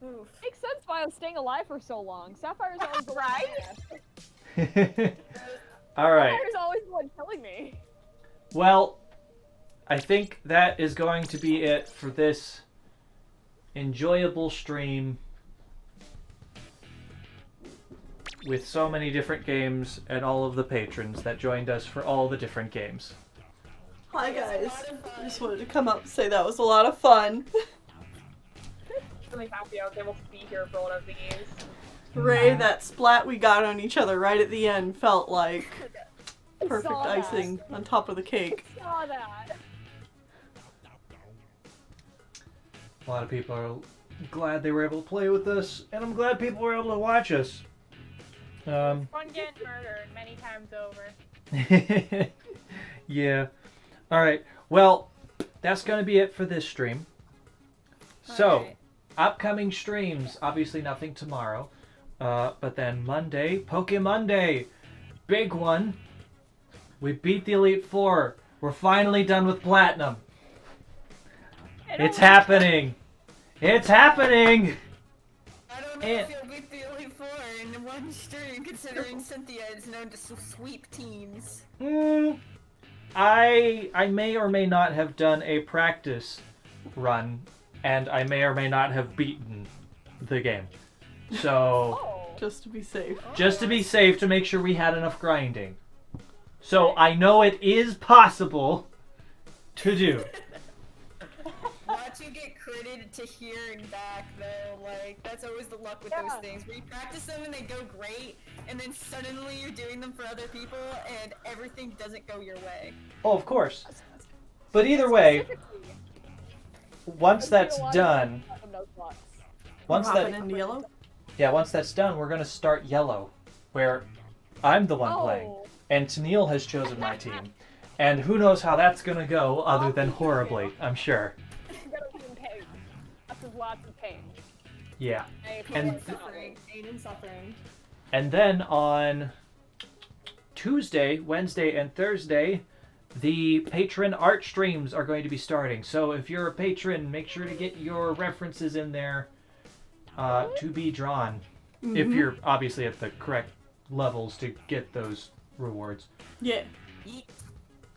Oof. Makes sense why I was staying alive for so long. Sapphire's always the one All right. Sapphire's always the one killing me. Well, I think that is going to be it for this enjoyable stream with so many different games and all of the patrons that joined us for all the different games. Hi guys. I just wanted to come up and say that was a lot of fun. Really happy I was able to be here for one of these. Ray, that splat we got on each other right at the end felt like perfect saw that. icing on top of the cake. Saw that. A lot of people are glad they were able to play with us, and I'm glad people were able to watch us. Fun getting murdered many times over. Yeah. Alright, well, that's going to be it for this stream. So, upcoming streams, obviously nothing tomorrow. But then Monday, Pokemonday, big one. We beat the Elite Four. We're finally done with Platinum. It's happening. It's happening. I don't know if you'll beat the Elite Four in one stream, considering Cynthia is known to sweep teams. I may or may not have done a practice run, and I may or may not have beaten the game. So, just to be safe. Just to be safe, to make sure we had enough grinding. So I know it is possible to do. Watch you get critted to hearing back though, like that's always the luck with those things. Where you practice them and they go great, and then suddenly you're doing them for other people and everything doesn't go your way. Oh, of course. But either way, once that's done, once that's done, we're gonna start yellow, where I'm the one playing, and Tennille has chosen my team, and who knows how that's gonna go other than horribly, I'm sure. I'm gonna be in pain. Lots of pain. Yeah. And suffering. And then on Tuesday, Wednesday, and Thursday, the patron art streams are going to be starting. So if you're a patron, make sure to get your references in there to be drawn. If you're obviously at the correct levels to get those rewards. Yeah.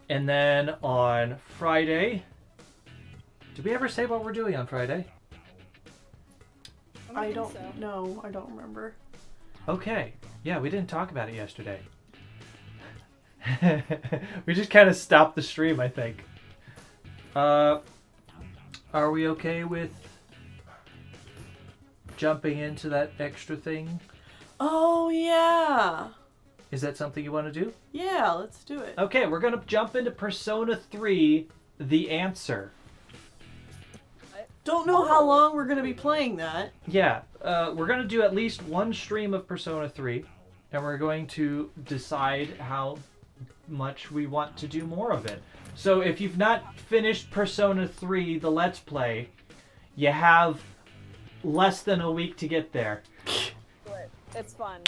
And then on Friday, did we ever say what we're doing on Friday? I don't know. I don't remember. Okay. Yeah, we didn't talk about it yesterday. We just kind of stopped the stream, I think. Are we okay with jumping into that extra thing? Oh, yeah. Is that something you want to do? Yeah, let's do it. Okay, we're going to jump into Persona 3, The Answer. Don't know how long we're going to be playing that. Yeah, we're going to do at least one stream of Persona 3, and we're going to decide how much we want to do more of it. So if you've not finished Persona 3, the Let's Play, you have less than a week to get there. It's fun.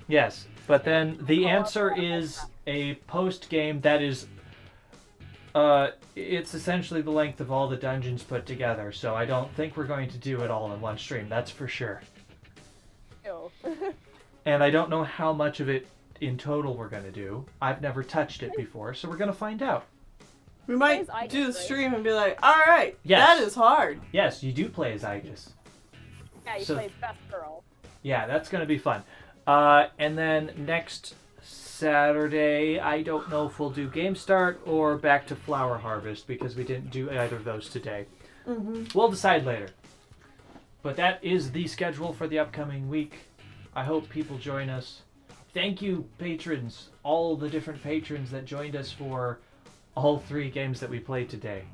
Yes, but then The Answer is a post-game that is... it's essentially the length of all the dungeons put together, so I don't think we're going to do it all in one stream, that's for sure. Ew. And I don't know how much of it in total we're going to do. I've never touched it before, so we're going to find out. We might do the stream and be like, alright, Yes. that is hard. Yes, you do play as Aegis. Yeah, you play Best Girl. Yeah, that's going to be fun. And then next Saturday, I don't know if we'll do Game Start or back to Flower Harvest because we didn't do either of those today. We'll decide later. But that is the schedule for the upcoming week. I hope people join us. Thank you, patrons, all the different patrons that joined us for all 3 games that we played today.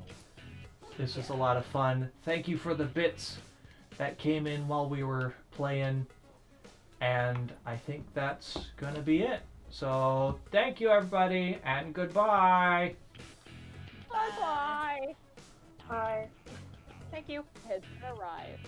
This was a lot of fun. Thank you for the bits that came in while we were playing. And I think that's gonna be it. So, thank you everybody, and goodbye! Bye-bye! Bye. Thank you. Has arrived.